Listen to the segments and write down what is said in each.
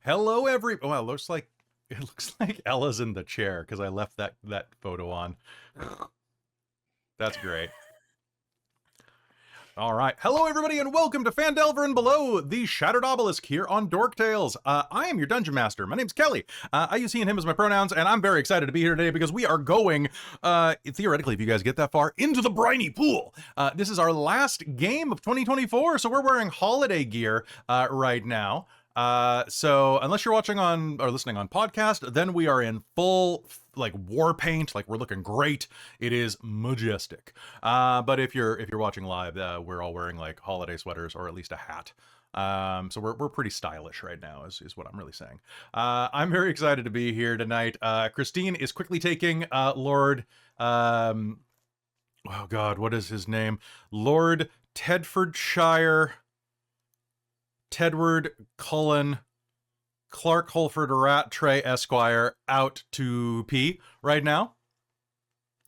Hello, well, it looks like Ella's in the chair because I left that photo on. That's great. All right. Hello, everybody, and welcome to Phandelver and Below, the Shattered Obelisk here on Dork Tales. I am your Dungeon Master. My name's Kelly. I use he and him as my pronouns, and I'm very excited to be here today because we are going, theoretically, if you guys get that far, into the Briny pool. This is our last game of 2024, so we're wearing holiday gear right now. So unless you're watching on or listening on podcast, then we are in full like war paint, like we're looking great. It is majestic. But if you're watching live, we're all wearing like holiday sweaters or at least a hat. So we're pretty stylish right now is what I'm really saying. I'm very excited to be here tonight. Christine is quickly taking Lord oh god, what is his name? Lord Tedfordshire Tedward Cullen Clark Holford Rattray Esquire out to pee right now.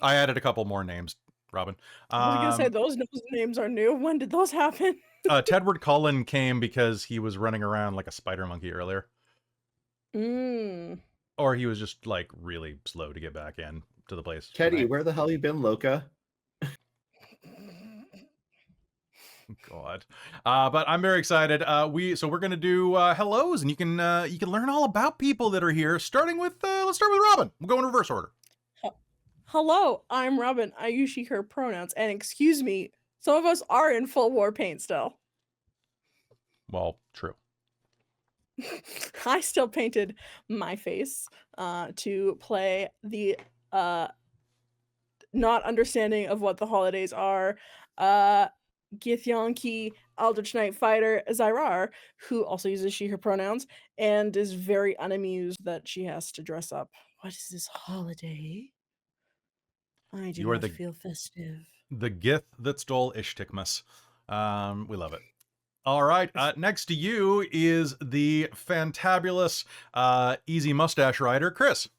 I added a couple more names, Robin. I was gonna say those names are new. When did those happen? Tedward Cullen came because he was running around like a spider monkey earlier. Or he was just like really slow to get back in to the place. Teddy, where the hell you been, Loca? God, but I'm very excited. So we're gonna do hellos, and you can learn all about people that are here. Starting with let's start with Robin. We'll go in reverse order. Hello, I'm Robin. I use she her pronouns, and excuse me, some of us are in full war paint still. Well, true. I still painted my face to play the not understanding of what the holidays are. Githyanki Aldrich Knight fighter Zai'rar, who also uses she her pronouns and is very unamused that she has to dress up. What is this holiday? I do not feel festive. The Gith that stole Ishtikmas. We love it. All right, next to you is the fantabulous easy mustache rider, Chris.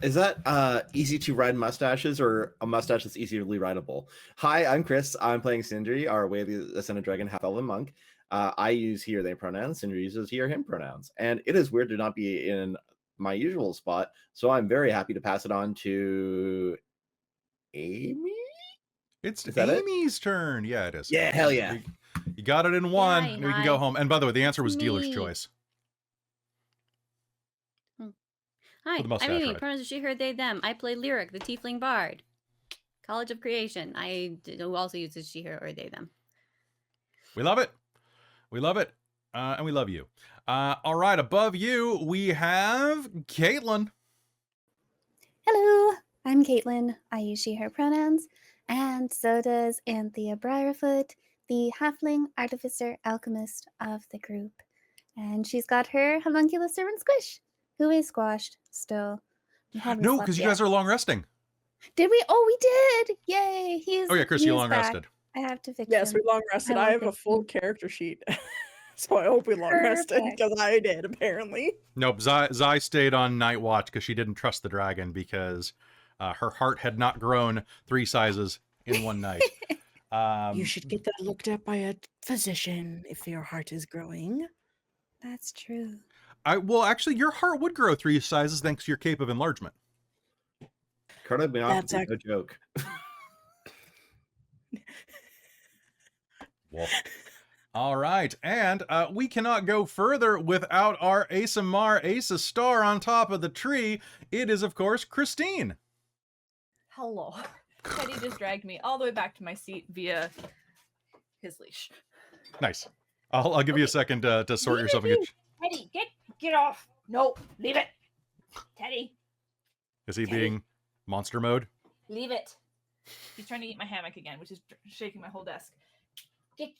Is that easy to ride mustaches or a mustache that's easily rideable? Hi, I'm Chris. I'm playing Sindri, our Way of the Ascended Dragon half-elven monk. I use he or they pronouns. Sindri uses he or him pronouns. And it is weird to not be in my usual spot, so I'm very happy to pass it on to Amy? It's Amy's turn. Yeah, it is. Yeah, hell yeah. You got it in one. Hi. We can go home. And by the way, the answer was dealer's choice. Hi, I'm Amy. Pronouns are she, her, they, them. I play Lyric, the Tiefling Bard. College of Creation. I also uses she, her, or they, them. We love it. We love it. And we love you. All right, above you, we have Caitlan. Hello, I'm Caitlan. I use she, her pronouns. And so does Anthea Briarfoot, the halfling artificer alchemist of the group. And she's got her homunculus servant Squish, who is squashed still. No, because you guys are long resting. Did we? Oh, we did! Yay! Oh yeah, Chris, you long rested. I have to fix him. Yes, we long rested. I have a full character sheet. So I hope we long rested, because I did, apparently. Nope, Zai stayed on night watch because she didn't trust the dragon because her heart had not grown 3 sizes in one night. You should get that looked at by a physician if your heart is growing. That's true. Well, actually, your heart would grow 3 sizes thanks to your cape of enlargement. That's no joke. Well, all right, and we cannot go further without our Asamar Asa star on top of the tree. It is, of course, Christine. Hello. Teddy just dragged me all the way back to my seat via his leash. Nice. I'll give you a second to sort yourself and get. Teddy, get off. No, leave it. Teddy. Is he being monster mode? Leave it. He's trying to eat my hammock again, which is shaking my whole desk. Get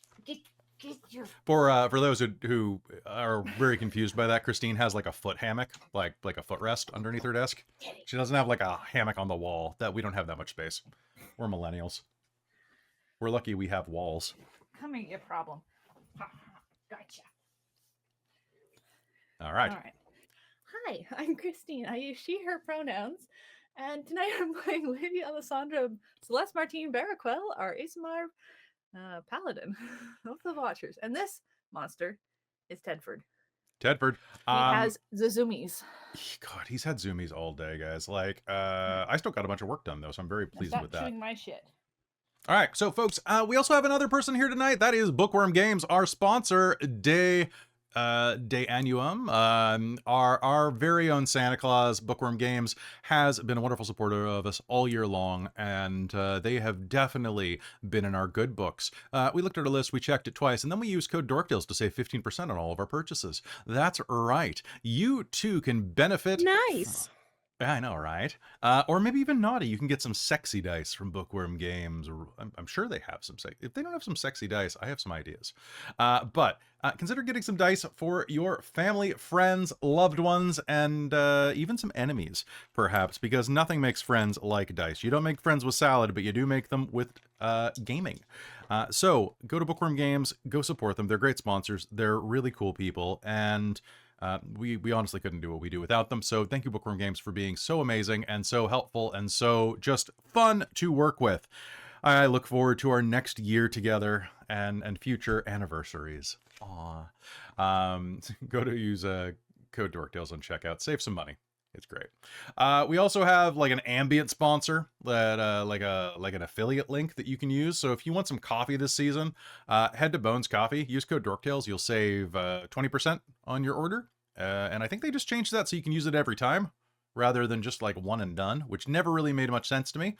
your... For those who are very confused by that, Christine has like a foot hammock, like a footrest underneath her desk. She doesn't have like a hammock on the wall. That we don't have that much space. We're millennials. We're lucky we have walls. Coming your problem. Gotcha. All right. Hi, I'm Christine. I use she, her pronouns. And tonight I'm playing Lady Alessandra Celeste Martine Barraquel, our Asamar paladin of the Watchers. And this monster is Tedford. Tedford. He has the zoomies. God, he's had zoomies all day, guys. Like, I still got a bunch of work done, though, so I'm very pleased with that. Shooting my shit. All right, so, folks, we also have another person here tonight. That is Bookwyrm Games, our sponsor, De Annuum. Our very own Santa Claus. Bookwyrm Games has been a wonderful supporter of us all year long, and they have definitely been in our good books. We looked at our list, we checked it twice, and then we used code DORKTALES to save 15% on all of our purchases. That's right. You too can benefit. Nice. I know, right? Or maybe even naughty. You can get some sexy dice from Bookwyrm Games. I'm sure they have some. If they don't have some sexy dice, I have some ideas. But consider getting some dice for your family, friends, loved ones, and even some enemies, perhaps, because nothing makes friends like dice. You don't make friends with salad, but you do make them with gaming. So go to Bookwyrm Games, go support them. They're great sponsors. They're really cool people, and we honestly couldn't do what we do without them. So thank you, Bookwyrm Games, for being so amazing and so helpful and so just fun to work with. I look forward to our next year together and future anniversaries. Aw. Go to use code DORKTALES on checkout. Save some money. It's great. We also have like an ambient sponsor, that like an affiliate link that you can use. So if you want some coffee this season, head to Bones Coffee. Use code DORKTALES. You'll save 20% on your order. And I think they just changed that so you can use it every time, rather than just like one and done, which never really made much sense to me.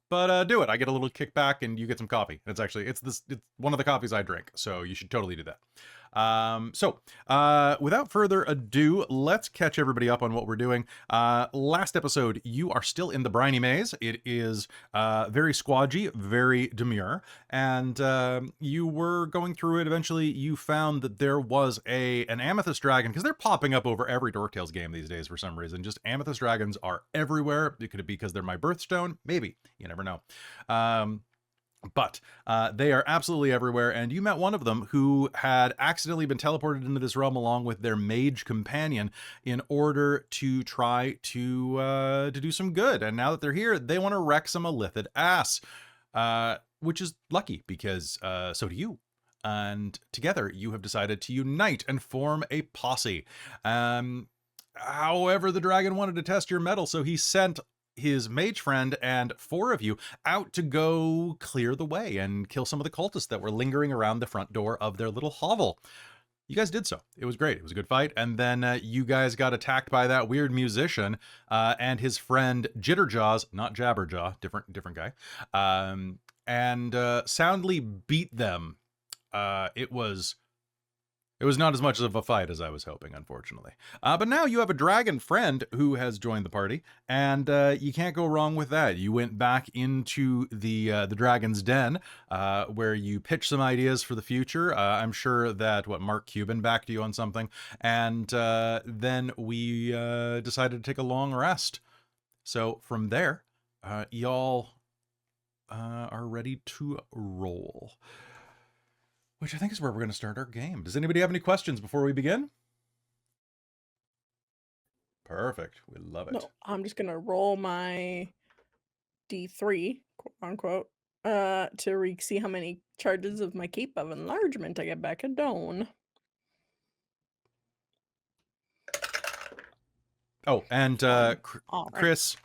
But do it. I get a little kickback, and you get some coffee. It's one of the coffees I drink, so you should totally do that. Without further ado, let's catch everybody up on what we're doing. Last episode, you are still in the Briny maze. It is very squadgy, very demure, and you were going through it. Eventually, you found that there was an amethyst dragon, because they're popping up over every DORKTALES game these days for some reason. Just amethyst dragons are everywhere. It could be because they're my birthstone, maybe. You never know. But they are absolutely everywhere, and you met one of them who had accidentally been teleported into this realm along with their mage companion in order to try to do some good. And now that they're here, they want to wreck some illithid ass, which is lucky because so do you. And together, you have decided to unite and form a posse. However, the dragon wanted to test your mettle, so he sent his mage friend and 4 of you out to go clear the way and kill some of the cultists that were lingering around the front door of their little hovel. You guys did so. It was great. It was a good fight. And then you guys got attacked by that weird musician and his friend Jitterjaws, not Jabberjaw, different guy, and soundly beat them. It was not as much of a fight as I was hoping, unfortunately. But now you have a dragon friend who has joined the party, and you can't go wrong with that. You went back into the dragon's den, where you pitched some ideas for the future. I'm sure that Mark Cuban backed you on something, and then we decided to take a long rest. So from there, y'all are ready to roll. Which I think is where we're going to start our game. Does anybody have any questions before we begin? Perfect. We love it. No, I'm just going to roll my D3, quote unquote, to see how many charges of my Cape of Enlargement I get back at dawn. Oh, and Chris,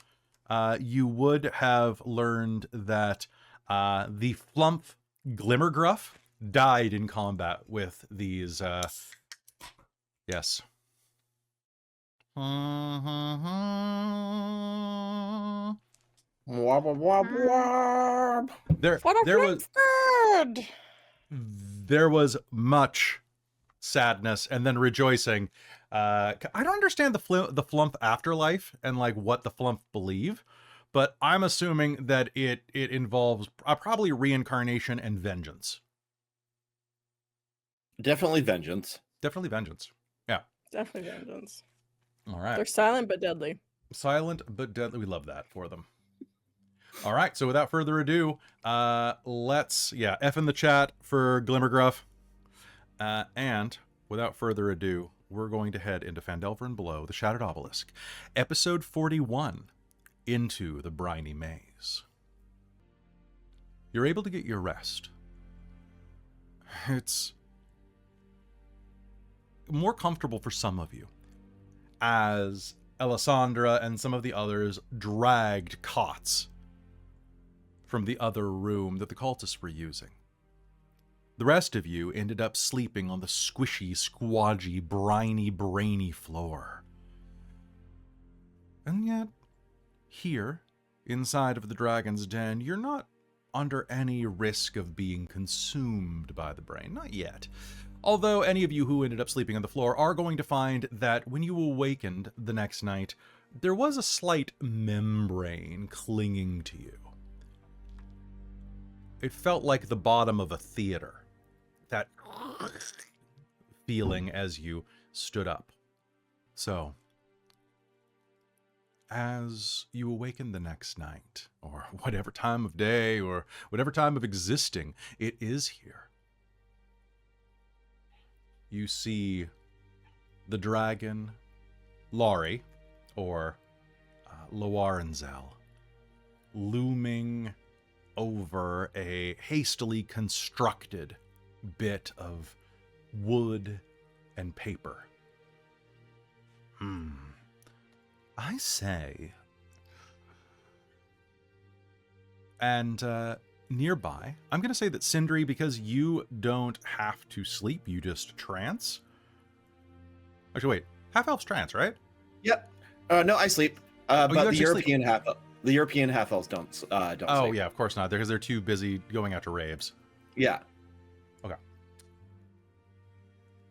you would have learned that the Flump Glimmergruff died in combat with these, yes. There was much sadness and then rejoicing. I don't understand the Flump afterlife and like what the Flump believe, but I'm assuming that it involves probably reincarnation and vengeance. Definitely vengeance. Definitely vengeance. Yeah. Definitely vengeance. All right. They're silent but deadly. Silent but deadly. We love that for them. All right. So without further ado, let's, F in the chat for Glimmergruff. And without further ado, we're going to head into Phandelver and Below, the Shattered Obelisk, episode 41, Into the Briny Maze. You're able to get your rest. more comfortable for some of you as Ellasandra and some of the others dragged cots from the other room that the cultists were using. The rest of you ended up sleeping on the squishy, squodgy, briny, brainy floor. And yet, here, inside of the Dragon's Den, you're not under any risk of being consumed by the brain. Not yet. Although any of you who ended up sleeping on the floor are going to find that when you awakened the next night, there was a slight membrane clinging to you. It felt like the bottom of a theater. That feeling as you stood up. So, as you awaken the next night, or whatever time of day, or whatever time of existing it is here, you see the dragon, Laurie, or Loarenzel, looming over a hastily constructed bit of wood and paper. I say. And nearby, I'm going to say that Sindri, because you don't have to sleep, you just trance. Actually, wait. Half-elves trance, right? Yep. No, I sleep. But the European half-elves don't sleep. Oh, yeah, of course not. Because they're too busy going out to raves. Yeah. Okay.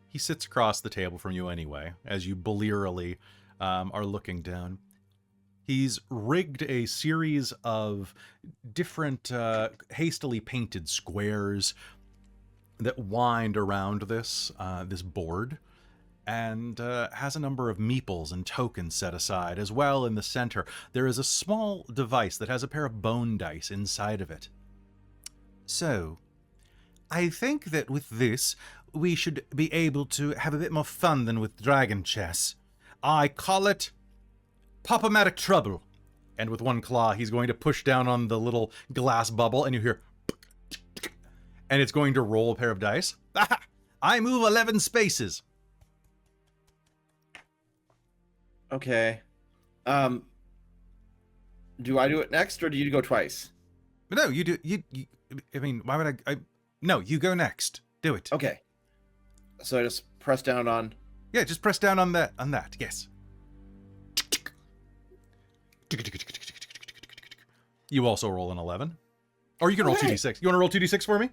He sits across the table from you anyway, as you blearily are looking down. He's rigged a series of different hastily painted squares that wind around this board, and has a number of meeples and tokens set aside. As well, in the center, there is a small device that has a pair of bone dice inside of it. So, I think that with this, we should be able to have a bit more fun than with dragon chess. I call it Pop-O-Matic Trouble. And with one claw, he's going to push down on the little glass bubble, and you hear... And it's going to roll a pair of dice. I move 11 spaces. Okay. Do I do it next, or do you go twice? No, you do... I mean, why would I... No, you go next. Do it. Okay. So I just press down on... Yeah, just press down on that, yes. You also roll an 11. Or you can roll 2d6. You want to roll 2d6 for me?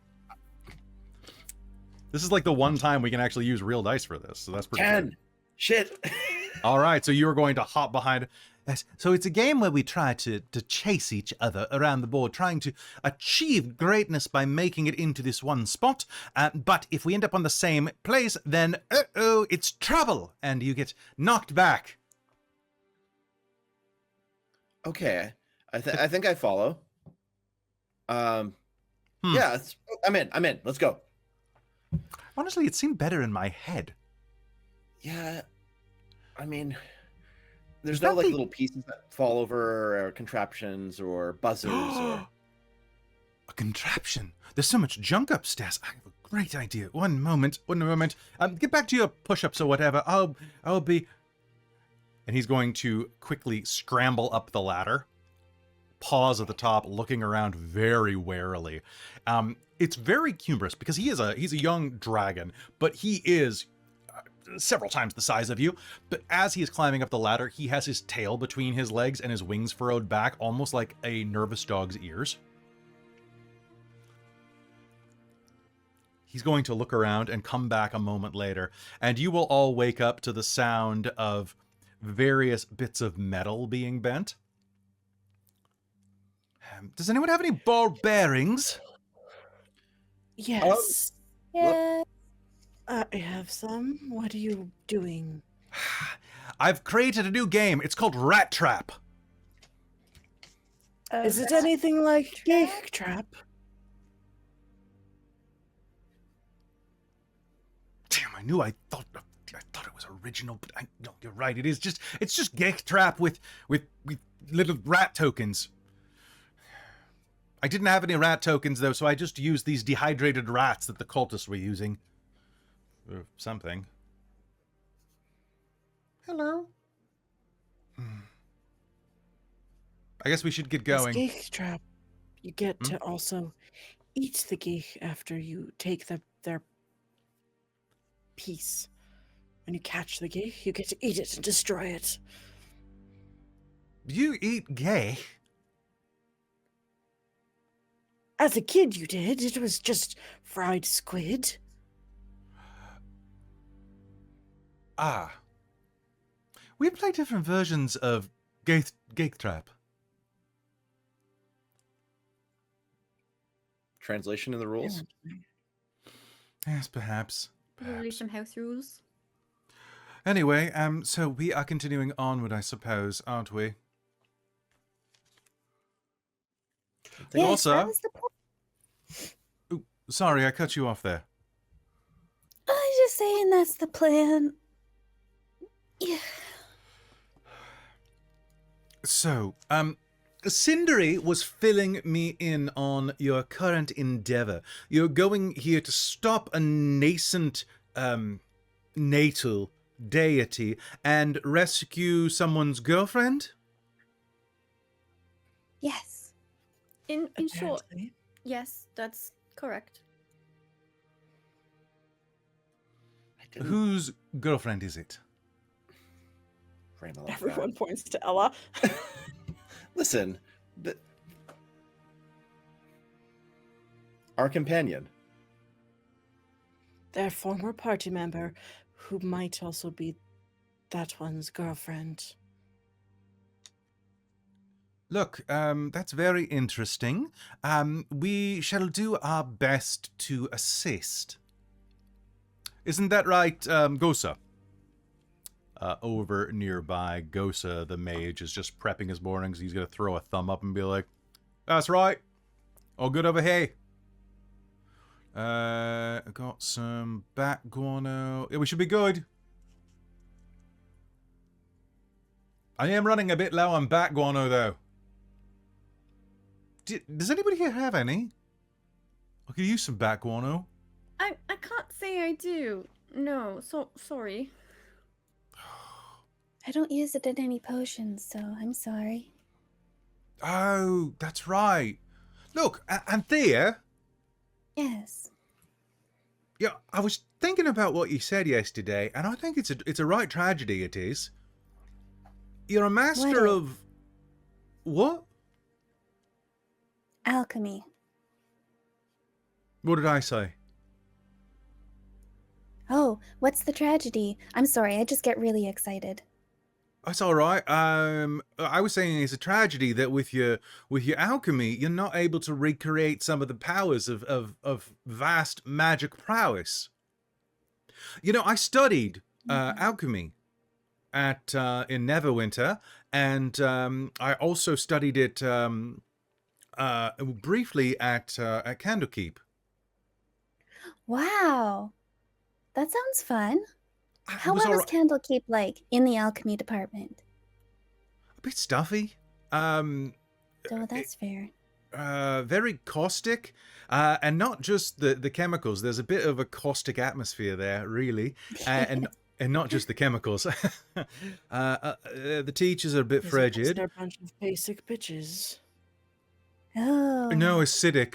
This is like the one time we can actually use real dice for this, so that's pretty 10. good. Shit. All right, so you're going to hop behind. Yes, so it's a game where we try to chase each other around the board, trying to achieve greatness by making it into this one spot. But if we end up on the same place, then, it's trouble, and you get knocked back. Okay, I think I follow. Yeah, I'm in. Let's go. Honestly, it seemed better in my head. Yeah, I mean, there's no like little pieces that fall over, or contraptions, or buzzers, or a contraption. There's so much junk upstairs. I have a great idea. One moment. Get back to your push-ups or whatever. I'll be. And he's going to quickly scramble up the ladder, pause at the top, looking around very warily. It's very humorous because he's a young dragon, but he is several times the size of you. But as he is climbing up the ladder, he has his tail between his legs and his wings furrowed back, almost like a nervous dog's ears. He's going to look around and come back a moment later, and you will all wake up to the sound of various bits of metal being bent. Does anyone have any ball bearings? Yes. Yeah. I have some. What are you doing? I've created a new game. It's called Rat Trap. Is it anything like Geek Trap? Damn, I thought it was original, but no, you're right. It's just Geek Trap with little rat tokens. I didn't have any rat tokens though, so I just used these dehydrated rats that the cultists were using. Or something. Hello. I guess we should get going. This geek trap, you get to also eat the geek after you take their piece. When you catch the geek, you get to eat it and destroy it. You eat gay? As a kid, you did. It was just fried squid. Ah. We play different versions of Geek Trap. Translation in the rules? Yes, perhaps. Probably some house rules. Anyway, so we are continuing onward, I suppose, aren't we? Yes, Also, that was the point. ooh, sorry, I cut you off there. I was just saying that's the plan. Yeah. So, Sindri was filling me in on your current endeavor. You're going here to stop a nascent, natal deity and rescue someone's girlfriend? Yes. In short, Apparently. yes, that's correct. Whose girlfriend is it? Everyone points to Ella. Listen, our companion. Their former party member, who might also be that one's girlfriend. Look, that's very interesting. We shall do our best to assist. Isn't that right, Gosa? Over nearby, Gosa, the mage, is just prepping his mornings. He's going to throw a thumb up and be like, that's right. All good over here. Got some bat guano. Yeah, we should be good. I am running a bit low on bat guano, though. Does anybody here have any? I could use some bat guano. I can't say I do. No, so sorry. I don't use it in any potions, so I'm sorry. Oh, that's right. Look, Anthea. Yes. Yeah, I was thinking about what you said yesterday, and I think it's a right tragedy. It is. You're a master of what? Alchemy. What did I say? Oh, what's the tragedy? I'm sorry, I just get really excited. That's all right. I was saying it's a tragedy that with your alchemy, you're not able to recreate some of the powers of vast magic prowess. You know, I studied alchemy at in Neverwinter, and I also studied it briefly at Candlekeep. Wow. That sounds fun. How was Candlekeep like in the alchemy department? A bit stuffy. Oh, that's fair. Very caustic, and not just the chemicals. There's a bit of a caustic atmosphere there, really, and not just the chemicals. The teachers are a bit frigid. They're a bunch of basic bitches. Oh. No, acidic.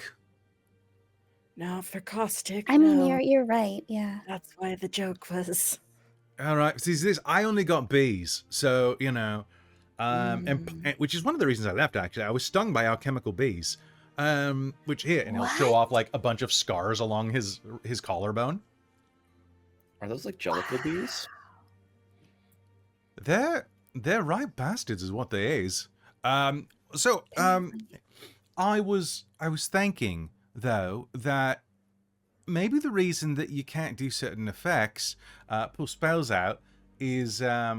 No, for caustic. I mean, no. you're right. Yeah. That's why the joke was. All right. See this. I only got B's, so you know, and which is one of the reasons I left. Actually, I was stung by alchemical bees. Which here, and he'll show off like a bunch of scars along his collarbone. Are those like jellicle bees? They're right bastards, is what they is. I was thinking though that maybe the reason that you can't do certain effects, pull spells out, is that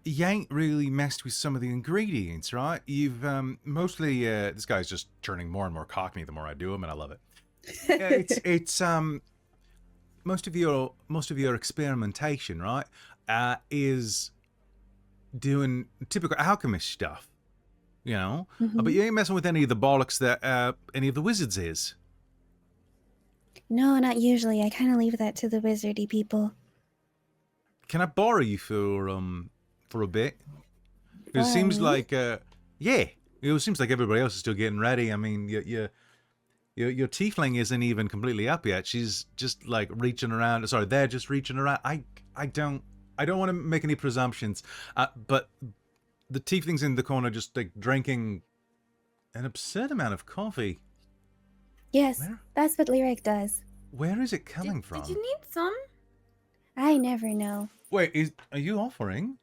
you ain't really messed with some of the ingredients, right? You've mostly this guy's just turning more and more cockney the more I do him, and I love it. It's most of your experimentation, right, is doing typical alchemist stuff. You know, but you ain't messing with any of the bollocks that any of the wizards is. No, not usually. I kind of leave that to the wizardy people. Can I borrow you for a bit? It seems like yeah, it seems like everybody else is still getting ready. I mean, your tiefling isn't even completely up yet. She's just like reaching around. Sorry, they're just reaching around. I don't want to make any presumptions, but the tiefling's in the corner just like drinking an absurd amount of coffee. Yes, that's what Lyric does. Where is it coming from? Did you need some? I never know. Wait, are you offering?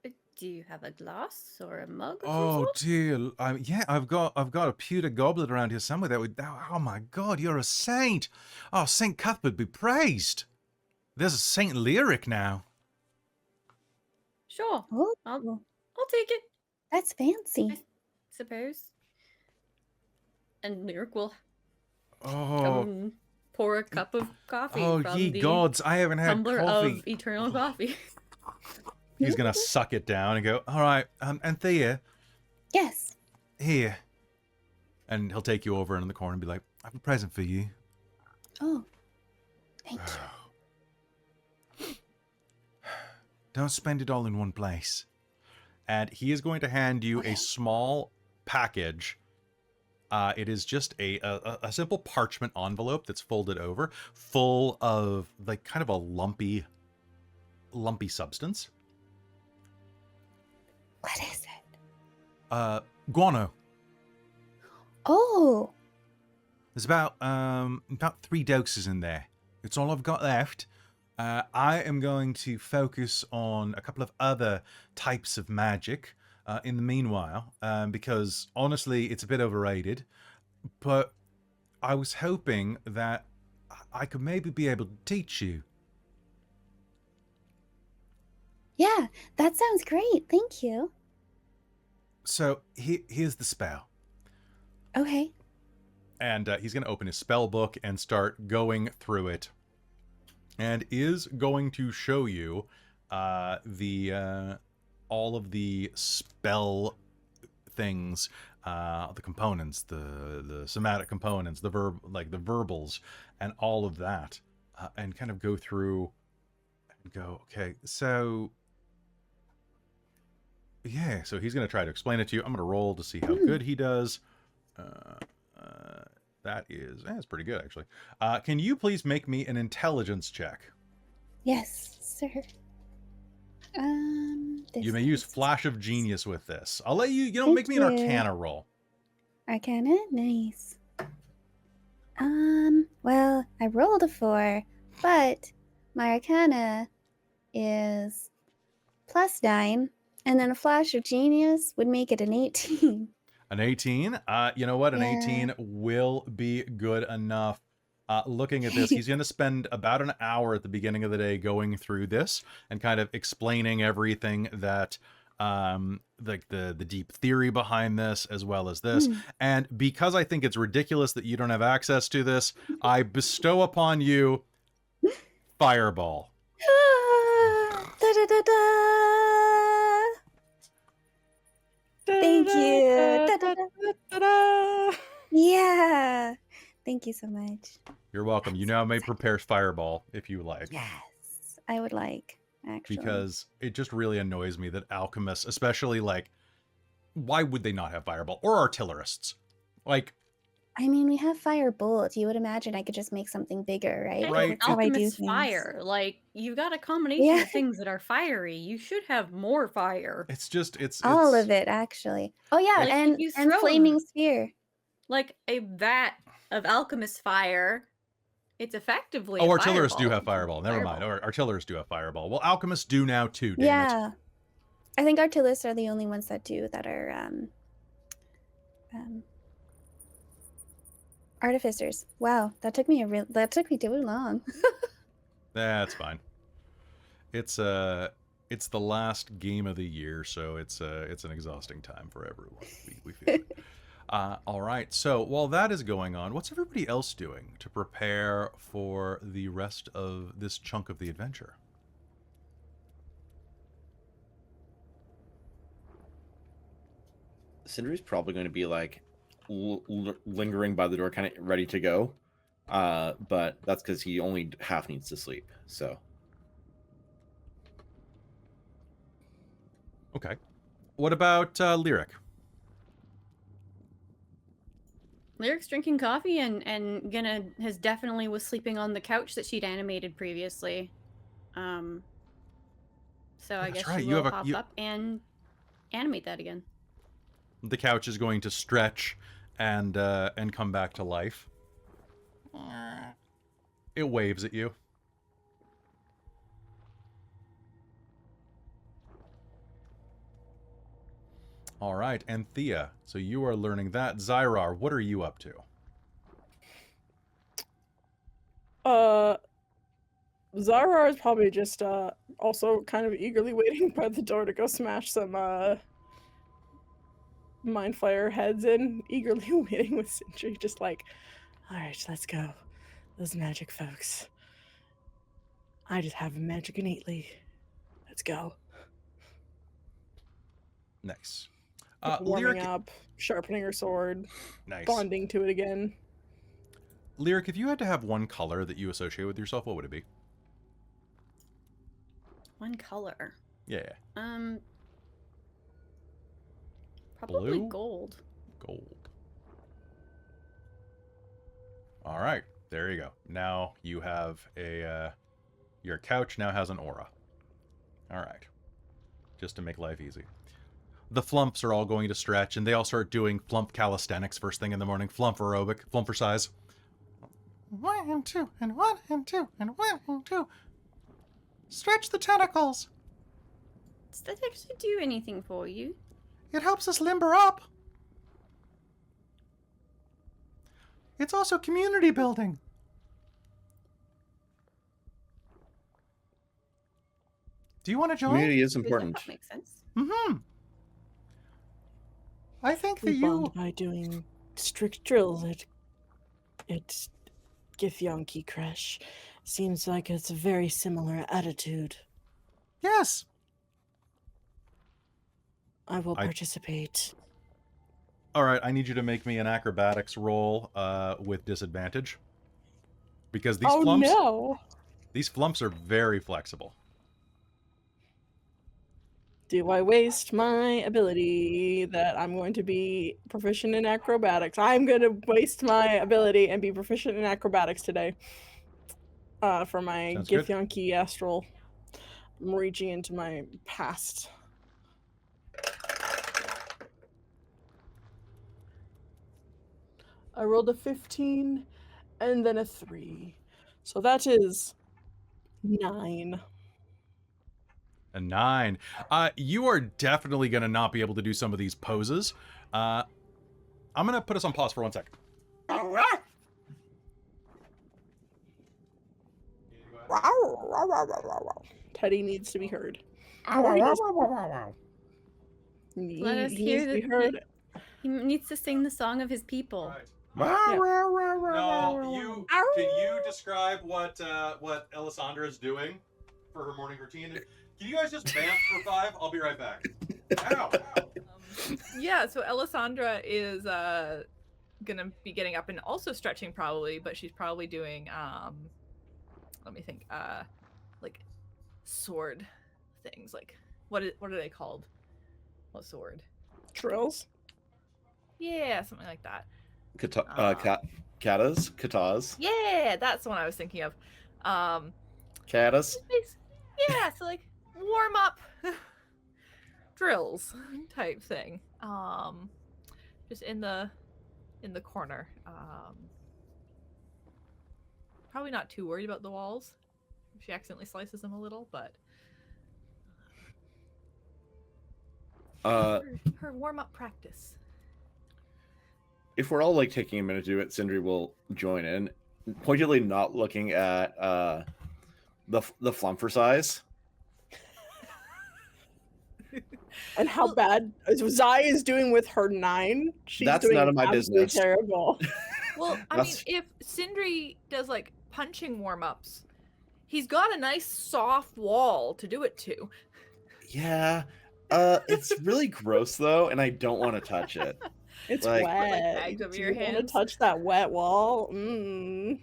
Do you have a glass or a mug? Oh dear, yeah, I've got a pewter goblet around here somewhere. That would. Oh my God, you're a saint! Oh, Saint Cuthbert be praised. There's a Saint Lyric now. Sure, Oh, I'll take it. That's fancy. I suppose. And Lyric will pour a cup of coffee from ye the gods, I haven't had tumbler coffee. of eternal coffee. He's gonna suck it down and go, all right, Anthea. Yes. Here. And he'll take you over in the corner and be like, I have a present for you. Oh, thank you. Don't spend it all in one place. And he is going to hand you a small package. It is just a simple parchment envelope that's folded over, full of like kind of a lumpy substance. What is it? Guano. Oh. There's about 3 doses in there. It's all I've got left. I am going to focus on a couple of other types of magic in the meanwhile, because honestly, it's a bit overrated. But I was hoping that I could maybe be able to teach you. Yeah, that sounds great. Thank you. So here's the spell. Okay. And he's going to open his spell book and start going through it. And is going to show you all of the spell things, the components, the somatic components, the verbals, and all of that, and kind of go through and go, okay, so yeah, so he's going to try to explain it to you. I'm going to roll to see how good he does. That is, it's pretty good, actually. Can you please make me an intelligence check? Yes, sir. You may use Flash of Genius with this. I'll let you, make me an Arcana roll. Arcana? Nice. Well, I rolled a 4, but my Arcana is +9, and then a Flash of Genius would make it an 18. An 18? You know what? An 18 will be good enough. Looking at this, he's going to spend about an hour at the beginning of the day going through this and kind of explaining everything that, like the deep theory behind this, as well as this. And because I think it's ridiculous that you don't have access to this, I bestow upon you Fireball. Da, da, da, da. Thank you. Da, da, da, da. Yeah. Thank you so much. You're welcome. You now may prepare Fireball if you like. Yes, I would like, actually. Because it just really annoys me that alchemists, especially like, why would they not have Fireball? Or artillerists. Like, I mean, we have Firebolt. You would imagine I could just make something bigger, right? Right. That's how I do Alchemist things. fire. Like, you've got a combination of things that are fiery. You should have more fire. It's just, it's all of it, actually. Oh, yeah, Like, and you throw Flaming Spear. Like a vat of alchemist fire. It's effectively Oh, a artillerists do fireball. have Fireball. Never mind. Or artillerists do have Fireball. Well, alchemists do now too, damn it. Yeah. I think artillerists are the only ones that do, that are artificers. Wow, that took me too long. That's fine. It's the last game of the year, so it's an exhausting time for everyone. We feel it. All right. So while that is going on, what's everybody else doing to prepare for the rest of this chunk of the adventure? Sindri's probably going to be like lingering by the door, kind of ready to go. but that's because he only half needs to sleep. So. Okay. What about Lyric? Lyric's drinking coffee and has definitely was sleeping on the couch that she'd animated previously. So I guess right. she will hop up and animate that again. The couch is going to stretch and come back to life. It waves at you. All right, Anthea, so you are learning that. Zai'rar, what are you up to? Zai'rar is probably just also kind of eagerly waiting by the door to go smash some Mind Flayer heads in, eagerly waiting with Sindri, just like, all right, let's go. Those magic folks. I just have magic innately. Let's go. Nice. Warming up, sharpening her sword, nice. Bonding to it again. Lyric, if you had to have one color that you associate with yourself, what would it be? One color? Yeah. Probably Blue? gold. Gold. All right, there you go. Now you have a, your couch now has an aura. All right. Just to make life easy. The flumps are all going to stretch, and they all start doing flump calisthenics first thing in the morning. Flump aerobic, flumper size. 1 and 2, and 1 and 2, and 1 and 2. Stretch the tentacles. Does that actually do anything for you? It helps us limber up. It's also community building. Do you want to join? Community is important. That makes sense. Mm-hmm. I think that We you... bond by doing strict drills at Githyanki Crash. Seems like it's a very similar attitude. Yes. I will participate. All right, I need you to make me an acrobatics roll with disadvantage. Because these flumps... no! These flumps are very flexible. Do I waste my ability that I'm going to be proficient in acrobatics? I'm going to waste my ability and be proficient in acrobatics today. For my Githyanki Astral. I'm reaching into my past. I rolled a 15 and then a 3. So that is 9. A 9. You are definitely going to not be able to do some of these poses. I'm going to put us on pause for 1 second. Teddy needs to be heard. Let us hear that he needs to sing the song of his people. Right. No, can you describe what Ellasandra is doing for her morning routine? Can you guys just vamp for 5? I'll be right back. Ow. Yeah, so Ellasandra is gonna be getting up and also stretching probably, but she's probably doing let me think, like sword things, like what are they called? What sword? Drills? Yeah, something like that. Katas. Yeah, that's the one I was thinking of. Katas. Yeah, so like warm up drills type thing. Just in the corner. Probably not too worried about the walls. She accidentally slices them a little, but her warm up practice. If we're all like taking a minute to do it, Sindri will join in, pointedly not looking at the flumper size. And how bad Zai is doing with her 9. That's none of my business. Terrible. Well, I mean, if Sindri does like punching warm-ups, he's got a nice soft wall to do it to. Yeah. It's really gross though, and I don't want to touch it. It's like, wet. Bags over Do your you want hands. to touch that wet wall? Mm.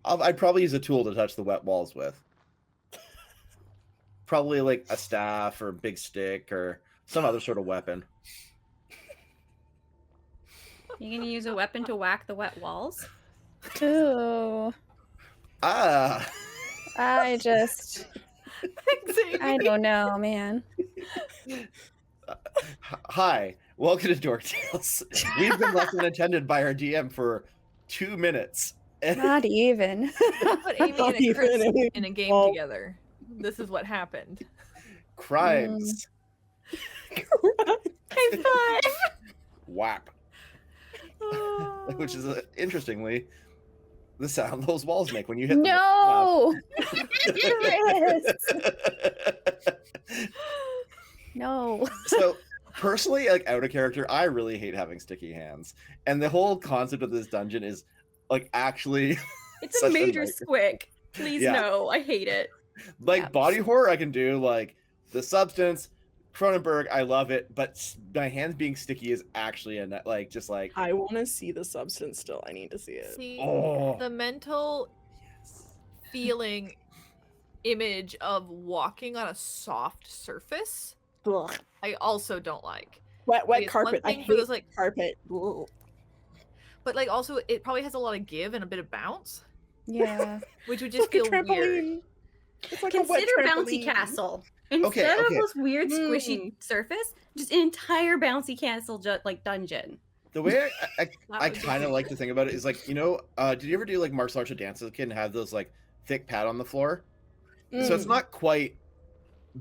I'd probably use a tool to touch the wet walls with. Probably like a staff or a big stick or some other sort of weapon. You gonna use a weapon to whack the wet walls? Ooh. Ah. I just... I don't know, man. Hi, welcome to Dork Tales. We've been left unattended by our DM for 2 minutes. Not even. Put Amy Not and Chris even. in a game Oh. together. This is what happened. Crimes. High five! Whap. Which is, interestingly, the sound those walls make when you hit them. No! Chris! No. So, personally, like, out of character, I really hate having sticky hands. And the whole concept of this dungeon is, like, actually... It's such a major nightmare. squick. Please Yeah. no, I hate it. Like, Yeah. body horror, I can do, like, the substance, Cronenberg, I love it, but my hands being sticky is actually just like... I want to see the substance still. I need to see it. See, Oh. the mental feeling image of walking on a soft surface, Ugh. I also don't like. Wet Like, it's one carpet. I thing for hate those, like- carpet. Ugh. But like also it probably has a lot of give and a bit of bounce, Yeah. which would It's just like a feel weird. trampoline. It's like a wet Consider bouncy trampoline. castle. Instead okay. of this weird squishy Mm. surface, just an entire bouncy castle like dungeon. The way I That I would be kind of cool. like to think about it is like, did you ever do like martial arts or dance as a kid and have those like thick pad on the floor? So it's Mm. not quite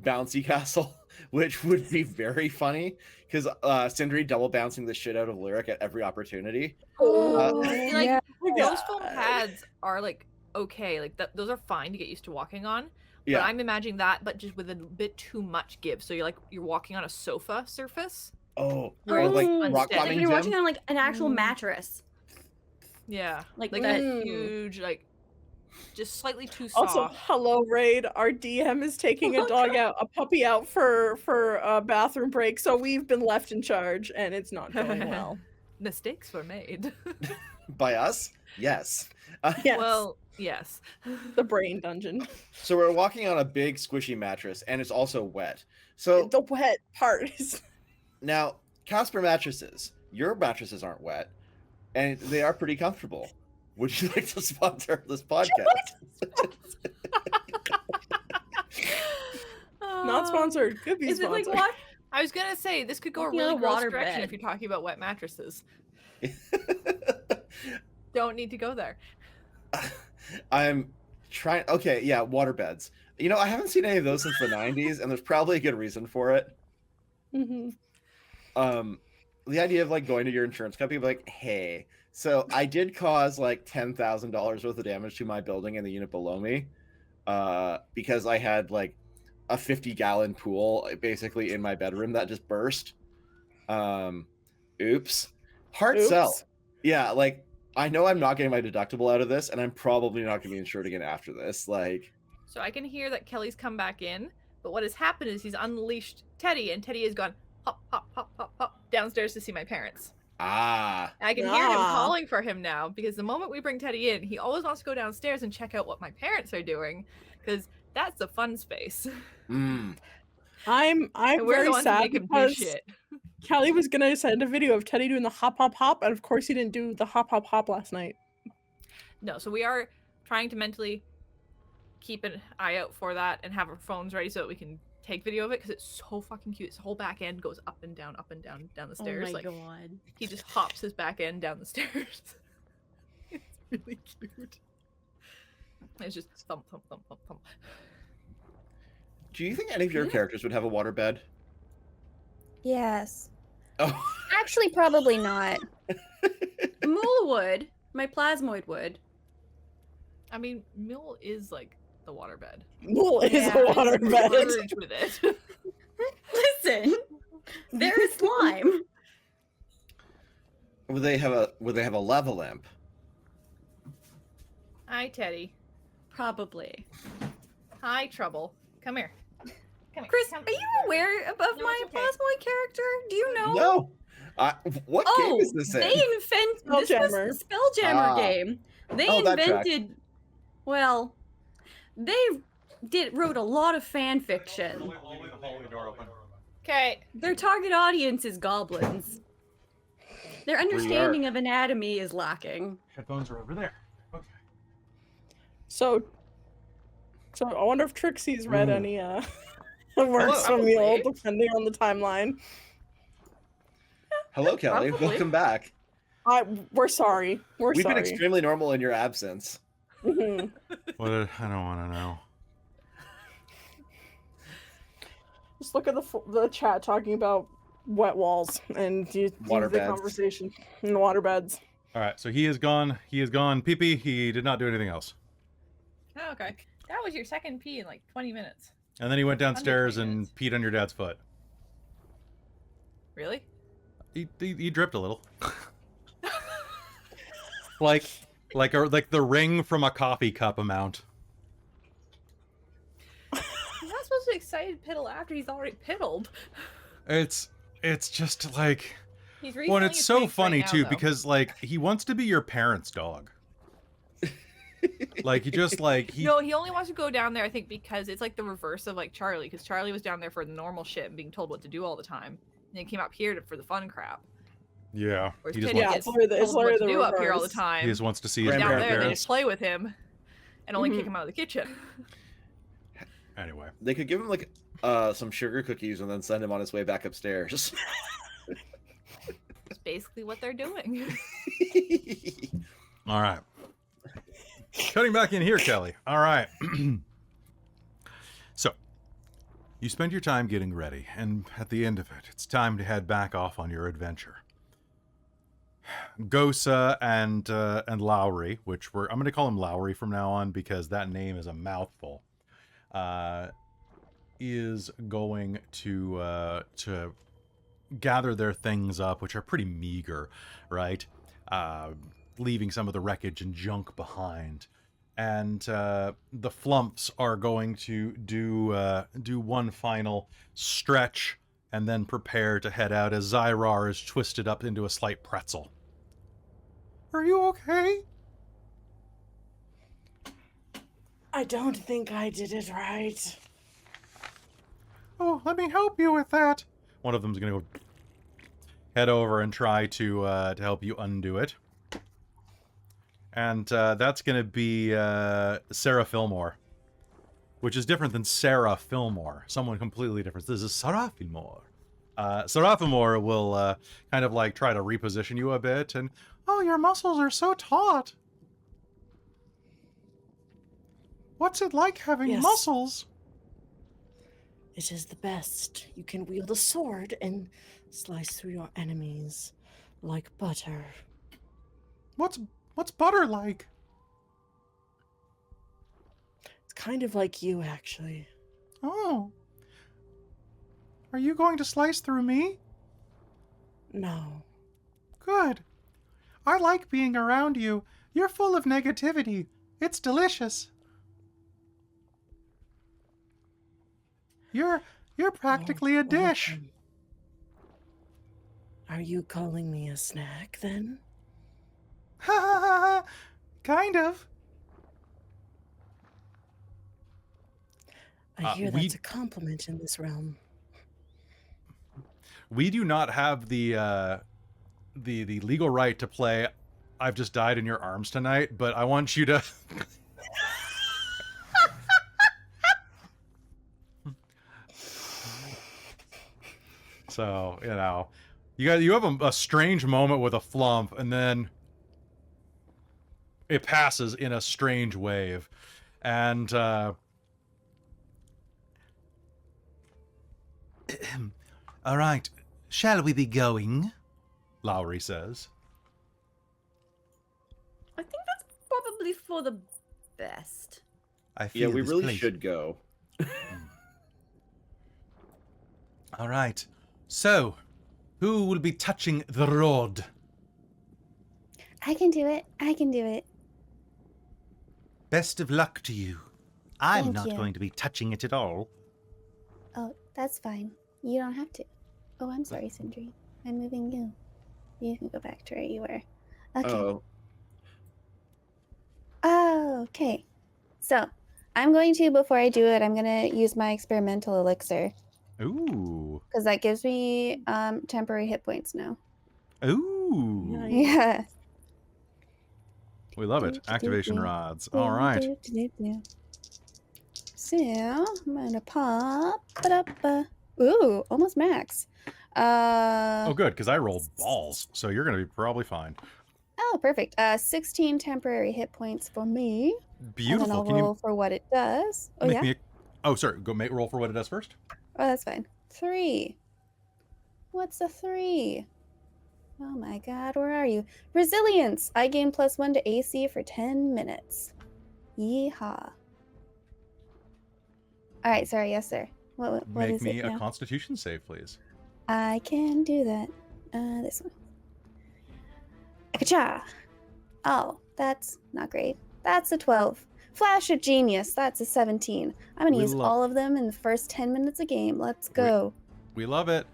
bouncy castle, which would be very funny because Sindri double bouncing the shit out of Lyric at every opportunity. Oh, See, like, yeah. Those foam pads are like okay, like those are fine to get used to walking on. Yeah. But I'm imagining that, but just with a bit too much give. So you're walking on a sofa surface. Oh, Whereas, like instead, rock if Like climbing you're gym. watching on like an actual Mm. mattress. Yeah, Like like that. that huge, like just slightly too soft. Also, hello, Raid. Our DM is taking a dog out, a puppy out for a bathroom break, so we've been left in charge, and it's not going well. Mistakes were made. By us? Yes. Yes, Well, yes. the brain dungeon. So we're walking on a big squishy mattress and it's also wet. So The wet part is. now, Casper mattresses, your mattresses aren't wet and they are pretty comfortable. Would you like to sponsor this podcast? Not sponsored. Could be Is it like sponsored. what? I was gonna say this could go a Walking on really a gross water direction bed. if you're talking about wet mattresses. Don't need to go there. I'm trying. Okay, yeah, water beds. I haven't seen any of those since the 90s, and there's probably a good reason for it. Mhm. The idea of like going to your insurance company, and be like, hey, so I did cause like $10,000 worth of damage to my building and the unit below me, because I had like a 50-gallon pool basically in my bedroom that just burst. Oops. Hard sell. Oops. Yeah, like I know I'm not getting my deductible out of this, and I'm probably not going to be insured again after this. Like, So I can hear that Kelly's come back in, but what has happened is he's unleashed Teddy, and Teddy has gone hop, hop, hop, hop, hop downstairs to see my parents. ah, And I can hear him Ah. calling for him now because the moment we bring Teddy in, he always wants to go downstairs and check out what my parents are doing because that's a fun space. mm. I'm And we're very the ones who sad make him do because shit. Kelly was gonna send a video of Teddy doing the hop hop hop, and of course he didn't do the hop hop hop last night. No, so we are trying to mentally keep an eye out for that and have our phones ready so that we can take video of it because it's so fucking cute. His whole back end goes up and down the stairs. Oh my like god. he just hops his back end down the stairs. It's really cute. It's just thump, thump, thump, thump, thump. Do you think any of your characters would have a water bed? Yes. Oh, Actually, probably not. Mule would. My plasmoid would. I mean, Mule is like the waterbed. Mule is Yeah, a water bed. Merge with it. Listen, there is slime. would they have a lava lamp? Hi, Teddy. Probably. Hi, Trouble. Come here. Come here. Chris, Come are you aware of No, my it's okay. plasmoid character? Do you know? No, What game is this in? They invented this Spelljammer. was a Spelljammer game. They that track. invented. Well, they wrote a lot of fan fiction. Okay. Their target audience is goblins. Their understanding of anatomy is lacking. Headphones are over there. Okay. So I wonder if Trixie's read any works Hello. from the old, Probably. depending on the timeline. Hello, Kelly. Probably. Welcome back. We're sorry. We're We've sorry. been extremely normal in your absence. Mhm. What? I don't want to know. Just look at the chat talking about wet walls and the Waterbeds. conversation in waterbeds. All right, so he is gone. He is gone. Pee-pee. He did not do anything else. Oh, okay. That was your second pee in like 20 minutes. And then he went downstairs 20 and minutes. peed on your dad's foot. Really? He dripped a little. like the ring from a coffee cup amount. He's not supposed to excited piddle after he's already piddled. It's just like, He's well, refilling it's his so tanks funny right now, too though. because like he wants to be your parents' dog. Like he just like he No, he only wants to go down there, I think, because it's like the reverse of like Charlie, because Charlie was down there for the normal shit and being told what to do all the time. And then came up here for the fun crap. yeah. Whereas He just Pidgey wants, gets literally told what to the do up here all the reverse. time. he just wants to see his And down there, they grandparents. just play with him and only Mhm. kick him out of the kitchen. Anyway, They could give him like some sugar cookies and then send him on his way back upstairs. That's basically what they're doing. all right. Cutting back in here, Kelly. All right. So, you spend your time getting ready, and at the end of it, it's time to head back off on your adventure. Gosa and Lowry, which I'm going to call him Lowry from now on because that name is a mouthful, is going to gather their things up, which are pretty meager, right? Leaving some of the wreckage and junk behind. And the Flumps are going to do one final stretch and then prepare to head out as Zai'rar is twisted up into a slight pretzel. Are you okay? I don't think I did it right. Oh, let me help you with that. One of them's gonna go head over and try to help you undo it. And that's going to be Sarah Fillmore, which is different than Sarah Fillmore. Someone completely different. This is Sarah Fillmore. Sarah Fillmore will kind of like try to reposition you a bit. And, oh, your muscles are so taut. What's it like having Yes. muscles? It is the best. You can wield a sword and slice through your enemies like butter. What's butter like? It's kind of like you, actually. Oh. Are you going to slice through me? No. Good. I like being around you. You're full of negativity. It's delicious. You're practically a dish. Welcome. Are you calling me a snack, then? Ha ha ha ha. Kind of. I hear we- that's a compliment in this realm. We do not have the legal right to play I've Just Died in Your Arms Tonight, but I want you to So, you have a strange moment with a flump, and then it passes in a strange wave. And all right, shall we be going? Lowry says. I think that's probably for the best. I Yeah, feel we this really place- should go. All right. So, who will be touching the rod? I can do it. I can do it. Best of luck to you. I'm Thank not you. going to be touching it at all. Oh, that's fine. You don't have to. Oh, I'm sorry, Sindri. I'm moving you. You can go back to where you were. Okay. Oh, Okay. So, I'm going to, before I do it, I'm going to use my experimental elixir. Ooh. Because that gives me temporary hit points now. Ooh. Nice. Yeah. We love it. Activation rods. All right. So, I'm going to pop it up. Ooh, almost max. Oh, good, because I rolled balls, so you're going to be probably fine. Oh, perfect. 16 temporary hit points for me. Beautiful. And then I'll Can roll you for what it does. Oh, make yeah? me a... Oh, sorry. Roll for what it does first. Oh, that's fine. 3. What's a 3? Oh my god, where are you? Resilience! I gain +1 to AC for 10 minutes. Yeehaw. Alright, sorry, yes, sir. What Make is me it a now? Constitution save, please. I can do that. This one. Akacha! Oh, that's not great. That's a 12. Flash of Genius, that's a 17. I'm gonna We use all of them in the first 10 minutes of game. Let's go. We love it.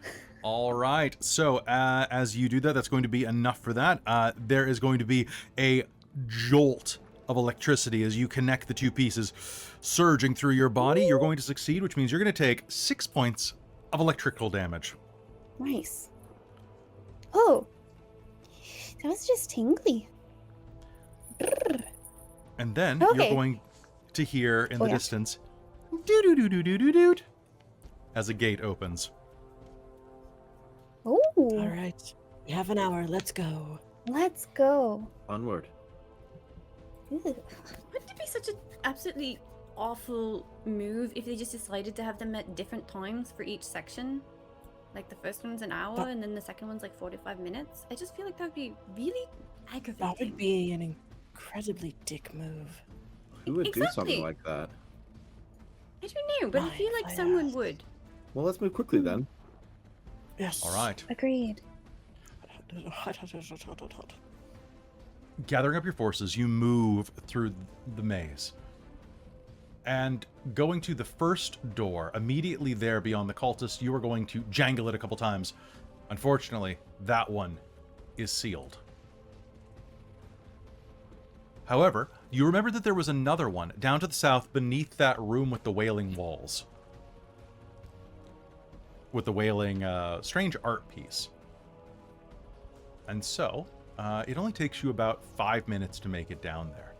All right. So as you do that, that's going to be enough for that. There is going to be a jolt of electricity as you connect the two pieces, surging through your body. You're going to succeed, which means you're going to take 6 points of electrical damage. Nice. Oh, that was just tingly. And then Okay. you're going to hear in Oh, the yeah. distance, doo-doo-doo-doo-doo-doo-doo, as a gate opens. Oh, All right. We have an hour. Let's go. let's go. onward. Ooh. Wouldn't it be such an absolutely awful move if they just decided to have them at different times for each section? Like the first one's an hour and then the second one's like 45 minutes? I just feel like that would be really aggravating. That would be an incredibly dick move. Who would do something Exactly. like that? I don't know, but I feel like someone would. Well, let's move quickly then. Yes. All right. Agreed. Gathering up your forces, you move through the maze. And going to the first door, immediately there beyond the cultist, you are going to jangle it a couple times. Unfortunately, that one is sealed. However, you remember that there was another one down to the south beneath that room with the wailing walls. With the wailing, strange art piece. And so, it only takes you about 5 minutes to make it down there.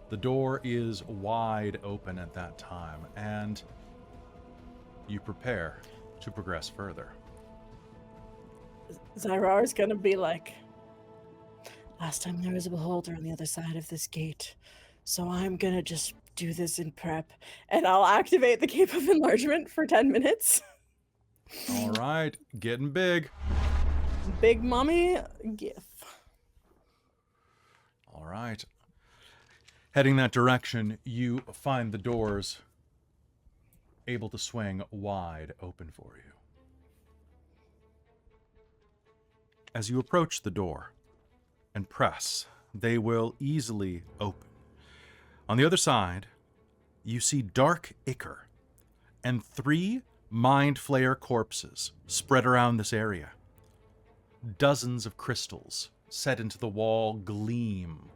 The door is wide open at that time, and you prepare to progress further. Zai'rar's gonna be like, last time there was a beholder on the other side of this gate, so I'm gonna just do this in prep, and I'll activate the Cape of Enlargement for 10 minutes. All right, getting big. Big Mommy gif. All right. Heading that direction, you find the doors able to swing wide open for you. As you approach the door and press, they will easily open. On the other side, you see dark ichor and 3 Mind Flayer corpses spread around this area. Dozens of crystals set into the wall gleam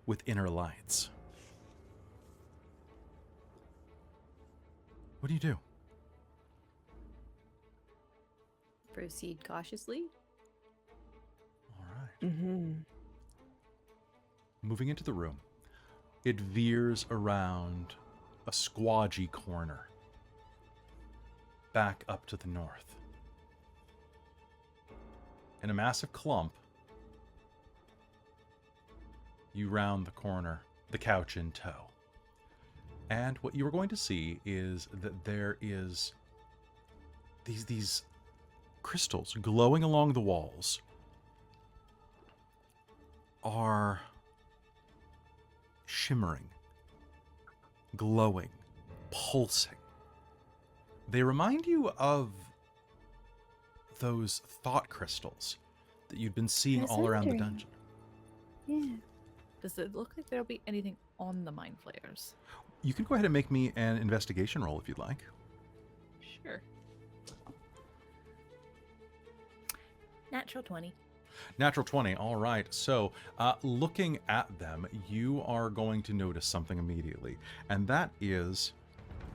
with inner lights. What do you do? Proceed cautiously. All right. Mm-hmm. Moving into the room, it veers around a squodgy corner, back up to the north. In a massive clump, you round the corner, the couch in tow. And what you are going to see is that there is these crystals glowing along the walls are shimmering, glowing, pulsing. They remind you of those thought crystals that you'd been seeing I was all around the wondering. dungeon. Yeah. Does it look like there'll be anything on the Mind Flayers? You can go ahead and make me an investigation roll if you'd like. Sure. Natural 20. Natural 20. All right. So, looking at them, you are going to notice something immediately, and that is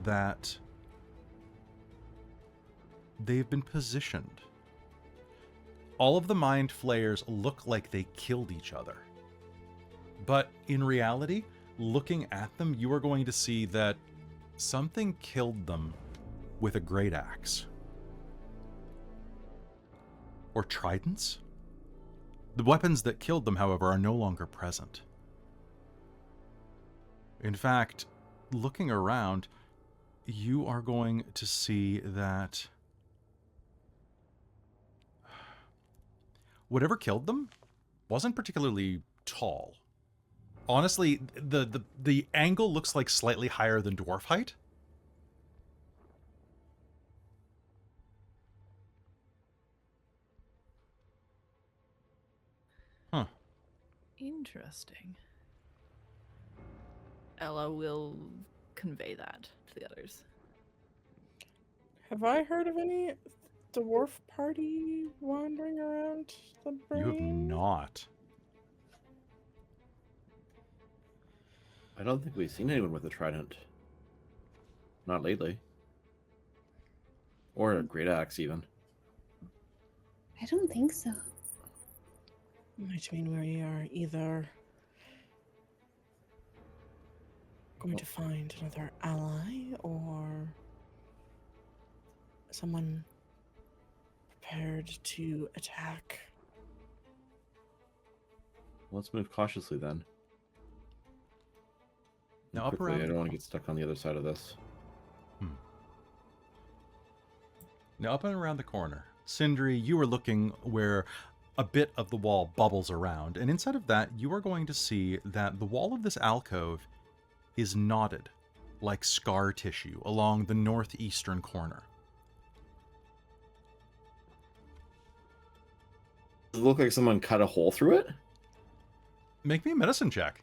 that they've been positioned. All of the mind flayers look like they killed each other. But in reality, looking at them, you are going to see that something killed them with a great axe. Or tridents? The weapons that killed them, however, are no longer present. In fact, looking around, you are going to see that whatever killed them wasn't particularly tall. Honestly, the angle looks like slightly higher than dwarf height. Huh. Interesting. Ella will convey that to the others. Have I heard of any dwarf party wandering around the brain? You have not. I don't think we've seen anyone with a trident. Not lately. Or a great axe, even. I don't think so. Might mean we are either going to find another ally or someone prepared to attack. Let's move cautiously then. Now, up Quickly, around I don't want to get stuck on the other side of this. Now, up and around the corner, Sindri, you are looking where a bit of the wall bubbles around, and inside of that, you are going to see that the wall of this alcove is knotted like scar tissue along the northeastern corner. Does it look like someone cut a hole through it? Make me a medicine check.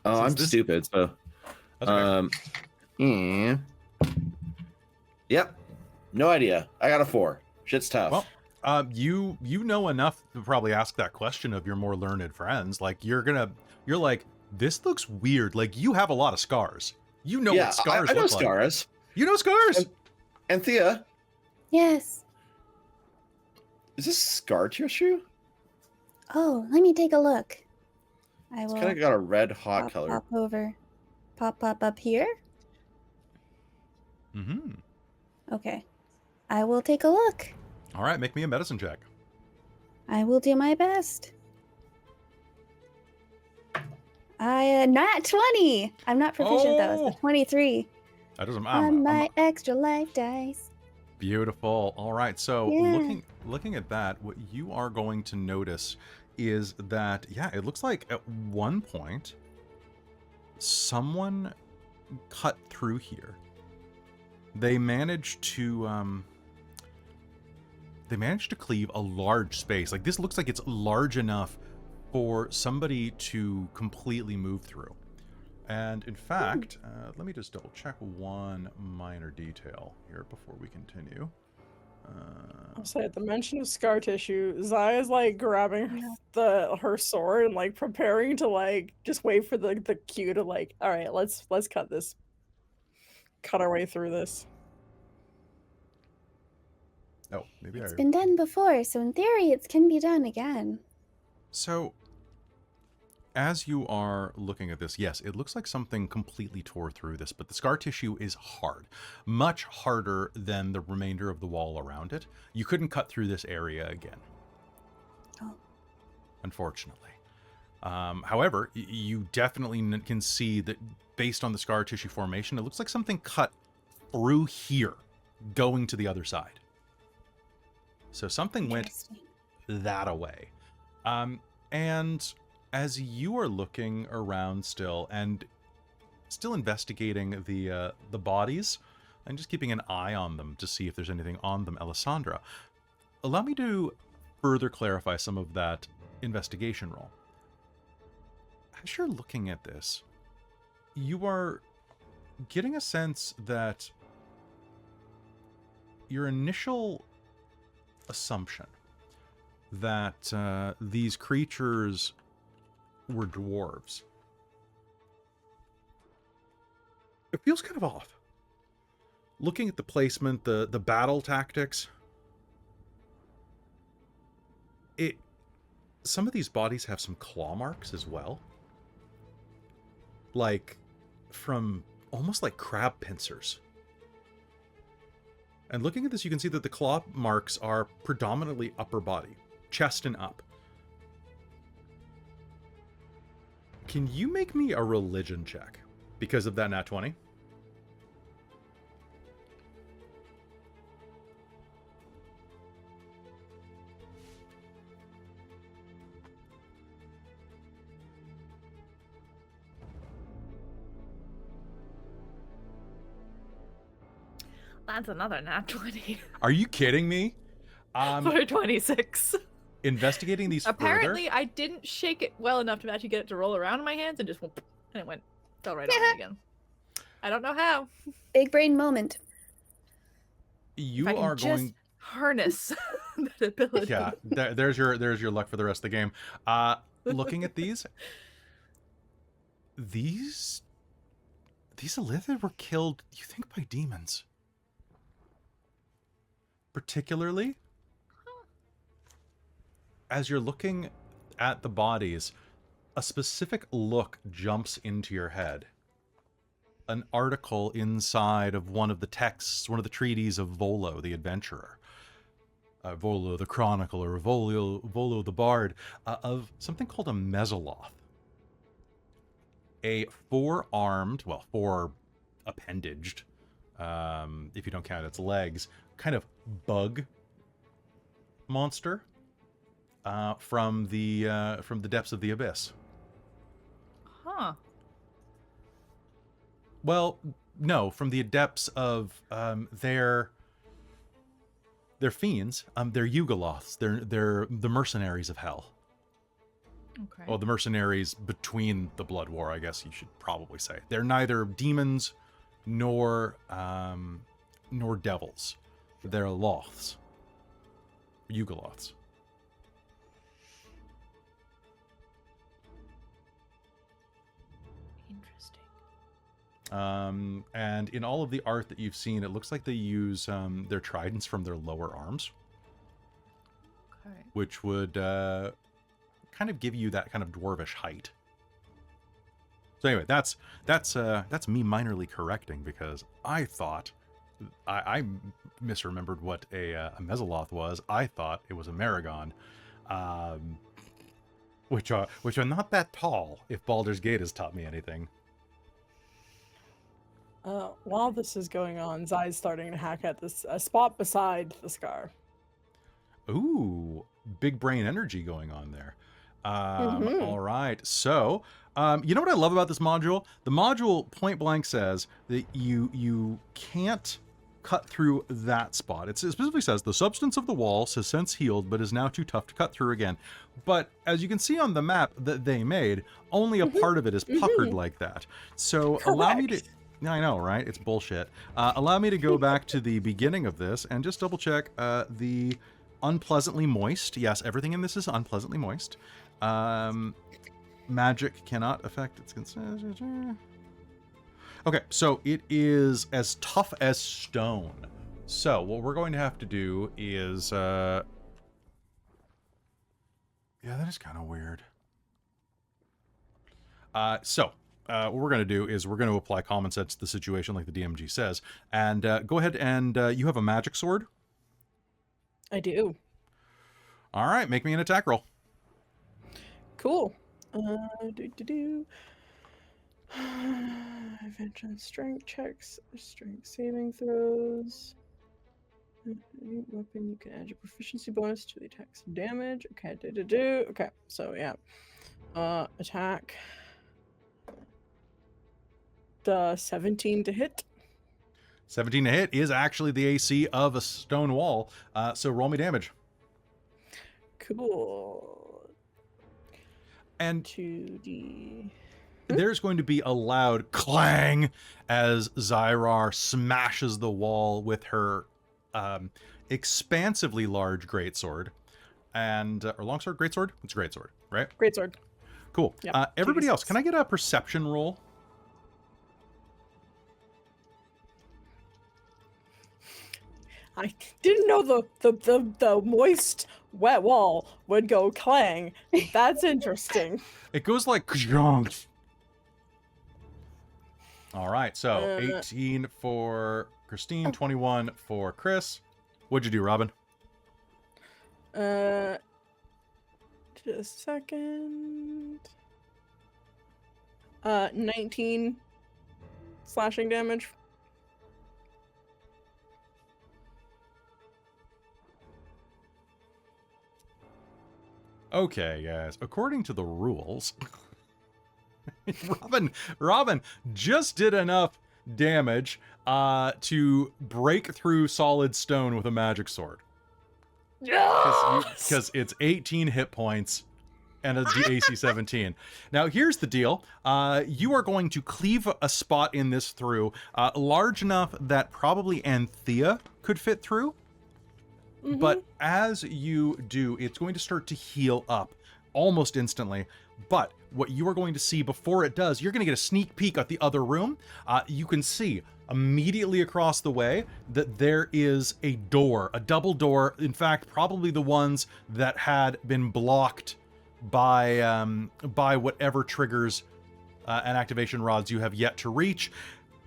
Oh, Since I'm this- stupid, so... That's okay. Yep. No idea. I got a 4. Shit's tough. Well, you know enough to probably ask that question of your more learned friends. Like, you're like, this looks weird. Like, you have a lot of scars. You know what scars I know look like. scars. You know scars. Anthea, Yes. is this scar tissue? Oh, let me take a look. I It's will kind of got a red hot pop, color. pop over. Pop up here. Mm-hmm. Okay. I will take a look. All right, make me a medicine check. I will do my best. Not 20. I'm not proficient though. It's Oh! a 23 That doesn't. on my extra life dice. Beautiful. All right. So Yeah. looking at that, what you are going to notice is that, yeah, it looks like at one point someone cut through here. They managed to cleave a large space. Like, this looks like it's large enough for somebody to completely move through. And in fact, let me just double check one minor detail here before we continue. I'll say at the mention of scar tissue, Zai is like grabbing her sword and like preparing to like just wait for the cue to like, all right, let's cut our way through this. Oh, maybe It's I... been done before, so in theory it can be done again. So, as you are looking at this, yes, it looks like something completely tore through this, but the scar tissue is hard. Much harder than the remainder of the wall around it. You couldn't cut through this area again. Oh. Unfortunately. However, you definitely can see that based on the scar tissue formation, it looks like something cut through here, going to the other side. So something went Interesting. that away. And as you are looking around still and still investigating the bodies and just keeping an eye on them to see if there's anything on them, Alessandra, allow me to further clarify some of that investigation roll. As you're looking at this, you are getting a sense that your initial assumption that these creatures were dwarves. It feels kind of off. Looking at the placement, the battle tactics, some of these bodies have some claw marks as well. Like, from almost like crab pincers. And looking at this, you can see that the claw marks are predominantly upper body, chest and up. Can you make me a religion check because of that nat 20? That's another nat 20. Are you kidding me? For 26. Investigating these Apparently, further? I didn't shake it well enough to actually get it to roll around in my hands and just whoop, and it fell right on it again. I don't know how. Big brain moment. You If I can are just going harness that ability. Yeah, there's your luck for the rest of the game. Looking at these Elithid were killed, you think, by demons. Particularly, as you're looking at the bodies, a specific look jumps into your head. An article inside of one of the texts, one of the treaties of Volo, the adventurer. Volo the chronicler, Volo the bard, of something called a Mesoloth. A four-appendaged, if you don't count its legs, kind of bug monster from the depths of the abyss. Huh. Well, no, from the depths of their fiends. They're Yugoloths. They're the mercenaries of hell. Okay. Well, the mercenaries between the Blood War, I guess you should probably say. They're neither demons nor devils. They're Loths. Yugoloths. Interesting. And in all of the art that you've seen, it looks like they use their tridents from their lower arms. Okay. Which would kind of give you that kind of dwarvish height. So anyway, that's me minorly correcting, because I thought I misremembered what a Mesoloth was. I thought it was a Maragon, which are not that tall, if Baldur's Gate has taught me anything. While this is going on, Zai's starting to hack at this spot beside the scar. Ooh, big brain energy going on there. Mhm. All right. So, you know what I love about this module? The module point blank says that you can't cut through that spot. It specifically says the substance of the wall has since healed, but is now too tough to cut through again. But as you can see on the map that they made, only a part of it is puckered like that. So allow me to... Correct. Yeah, I know, right? It's bullshit. Allow me to go back to the beginning of this and just double check the unpleasantly moist. Yes, everything in this is unpleasantly moist. Magic cannot affect its... Okay, so it is as tough as stone. So what we're going to have to do is... Yeah, that is kind of weird. What we're going to do is we're going to apply common sense to the situation like the DMG says. And go ahead and you have a magic sword? I do. All right, make me an attack roll. Cool. Adventure and strength checks, strength saving throws. Any weapon you can add your proficiency bonus to the attack's damage. Okay, Okay, so yeah. Attack. The 17 to hit. 17 to hit is actually the AC of a stone wall. So roll me damage. Cool. And 2d. there's going to be a loud clang as Zai'rar smashes the wall with her expansively large greatsword. and or longsword, greatsword. It's a greatsword, right? Greatsword. Cool. Yep, Everybody 2d6. else, can I get a perception roll? I didn't know the moist, wet wall would go clang. That's interesting. It goes like. All right, so 18 for Christine, 21 for Chris. What'd you do, Robin? Just a second. 19 slashing damage. Okay, guys. According to the rules, Robin just did enough damage to break through solid stone with a magic sword. Because it's 18 hit points and a AC 17. Now, here's the deal. You are going to cleave a spot in this through large enough that probably Anthea could fit through. Mm-hmm. But as you do, it's going to start to heal up almost instantly. But what you are going to see before it does, you're going to get a sneak peek at the other room. You can see immediately across the way that there is a door, a double door. In fact, probably the ones that had been blocked by whatever triggers and activation rods you have yet to reach.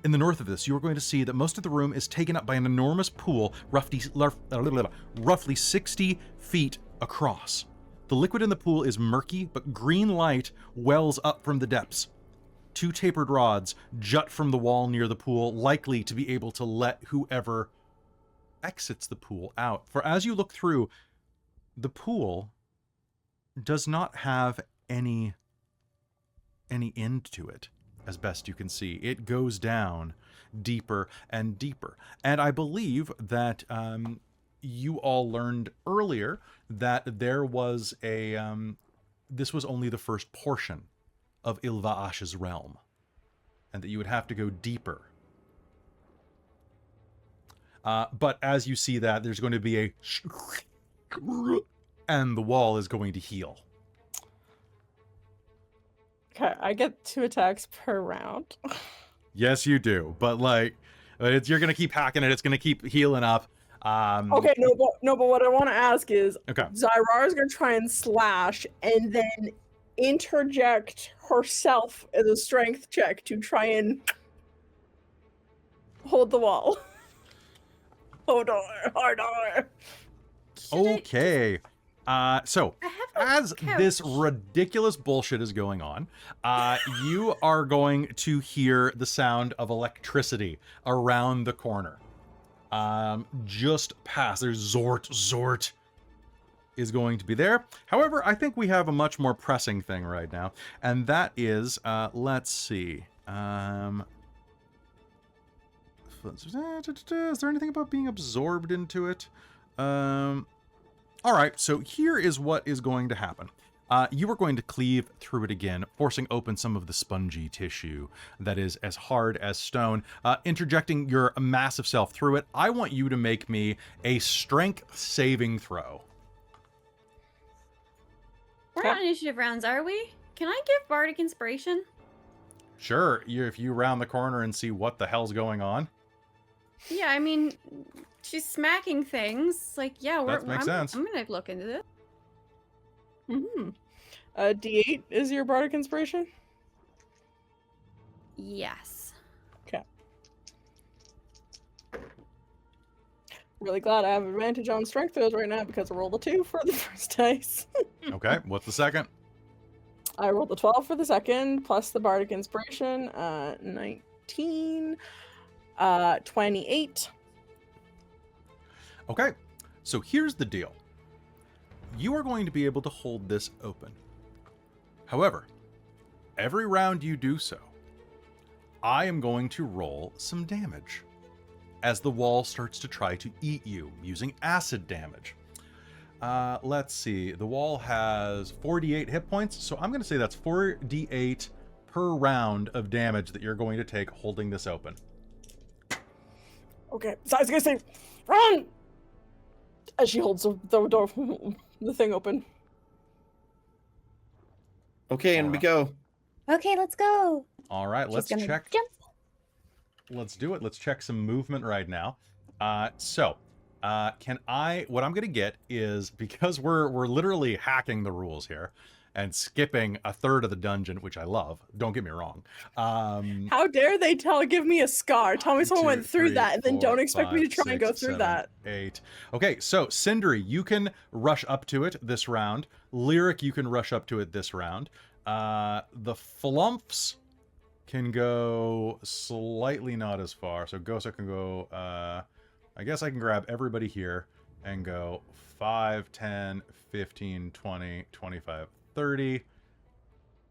In the north of this, you are going to see that most of the room is taken up by an enormous pool, roughly 60 feet across. The liquid in the pool is murky, but green light wells up from the depths. 2 tapered rods jut from the wall near the pool, likely to be able to let whoever exits the pool out. For as you look through, the pool does not have any end to it. As best you can see, it goes down deeper and deeper. And I believe that you all learned earlier that there was this was only the first portion of Ilva-Ash's realm, and that you would have to go deeper. But as you see that, there's going to be a and the wall is going to heal. Okay, I get 2 attacks per round. Yes, you do. But you're gonna keep hacking it. It's gonna keep healing up. Okay, no, but what I want to ask is, Okay. Zai'rar is gonna try and slash, and then interject herself as a strength check to try and hold the wall. Hold on. Okay. So as this ridiculous bullshit is going on, you are going to hear the sound of electricity around the corner. Just past, there's Zort is going to be there. However, I think we have a much more pressing thing right now, and that is, let's see. Is there anything about being absorbed into it? All right, so here is what is going to happen. You are going to cleave through it again, forcing open some of the spongy tissue that is as hard as stone, interjecting your massive self through it. I want you to make me a strength saving throw. We're not initiative rounds, are we? Can I give Bardic Inspiration? Sure, if you round the corner and see what the hell's going on. Yeah, I mean, she's smacking things. Like, yeah, That makes sense. I'm gonna look into this. Mm-hmm. D8 is your Bardic Inspiration? Yes. Okay. Really glad I have advantage on strength throws right now because I rolled a 2 for the first dice. Okay, what's the second? I rolled a 12 for the second, plus the Bardic Inspiration, 19, 28. Okay, so here's the deal. You are going to be able to hold this open. However, every round you do so, I am going to roll some damage as the wall starts to try to eat you using acid damage. Let's see, the wall has 48 hit points, so I'm going to say that's 4d8 per round of damage that you're going to take holding this open. Okay, so I was gonna say, run! As she holds the door, the thing open. Okay, and we go. Okay, let's go. All right, She's let's gonna check. jump. Let's do it. Let's check some movement right now. What I'm gonna get is, because we're literally hacking the rules here and skipping a third of the dungeon, which I love. Don't get me wrong. How dare they give me a scar? Tell me someone went through that, and then don't expect me to try and go through that. 8. Okay, so Sindri, you can rush up to it this round. Lyric, you can rush up to it this round. The flumps can go slightly not as far. So Gosa can go, I guess I can grab everybody here and go 5, 10, 15, 20, 25, 30.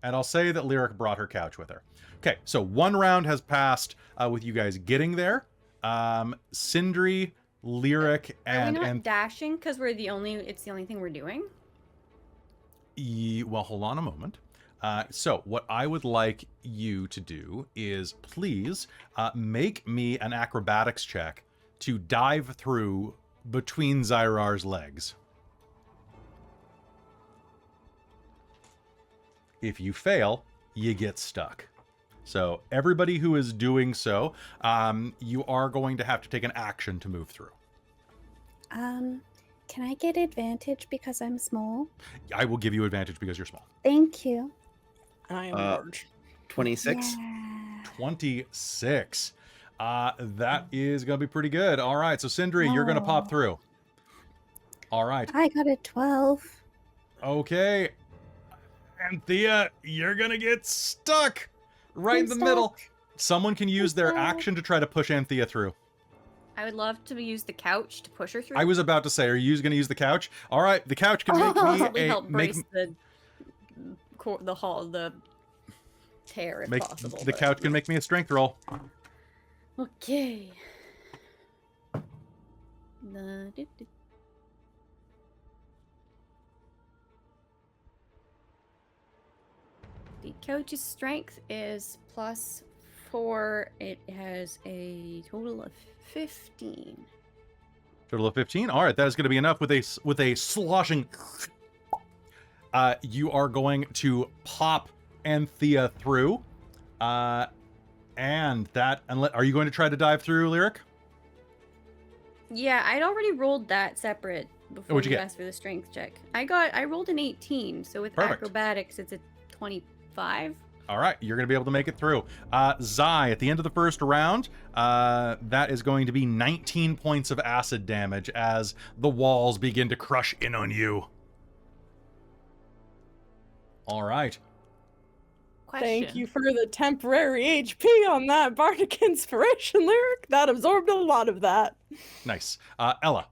And I'll say that Lyric brought her couch with her. Okay, so one round has passed with you guys getting there. Sindri, Lyric, and... Are we not dashing because it's the only thing we're doing? Well, hold on a moment. So what I would like you to do is please make me an acrobatics check to dive through between Zai'rar's legs. If you fail, you get stuck. So everybody who is doing so, you are going to have to take an action to move through. Can I get advantage because I'm small? I will give you advantage because you're small. Thank you. I am large. 26. Yeah. 26. That is going to be pretty good. All right, so Sindri, you're going to pop through. All right. I got a 12. Okay. Anthea, you're going to get stuck right I'm in the middle. stuck. Someone can use their stuck. action to try to push Anthea through. I would love to use the couch to push her through. I was about to say, are you going to use the couch? All right, the couch can make Probably me help brace the tear if possible. The couch can make me a strength roll. Okay. The couch's strength is +4. It has a total of 15. Total of 15. All right, that is going to be enough with a sloshing. You are going to pop Anthea through, are you going to try to dive through, Lyric? Yeah, I'd already rolled that separate before What'd you you get? asked for the strength check. I rolled an 18, so with Perfect. acrobatics, it's a 25. All right, you're going to be able to make it through. Zai, at the end of the first round, that is going to be 19 points of acid damage as the walls begin to crush in on you. All right. Question. Thank you for the temporary HP on that Bardic Inspiration Lyric. That absorbed a lot of that. Nice. Ella.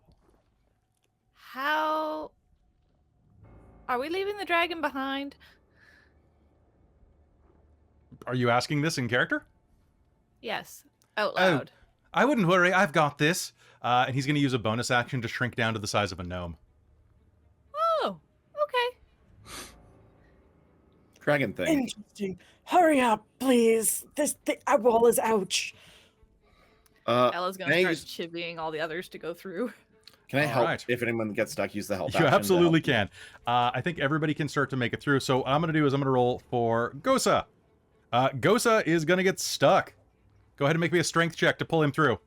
How are we leaving the dragon behind? Are you asking this in character? Yes, out loud. I wouldn't worry. I've got this. And he's going to use a bonus action to shrink down to the size of a gnome. Oh, okay. Dragon thing. Interesting. Hurry up, please. The wall is ouch. Ella's can gonna I start use- chivying all the others to go through. Can I All help right. if anyone gets stuck? Use the help You action to absolutely help. can. I think everybody can start to make it through. So what I'm going to do is I'm going to roll for Gosa. Gosa is going to get stuck. Go ahead and make me a strength check to pull him through.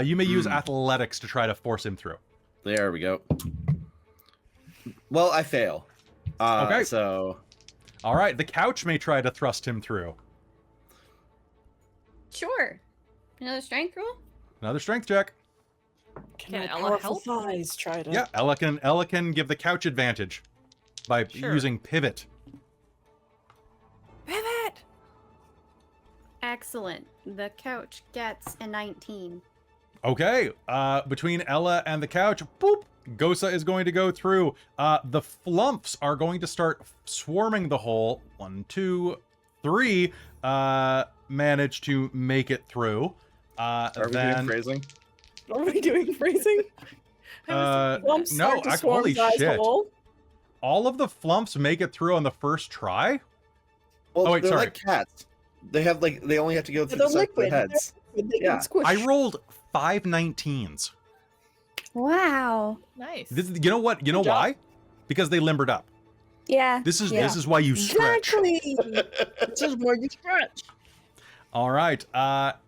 You may use athletics to try to force him through. There we go. Well, I fail. Okay. So All right, the couch may try to thrust him through. Sure. Another strength roll? Another strength check. Can Can my Ella powerful help? thighs try to? Yeah, Ella can give the couch advantage by Sure. using pivot. Pivot. Excellent. The couch gets a 19. Okay, between Ella and the couch, boop, Gosa is going to go through. The flumps are going to start swarming the hole. 1, 2, 3 manage to make it through. are we doing phrasing? Are we doing phrasing? Lumps no, start to swarm holy Zai's shit. hole. All of the flumps make it through on the first try? Well, Oh, wait, they're sorry. like cats. They have they only have to go through They're the side of their liquid. heads. They Yeah. can squish. I rolled 5 19s. Wow. Nice. You know what? You know Good job. why? Because they limbered up. Yeah. This is yeah. this is why you stretch. Exactly. This is where you stretch. All right,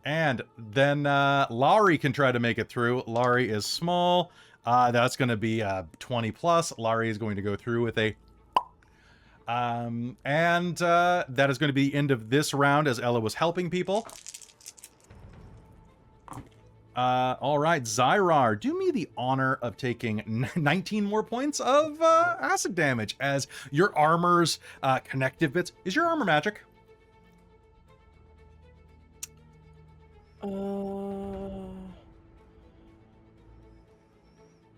and then Laurie can try to make it through. Laurie is small. That's going to be 20 plus. Laurie is going to go through with a... and that is going to be the end of this round as Ella was helping people. All right, Zai'rar, do me the honor of taking 19 more points of acid damage as your armor's connective bits... Is your armor magic?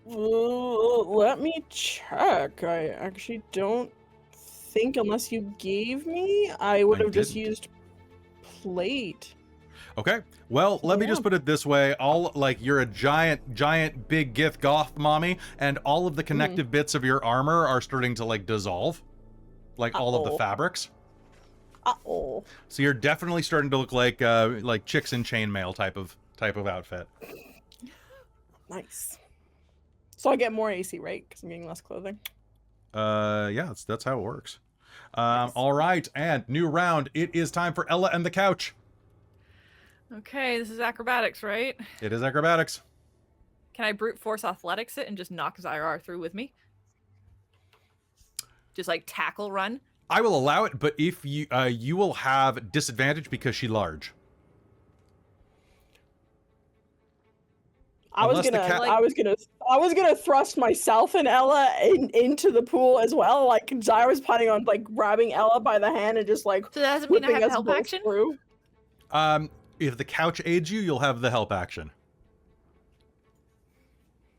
Let me check. I actually don't think, unless you gave me, I would have just didn't. used plate. Okay, well, let me Yeah. just put it this way. You're a giant, big gith goth mommy, and all of the connective bits of your armor are starting to, like, dissolve. Like, all of the Uh-oh. fabrics. Uh-oh. So you're definitely starting to look like chicks in chainmail type of outfit. Nice. So I get more AC, right? Because I'm getting less clothing. Yeah, that's how it works. Nice. All right, and new round. It is time for Ella and the couch. Okay, this is acrobatics, right? It is acrobatics. Can I brute force athletics it and just knock Zai'rar through with me? Just like tackle run? I will allow it, but if you will have disadvantage because she's large. I was Unless the gonna thrust myself and Ella into the pool as well. Like I was planning on like grabbing Ella by the hand and just like So that doesn't mean I whipping have us help both action? through. If the couch aids you, you'll have the help action.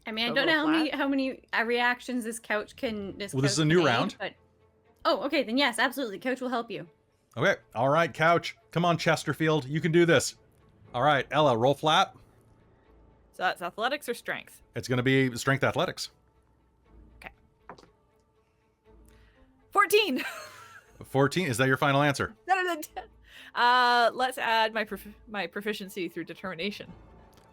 I mean, I A don't know little how many reactions this couch can. Well, this is a couch new can aid, round. But... Oh, okay, then yes, absolutely. Couch will help you. Okay, all right, couch. Come on, Chesterfield. You can do this. All right, Ella, roll flat. So that's athletics or strength? It's going to be strength athletics. 14! 14, is that your final answer? Better than 10. Let's add my proficiency through determination.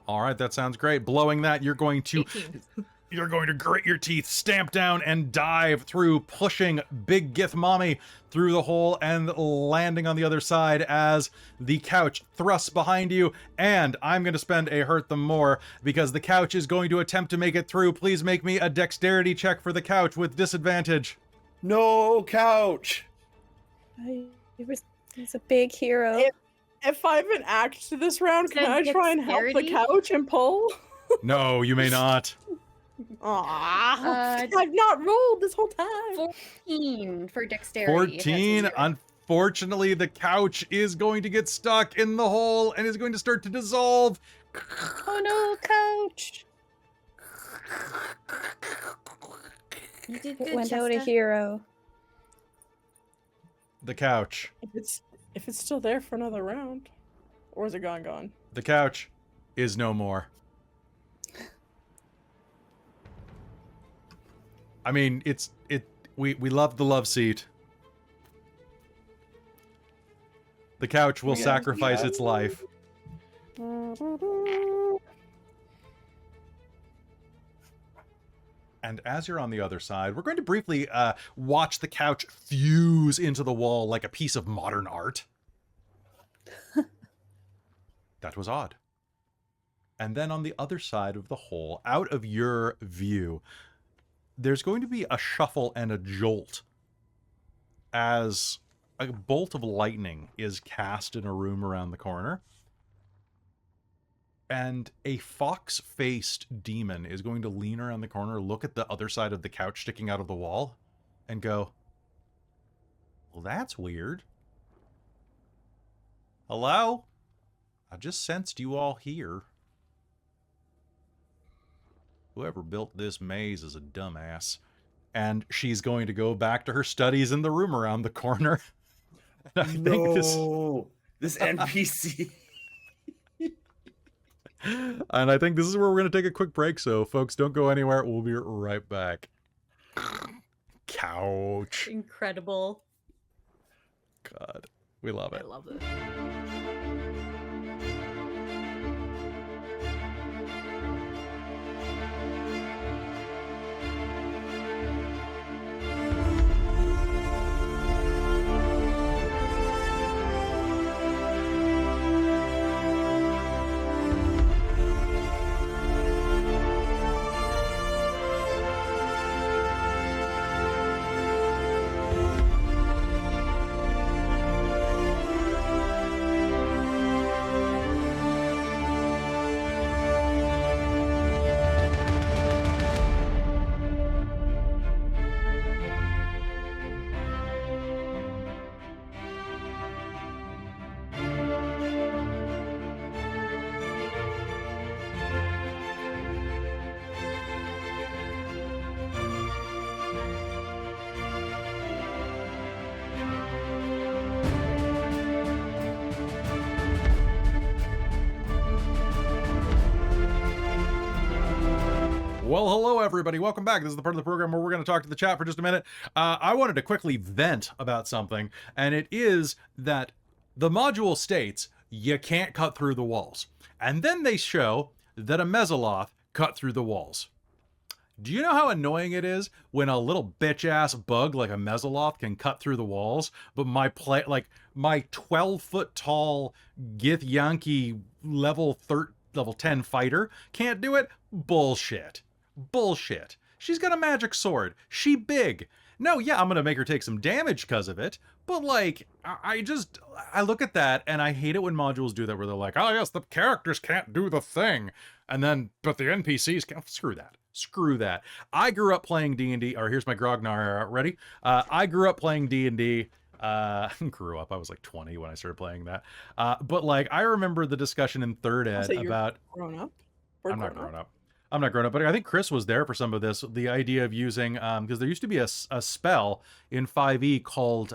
All right, that sounds great. Blowing that, you're going to 18. grit your teeth, stamp down, and dive through, pushing Big Gith Mommy through the hole and landing on the other side as the couch thrusts behind you. And I'm going to spend a hurt them more because the couch is going to attempt to make it through. Please make me a dexterity check for the couch with disadvantage. No, couch. He's a big hero. If I have an act to this round, can I Said try and help the dexterity? couch and pull? No, you may not. Aww. I've not rolled this whole time. 14 for dexterity. if that's 14. easier. Unfortunately, the couch is going to get stuck in the hole and is going to start to dissolve. Oh no, couch! You did It good, went out a Chesta. hero. The couch. If it's still there for another round, or is it gone? The couch is no more. I mean, we love the love seat. The couch will Yeah. sacrifice its life. And as you're on the other side, we're going to briefly watch the couch fuse into the wall like a piece of modern art. That was odd. And then on the other side of the hole, out of your view, there's going to be a shuffle and a jolt as a bolt of lightning is cast in a room around the corner. And a fox-faced demon is going to lean around the corner, look at the other side of the couch sticking out of the wall, and go, well, that's weird. Hello? I just sensed you all here. Whoever built this maze is a dumbass. And she's going to go back to her studies in the room around the corner. And I think this NPC. And I think this is where we're going to take a quick break. So, folks, don't go anywhere. We'll be right back. Couch. Incredible. God, we love I it. love this. Well, hello everybody. Welcome back. This is the part of the program where we're going to talk to the chat for just a minute. I wanted to quickly vent about something, and it is that the module states you can't cut through the walls. And then they show that a Mezzoloth cut through the walls. Do you know how annoying it is when a little bitch-ass bug like a Mezzoloth can cut through the walls, but my 12-foot tall Githyanki level 10 fighter can't do it? Bullshit. Bullshit. She's got a magic sword. She big. No, yeah, I'm gonna make her take some damage because of it, but like, I look at that and I hate it when modules do that where they're like, oh yes, the characters can't do the thing, and then, but the NPCs can't. Screw that. Screw that. I grew up playing D&D, or here's my Grognar, ready? I grew up playing D&D, grew up, I was like 20 when I started playing that. But like, I remember the discussion in third ed about... Grown up? I'm not grown up. I'm not grown up, but I think Chris was there for some of this. The idea of using, because there used to be a spell in 5e called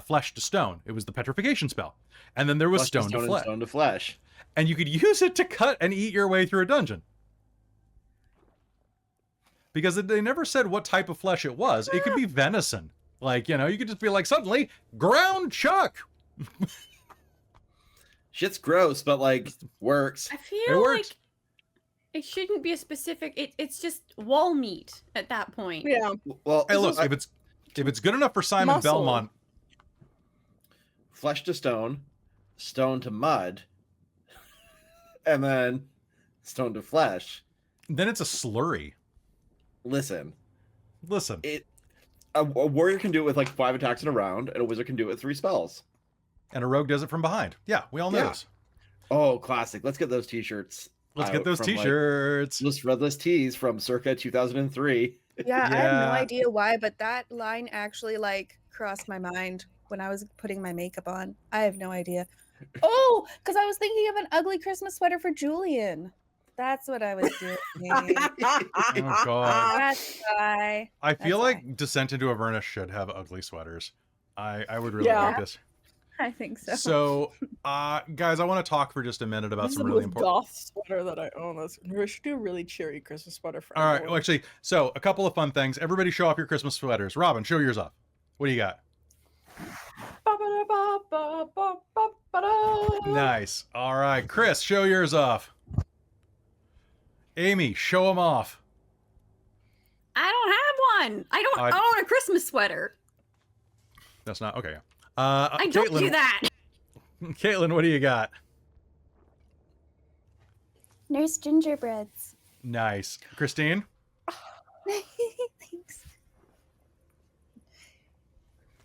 Flesh to Stone. It was the petrification spell. And then there was Stone to Flesh. Stone to Flesh. And you could use it to cut and eat your way through a dungeon. Because they never said what type of flesh it was. It could be venison. Like, you know, you could just be like, suddenly, ground chuck. Shit's gross, but like, works. I feel like it shouldn't be a specific, it's just wall meat at that point. Yeah. Well, hey, look, if it's good enough for Simon Muscle. Belmont. Flesh to stone, stone to mud, and then stone to flesh. Then it's a slurry. Listen. A warrior can do it with like 5 attacks in a round, and a wizard can do it with 3 spells. And a rogue does it from behind. Yeah, we all know this. Oh, classic. Let's get those t-shirts. Let's get those t-shirts. Those threadless tees from circa 2003. Yeah, I have no idea why, but that line actually like crossed my mind when I was putting my makeup on. I have no idea. Oh, because I was thinking of an ugly Christmas sweater for Julian. That's what I was doing. Oh god. That's why. I feel like Descent into Avernus should have ugly sweaters. I would really like this. I think so. So, guys, I want to talk for just a minute about some really important... goth sweater that I own. I should do a really cheery Christmas sweater for All right, everyone. well, actually, so a couple of fun things. Everybody show off your Christmas sweaters. Robin, show yours off. What do you got? Nice. All right, Chris, show yours off. Amy, show them off. I don't have one. I don't own a Christmas sweater. That's not okay. I don't Caitlan, do that. Caitlan, what do you got? Nurse gingerbreads. Nice. Christine? Thanks.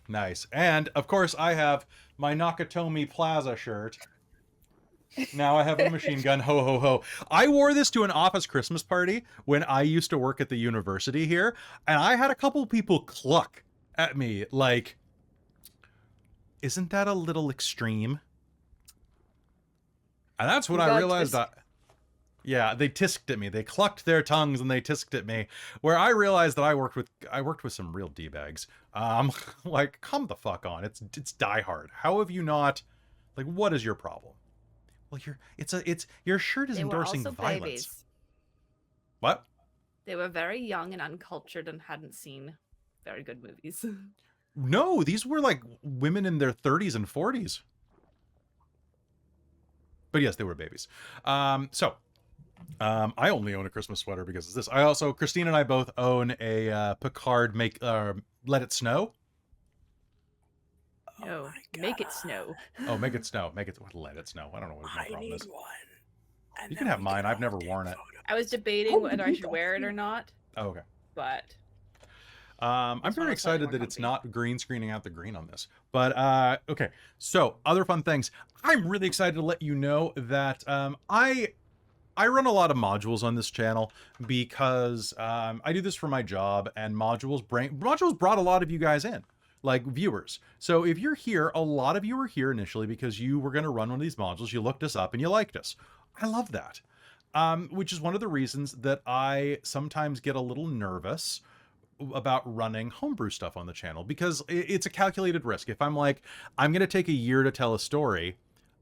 Nice. And, of course, I have my Nakatomi Plaza shirt. Now I have a machine gun. Ho, ho, ho. I wore this to an office Christmas party when I used to work at the university here, and I had a couple people cluck at me like, isn't that a little extreme? And that's when I realized that, yeah, they tisked at me. They clucked their tongues and they tisked at me, where I realized that I worked with some real D-bags. Like, come the fuck on. It's Die Hard. How have you not, like, what is your problem? Well, your shirt is endorsing violence. Babies. What? They were very young and uncultured and hadn't seen very good movies. No, these were like women in their 30s and 40s. But yes, they were babies. I only own a Christmas sweater because of this. Christine and I both own a Picard Let It Snow. No, Make It Snow. Oh, Make It Snow. Let It Snow. I don't know what my problem is. One. You can have mine. I've never worn it. I was debating whether I should wear it or not. Oh, okay. But I'm very excited that it's not green screening out the green on this. But okay. So other fun things. I'm really excited to let you know that I run a lot of modules on this channel because I do this for my job, and modules brought a lot of you guys in, like viewers. So if you're here, a lot of you were here initially because you were going to run one of these modules. You looked us up and you liked us. I love that. Which is one of the reasons that I sometimes get a little nervous about running homebrew stuff on the channel, because it's a calculated risk. If I'm like, I'm going to take a year to tell a story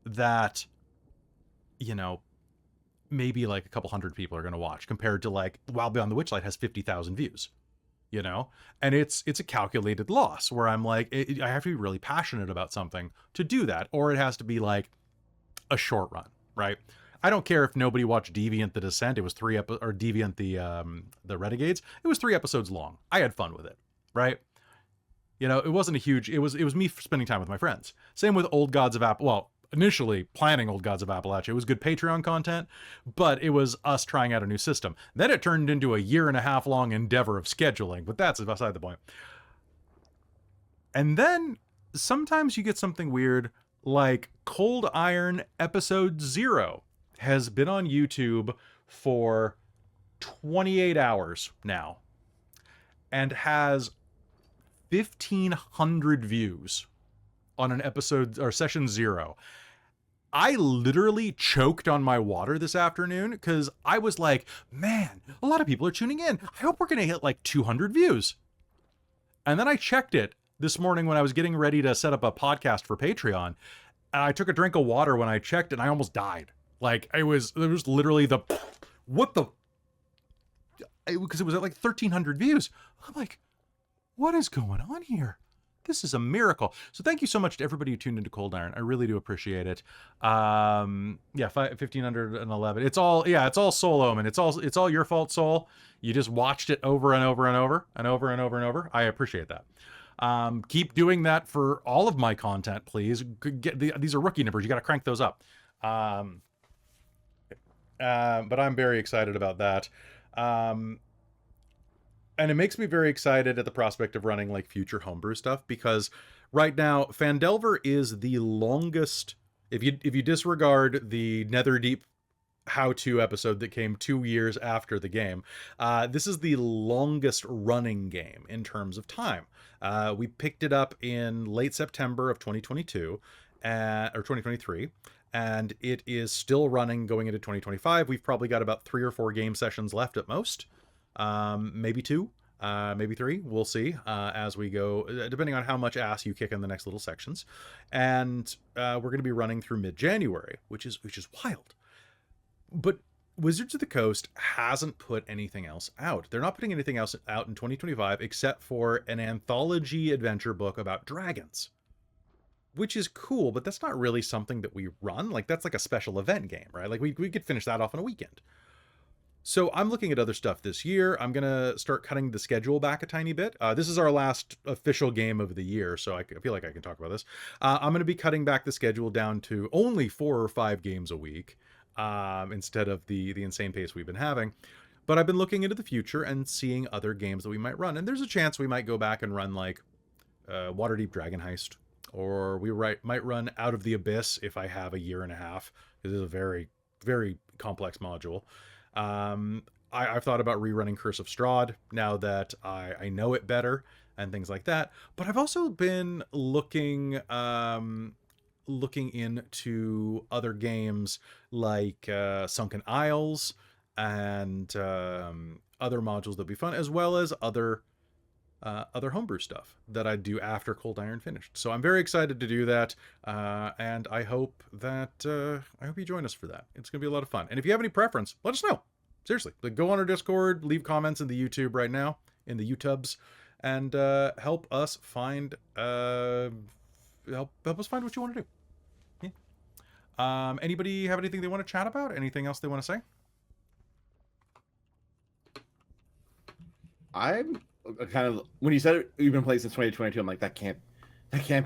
that, you know, maybe like a couple hundred people are going to watch, compared to like Wild Beyond the Witchlight has 50,000 views, you know? And it's a calculated loss where I'm like, I have to be really passionate about something to do that, or it has to be like a short run, right? I don't care if nobody watched Deviant the Descent. It was or Deviant the Renegades. It was 3 episodes long. I had fun with it, right? You know, it wasn't a huge, it was me spending time with my friends. Same with Old Gods of well, initially planning Old Gods of Appalachia. It was good Patreon content, but it was us trying out a new system. Then it turned into a 1.5 year long endeavor of scheduling, but that's beside the point. And then sometimes you get something weird, like Cold Iron Episode 0 has been on YouTube for 28 hours now and has 1,500 views on an episode or session 0. I literally choked on my water this afternoon because I was like, man, a lot of people are tuning in. I hope we're going to hit like 200 views. And then I checked it this morning when I was getting ready to set up a podcast for Patreon. And I took a drink of water when I checked and I almost died. Like it was literally what the, because it was at like 1,300 views. I'm like, what is going on here? This is a miracle. So thank you so much to everybody who tuned into Cold Iron. I really do appreciate it. Yeah, 1,511. It's all Soul Omen. It's all your fault, Soul. You just watched it over and over and over and over and over and over. I appreciate that. Keep doing that for all of my content, please. These are rookie numbers. You got to crank those up. But I'm very excited about that. And it makes me very excited at the prospect of running like future homebrew stuff, because right now Phandelver is the longest, if you disregard the Netherdeep how-to episode that came 2 years after the game, this is the longest running game in terms of time. We picked it up in late September of 2022 or 2023, and it is still running going into 2025. We've probably got about 3 or 4 game sessions left at most. Maybe 2, maybe 3. We'll see as we go, depending on how much ass you kick in the next little sections. And we're going to be running through mid-January, which is wild. But Wizards of the Coast hasn't put anything else out. They're not putting anything else out in 2025 except for an anthology adventure book about dragons, which is cool, but that's not really something that we run. Like, that's like a special event game, right? Like, we could finish that off in a weekend. So I'm looking at other stuff this year. I'm going to start cutting the schedule back a tiny bit. This is our last official game of the year, so I feel like I can talk about this. I'm going to be cutting back the schedule down to only 4 or 5 games a week instead of the insane pace we've been having. But I've been looking into the future and seeing other games that we might run. And there's a chance we might go back and run like Waterdeep Dragon Heist, or we might run Out of the Abyss if I have a 1.5 years. It is a very, very complex module. I've thought about rerunning Curse of Strahd now that I know it better and things like that. But I've also been looking into other games like Sunken Isles and other modules that'd be fun, as well as other homebrew stuff that I do after Cold Iron finished. So I'm very excited to do that, and I hope you join us for that. It's gonna be a lot of fun. And if you have any preference, let us know. Seriously, like, go on our Discord, leave comments in the YouTube right now, in the YouTubes, and help us find help us find what you want to do. Yeah. Anybody have anything they want to chat about? Anything else they want to say? I'm kind of, when you said you've been playing since 2022, I'm like, that can't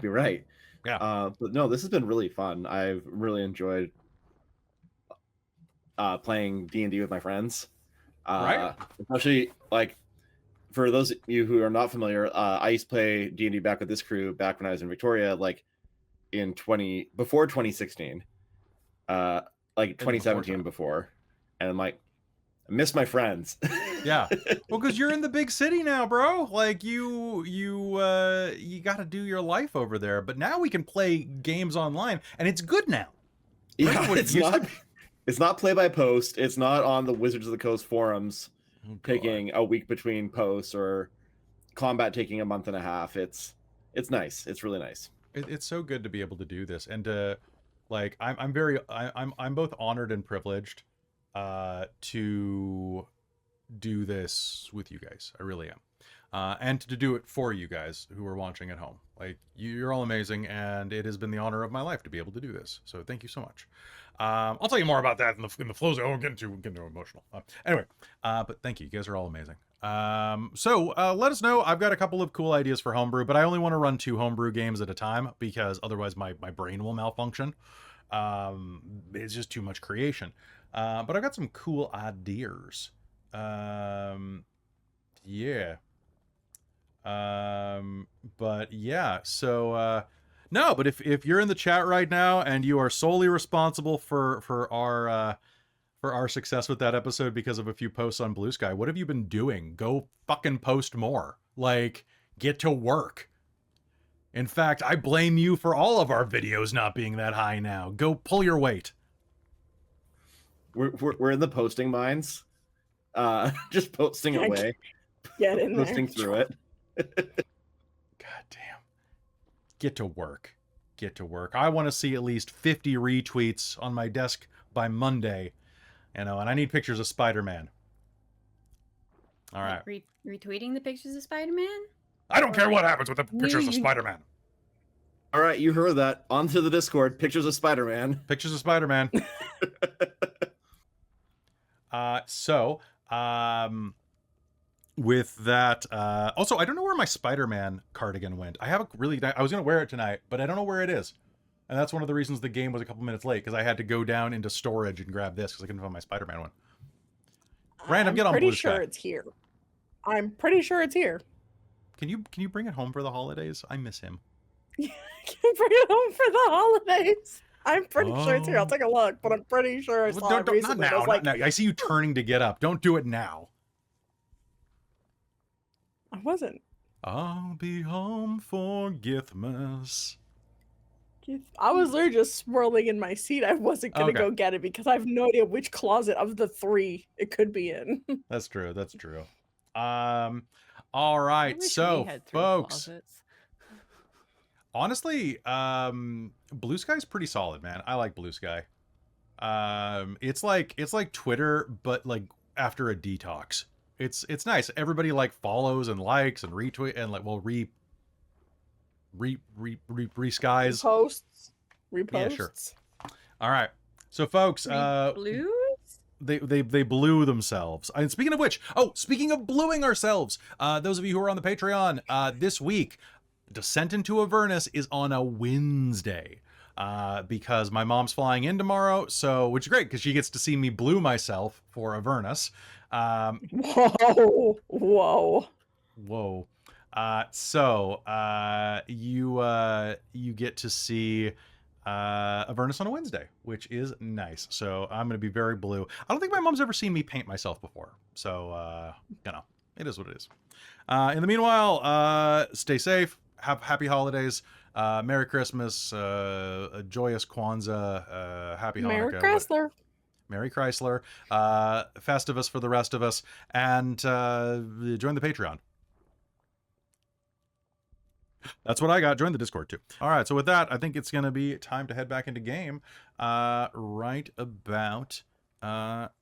be right. Yeah. But no, this has been really fun. I've really enjoyed playing D&D with my friends. Right. Especially, like, for those of you who are not familiar, I used to play D&D back with this crew back when I was in Victoria, like before 2016, like 2017 before, and I'm like, I miss my friends. Yeah. Well, because you're in the big city now, bro. Like, you got to do your life over there. But now we can play games online, and it's good now. Yeah, it's not play by post. It's not on the Wizards of the Coast forums taking a week between posts, or combat taking a month and a half. It's nice. It's really nice. It's so good to be able to do this, and like I'm both honored and privileged to do this with you guys. I really am. And to do it for you guys who are watching at home. Like, you're all amazing, and it has been the honor of my life to be able to do this. So thank you so much. I'll tell you more about that in the flow zone. I won't get too emotional. Anyway, but thank you. You guys are all amazing. So let us know. I've got a couple of cool ideas for homebrew, but I only want to run 2 homebrew games at a time because otherwise my brain will malfunction. It's just too much creation. But I've got some cool ideas. Yeah. But yeah, so no, but if you're in the chat right now and you are solely responsible for our success with that episode because of a few posts on Blue Sky, what have you been doing? Go fucking post more. Like, get to work. In fact, I blame you for all of our videos not being that high now. Go pull your weight. We're in the posting mines. Just posting away. Get in there. Posting through it. God damn. Get to work. Get to work. I want to see at least 50 retweets on my desk by Monday. You know, and I need pictures of Spider-Man. All right. Like retweeting the pictures of Spider-Man? I don't care what happens with the pictures of Spider-Man. All right, you heard that. Onto the Discord. Pictures of Spider-Man. Pictures of Spider-Man. With that, also, I don't know where my Spider-Man cardigan went. I was going to wear it tonight, but I don't know where it is. And that's one of the reasons the game was a couple minutes late, because I had to go down into storage and grab this, because I couldn't find my Spider-Man one. Random, get on Blue Sky. I'm pretty sure it's here. I'm pretty sure it's here. Can you bring it home for the holidays? I miss him. Can you bring it home for the holidays? I'm pretty sure it's here. I'll take a look, but I'm pretty sure I saw it recently. Not now. I see you turning to get up. Don't do it now. I wasn't. I'll be home for Githmas. I was literally just swirling in my seat. I wasn't going to go get it because I have no idea which closet of the 3 it could be in. That's true. That's true. All right. So, folks. Honestly, Blue Sky's pretty solid, man. I like Blue Sky. It's like Twitter, but like after a detox. It's nice. Everybody like follows and likes and retweet and like re-skies. Reposts. Yeah, sure. All right. So folks, Blues? They blew themselves. And speaking of which, speaking of bluing ourselves, those of you who are on the Patreon, this week, Descent into Avernus is on a Wednesday. Because my mom's flying in tomorrow, which is great because she gets to see me blue myself for Avernus. Whoa. You get to see Avernus on a Wednesday, which is nice. So I'm going to be very blue. I don't think my mom's ever seen me paint myself before. So, it is what it is. In the meanwhile, stay safe. Have happy holidays. Merry Christmas. A joyous Kwanzaa. Happy Merry Hanukkah. Chrysler. Merry Chrysler. Festivus for the rest of us. And join the Patreon. That's what I got. Join the Discord too. All right. So with that, I think it's going to be time to head back into game right about now.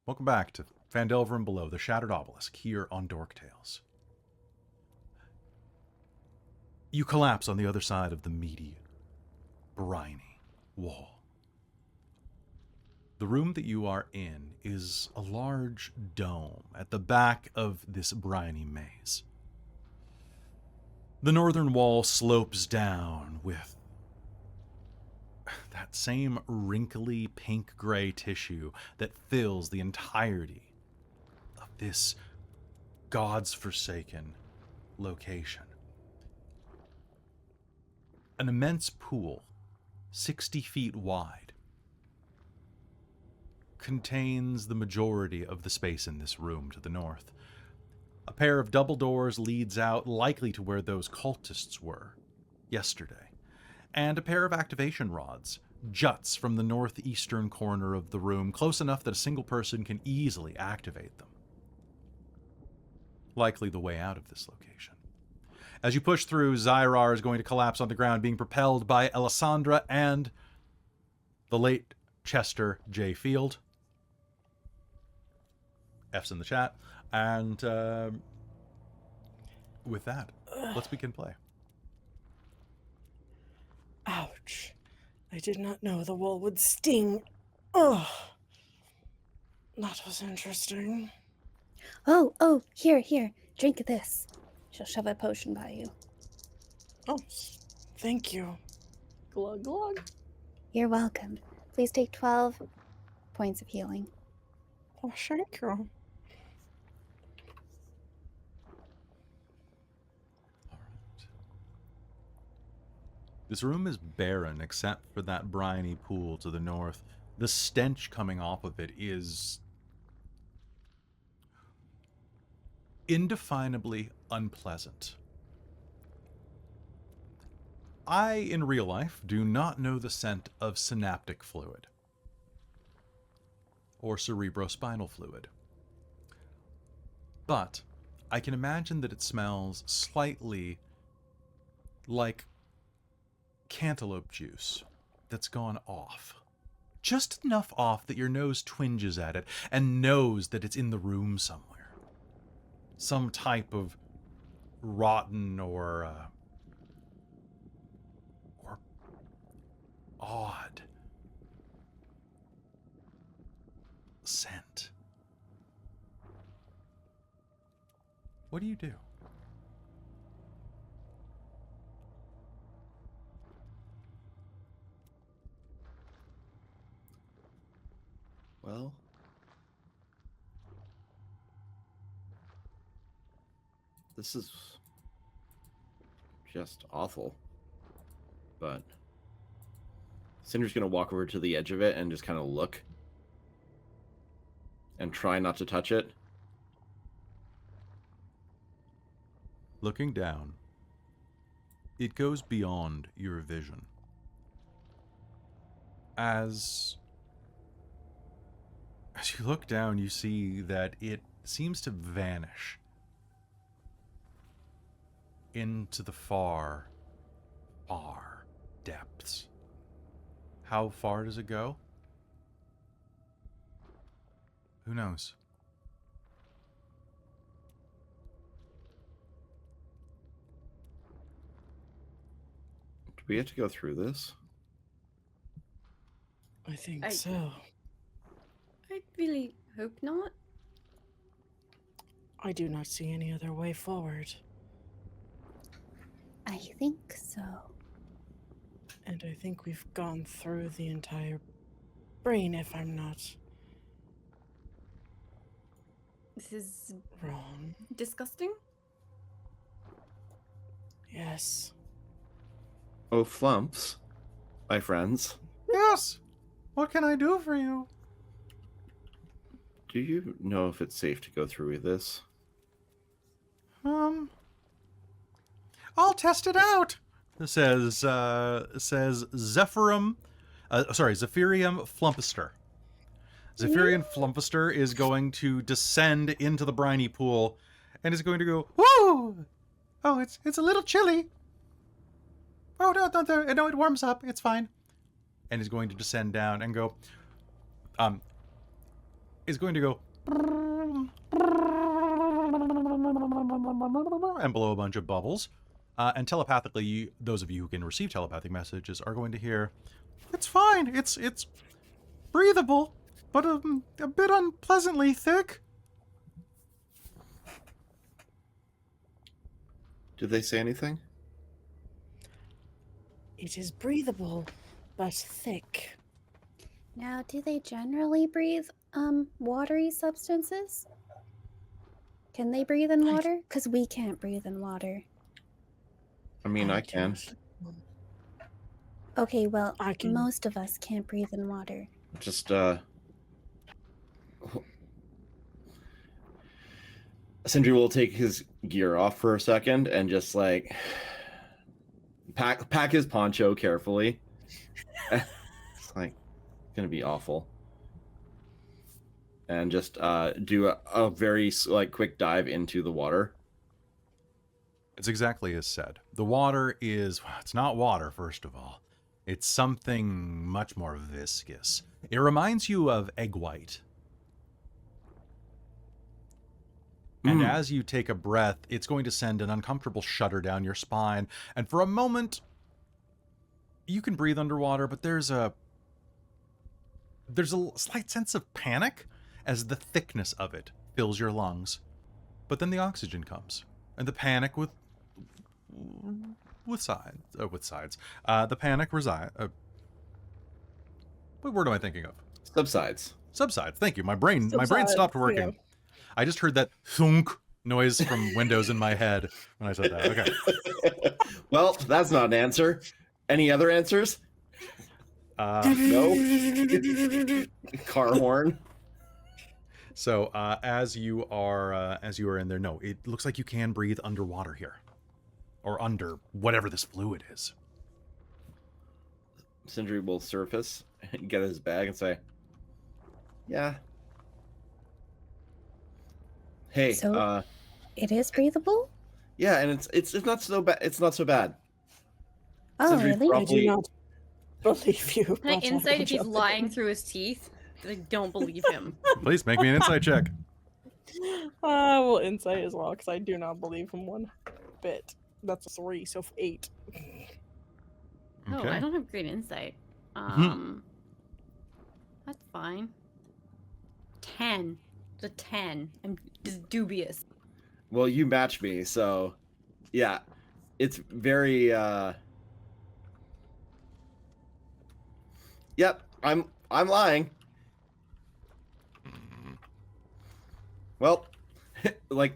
Welcome back to Phandelver and Below, the Shattered Obelisk, here on Dork Tales. You collapse on the other side of the meaty, briny wall. The room that you are in is a large dome at the back of this briny maze. The northern wall slopes down with that same wrinkly pink-gray tissue that fills the entirety of this God's forsaken location. An immense pool, 60 feet wide, contains the majority of the space in this room to the north. A pair of double doors leads out, likely to where those cultists were yesterday, and a pair of activation rods juts from the northeastern corner of the room, close enough that a single person can easily activate them. Likely the way out of this location. As you push through, Zai'rar is going to collapse on the ground, being propelled by Alessandra and the late Chester J. Field. F's in the chat. And with that, let's begin play. Ouch. I did not know the wall would sting. Oh, that was interesting. Oh, here. Drink this. She'll shove a potion by you. Oh, thank you. Glug, glug. You're welcome. Please take 12 points of healing. Oh, thank you. All right. This room is barren except for that briny pool to the north. The stench coming off of it is indefinably unpleasant. I, in real life, do not know the scent of synaptic fluid or cerebrospinal fluid, but I can imagine that it smells slightly like cantaloupe juice that's gone off. Just enough off that your nose twinges at it and knows that it's in the room somewhere. Some type of rotten or odd scent. What do you do? Well, this is just awful. But Sindri's gonna walk over to the edge of it and just kind of look and try not to touch it. Looking down, it goes beyond your vision. As you look down, you see that it seems to vanish into the far, far depths. How far does it go? Who knows? Do we have to go through this? I think so. I really hope not. I do not see any other way forward. I think so. And I think we've gone through the entire brain, if I'm not This is wrong. disgusting. Yes. Oh, flumps, my friends. Yes! What can I do for you? Do you know if it's safe to go through with this? I'll test it out, says Zephirium Flumpister. Zephirium Flumpister is going to descend into the briny pool and is going to go, woo! Oh, it's a little chilly. Oh, no, it warms up. It's fine. And is going to descend down and go, is going to go, and blow a bunch of bubbles. And telepathically, those of you who can receive telepathic messages are going to hear, it's fine. It's breathable, but a bit unpleasantly thick. Did they say anything? It is breathable, but thick. Now, do they generally breathe watery substances? Can they breathe in water? Because we can't breathe in water. I mean, I can. don't- Okay, well, I can- most of us can't breathe in water. Just, Sindri will take his gear off for a second and just, like, pack his poncho carefully. It's, like, gonna be awful. And just, do a very, like, quick dive into the water. It's exactly as said. The water is, it's not water, first of all. It's something much more viscous. It reminds you of egg white. And as you take a breath, it's going to send an uncomfortable shudder down your spine. And for a moment, you can breathe underwater, but there's a slight sense of panic as the thickness of it fills your lungs. But then the oxygen comes, and the panic the panic resides. What word am I thinking of? Subsides. Subsides. Thank you. My brain Subsides, stopped working. yeah. I just heard that thunk noise from Windows in my head when I said that. Okay. Well, that's not an answer. Any other answers? No. Car horn. So as you are in there, no, it looks like you can breathe underwater here, or under whatever this fluid is. Sindri will surface, get his bag, and say, "Yeah. Hey, So- It is breathable? yeah, and it's not so bad. It's not so bad." Oh, Sindri really? I do not believe you. Can I That's insight all if he's I'm lying through his teeth? 'Cause I don't believe him. Please make me an insight check. Well, insight as well, because I do not believe him one bit. That's a 3, so 8. Oh, Okay. I don't have great insight. That's fine. 10. It's a 10. I'm just dubious. Well, you match me, so yeah, it's very. Yep, I'm lying. Well, like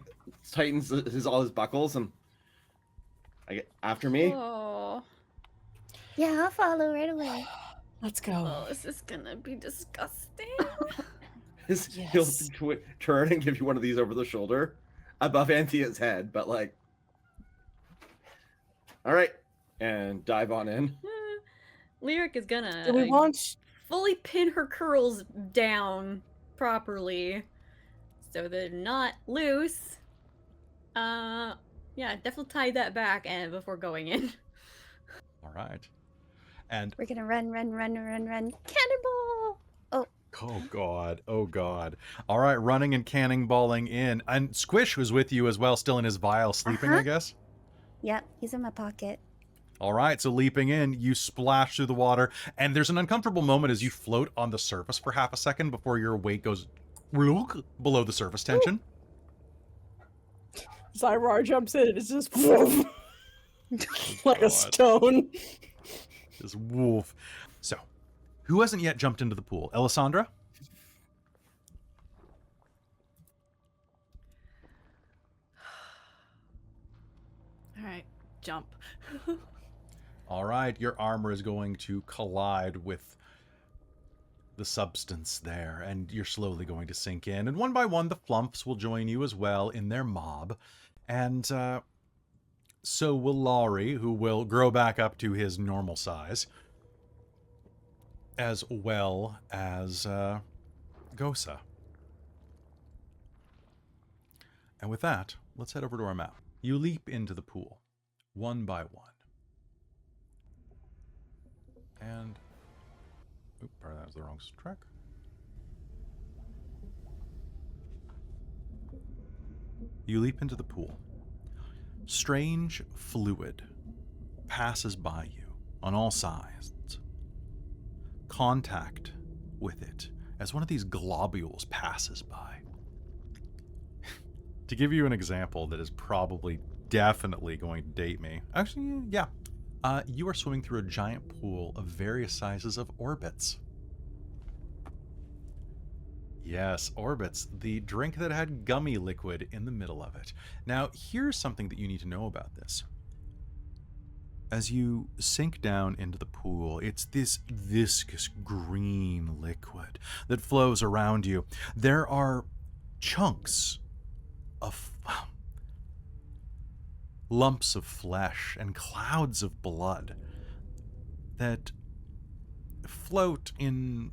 tightens all his buckles and I get after me. Oh, Yeah, I'll follow right away. Let's go. oh, this is gonna be disgusting. He'll Yes. turn and give you one of these over the shoulder, above Anthea's head, but like, all right, and dive on in. Lyric is gonna Do we want? fully pin her curls down properly so they're not loose. Yeah, definitely tie that back and before going in. All right. And We're gonna run. Cannonball! oh god. All right, running and cannonballing in. And Squish was with you as well, still in his vial, sleeping, I guess. Yep, he's in my pocket. All right, so leaping in, you splash through the water, and there's an uncomfortable moment as you float on the surface for half a second before your weight goes below the surface tension. Zai'rar jumps in and it's just like God. a stone. This wolf. So, who hasn't yet jumped into the pool? Ellasandra? All right, jump. All right, your armor is going to collide with the substance there, and you're slowly going to sink in. And one by one, the flumps will join you as well in their mob. And so will Laurie, who will grow back up to his normal size, as well as Gosa. And with that, let's head over to our map. You leap into the pool, one by one. And, oop, that was the wrong track. You leap into the pool. Strange fluid passes by you on all sides. Contact with it as one of these globules passes by. To give you an example that is probably definitely going to date me. Actually, yeah. You are swimming through a giant pool of various sizes of orbits. Yes, orbits, the drink that had gummy liquid in the middle of it. Now, here's something that you need to know about this. As you sink down into the pool, it's this viscous green liquid that flows around you. There are chunks of lumps of flesh and clouds of blood that float in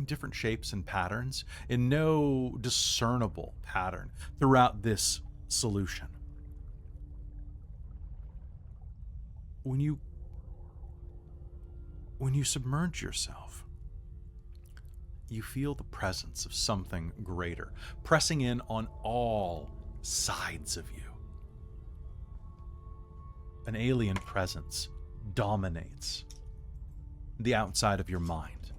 different shapes and patterns, in no discernible pattern throughout this solution. when you submerge yourself, you feel the presence of something greater, pressing in on all sides of you. An alien presence dominates the outside of your mind.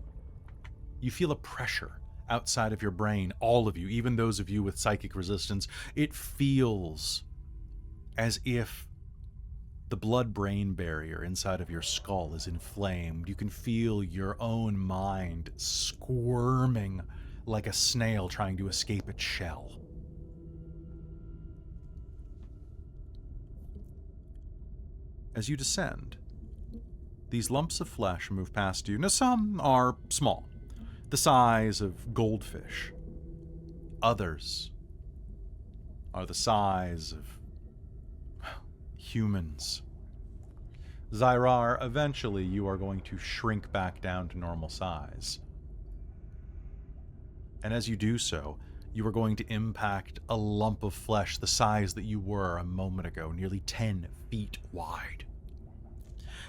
You feel a pressure outside of your brain, all of you, even those of you with psychic resistance. It feels as if the blood-brain barrier inside of your skull is inflamed. You can feel your own mind squirming like a snail trying to escape its shell. As you descend, these lumps of flesh move past you. Now, some are small, the size of goldfish. Others are the size of humans. Zai'rar, eventually you are going to shrink back down to normal size. And as you do so, you are going to impact a lump of flesh the size that you were a moment ago, nearly 10 feet wide.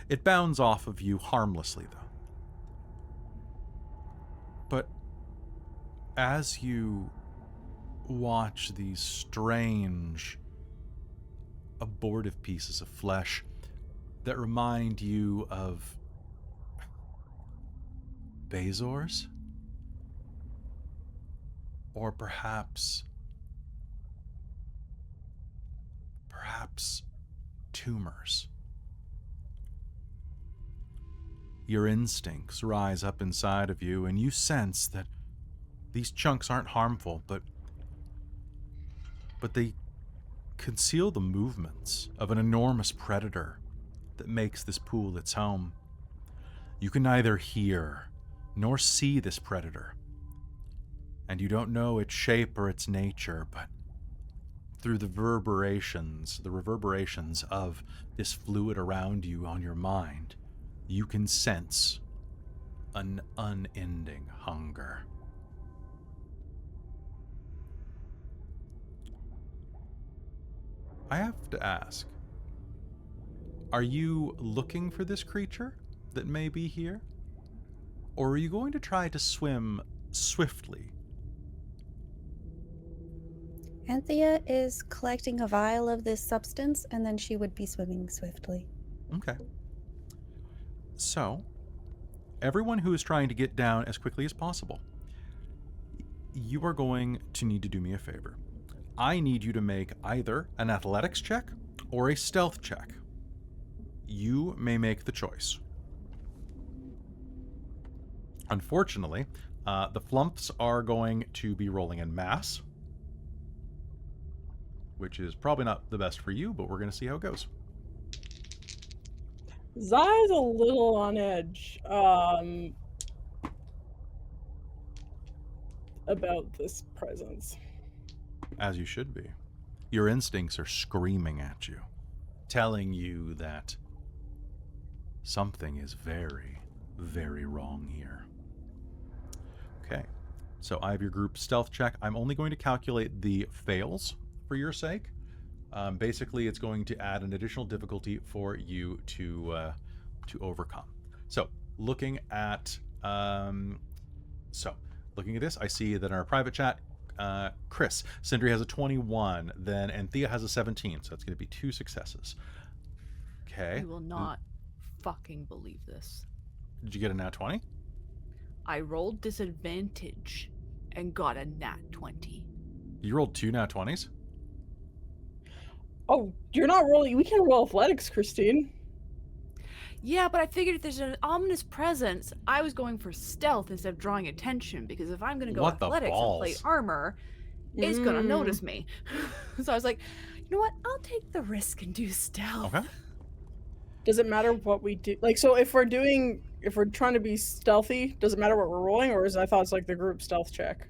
It bounds off of you harmlessly, though. But as you watch these strange, abortive pieces of flesh that remind you of Bezors, or perhaps tumors, your instincts rise up inside of you, and you sense that these chunks aren't harmful, but they conceal the movements of an enormous predator that makes this pool its home. You can neither hear nor see this predator, and you don't know its shape or its nature, but through the reverberations of this fluid around you on your mind, you can sense an unending hunger. I have to ask, are you looking for this creature that may be here? Or are you going to try to swim swiftly? Anthea is collecting a vial of this substance, and then she would be swimming swiftly. Okay. So, everyone who is trying to get down as quickly as possible, you are going to need to do me a favor. I need you to make either an athletics check or a stealth check. You may make the choice. Unfortunately, the flumps are going to be rolling in mass, which is probably not the best for you, but we're going to see how it goes. Zai's a little on edge about this presence. As you should be. Your instincts are screaming at you, telling you that something is very, very wrong here. Okay, so I have your group stealth check. I'm only going to calculate the fails for your sake. Basically, it's going to add an additional difficulty for you to overcome. So, looking at this, I see that in our private chat, Sindri has a 21, then Anthea has a 17, so that's going to be 2 successes. Okay. You will not fucking believe this. Did you get a nat 20? I rolled disadvantage and got a nat 20. You rolled 2 nat 20s? Oh, you're not rolling. We can roll athletics, Christine. Yeah, but I figured if there's an ominous presence, I was going for stealth instead of drawing attention, because if I'm going to go athletics and play armor, it's going to notice me. So I was like, you know what? I'll take the risk and do stealth. Okay. Does it matter what we do? Like, so if we're trying to be stealthy, does it matter what we're rolling, or I thought it's like the group stealth check?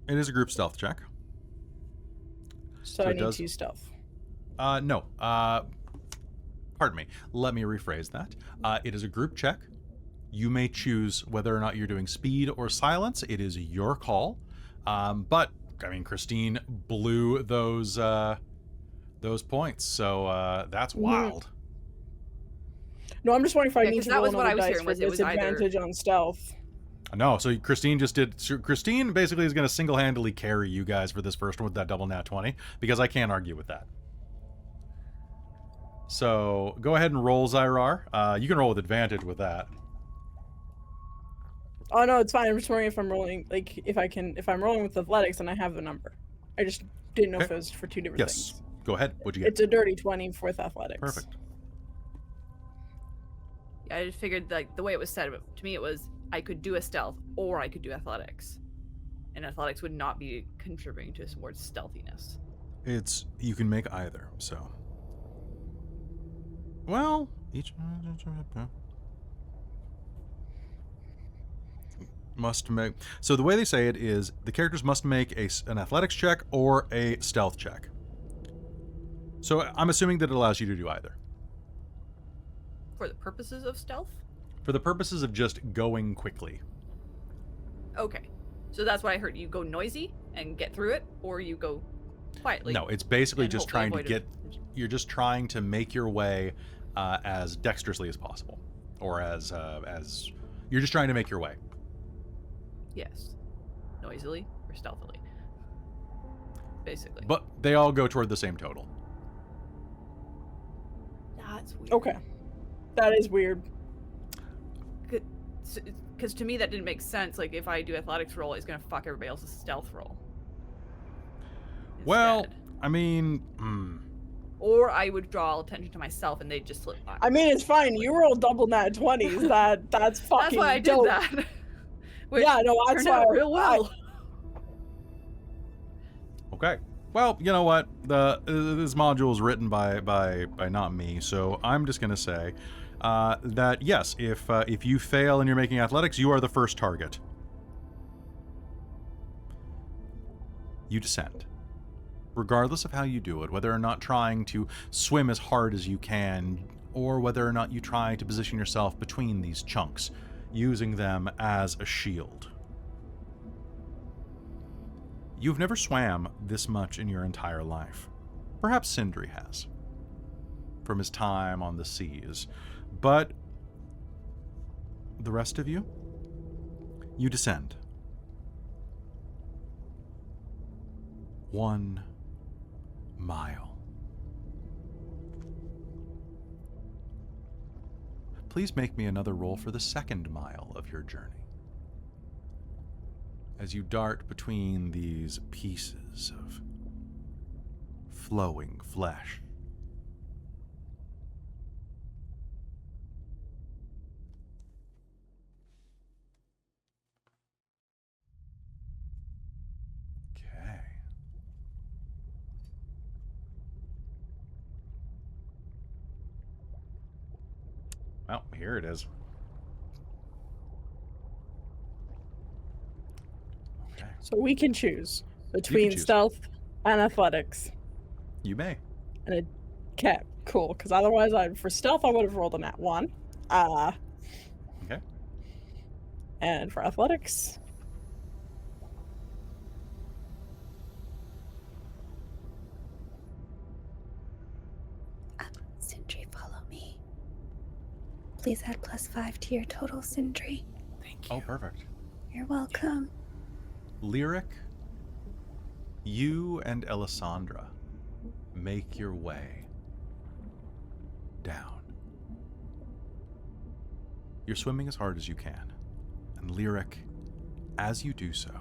It is a group stealth check. So I need to use stealth. No. Pardon me. Let me rephrase that. It is a group check. You may choose whether or not you're doing speed or silence. It is your call. But I mean, Christine blew those points, so that's wild. No, I'm just wondering if I Yeah, need 'cause to that roll was what I another was dice hearing, for was it was either- disadvantage on stealth. No, so Christine just did. So Christine basically is going to single-handedly carry you guys for this first one with that double nat 20 because I can't argue with that. So go ahead and roll, Zai'rar. You can roll with advantage with that. Oh no, it's fine. I'm just wondering if I'm rolling, like, if I'm rolling with athletics and I have the number. I just didn't know if it was for two different things. Yes. Go ahead. What'd you get? It's a dirty 20 with athletics. Perfect. Yeah, I just figured, like, the way it was said, to me it was, I could do a stealth, or I could do athletics. And athletics would not be contributing towards stealthiness. You can make either, so. Well, each must make. So the way they say it is the characters must make an athletics check or a stealth check. So I'm assuming that it allows you to do either. For the purposes of stealth? For the purposes of just going quickly. Okay. So that's what I heard. You go noisy and get through it, or you go quietly. No, it's basically just hopefully trying to avoid get. You're just trying to make your way as dexterously as possible, or as you're just trying to make your way. Yes. Noisily or stealthily. Basically. But they all go toward the same total. That's weird. Okay. That is weird. Because to me that didn't make sense. Like, if I do athletics roll, it's going to fuck everybody else's stealth roll. Well, Instead. I mean... Or I would draw attention to myself and they'd just slip by. I mean, it's fine. You roll double nat 20s. That's fucking That's why I did dope. that. Which Yeah, no, that's turned why out real well. Okay. Well, you know what? This module is written by not me, so I'm just gonna say that yes, if you fail and you're making athletics, you are the first target. You descend. Regardless of how you do it, whether or not trying to swim as hard as you can, or whether or not you try to position yourself between these chunks, using them as a shield. You've never swam this much in your entire life. Perhaps Sindri has, from his time on the seas. But the rest of you, you descend. 1 mile. Please make me another roll for the second mile of your journey. As you dart between these pieces of flowing flesh. Okay. Well, here it is. Okay. So we can choose between choose. stealth and athletics. You may. And okay, cool. Because otherwise, for stealth, I would have rolled a nat 1. Okay. And for athletics, Sindri, follow me. Please add +5 to your total, Sindri. thank you. Oh, perfect. You're welcome. Lyric, you and Ellasandra make your way down. You're swimming as hard as you can. And Lyric, as you do so,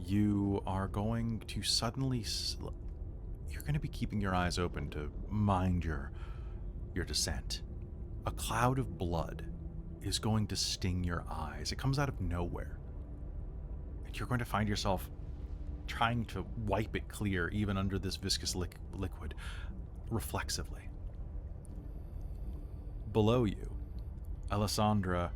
you are going to suddenly... You're going to be keeping your eyes open to mind your descent. A cloud of blood is going to sting your eyes. It comes out of nowhere. And you're going to find yourself trying to wipe it clear, even under this viscous liquid, reflexively. Below you, Ellasandra,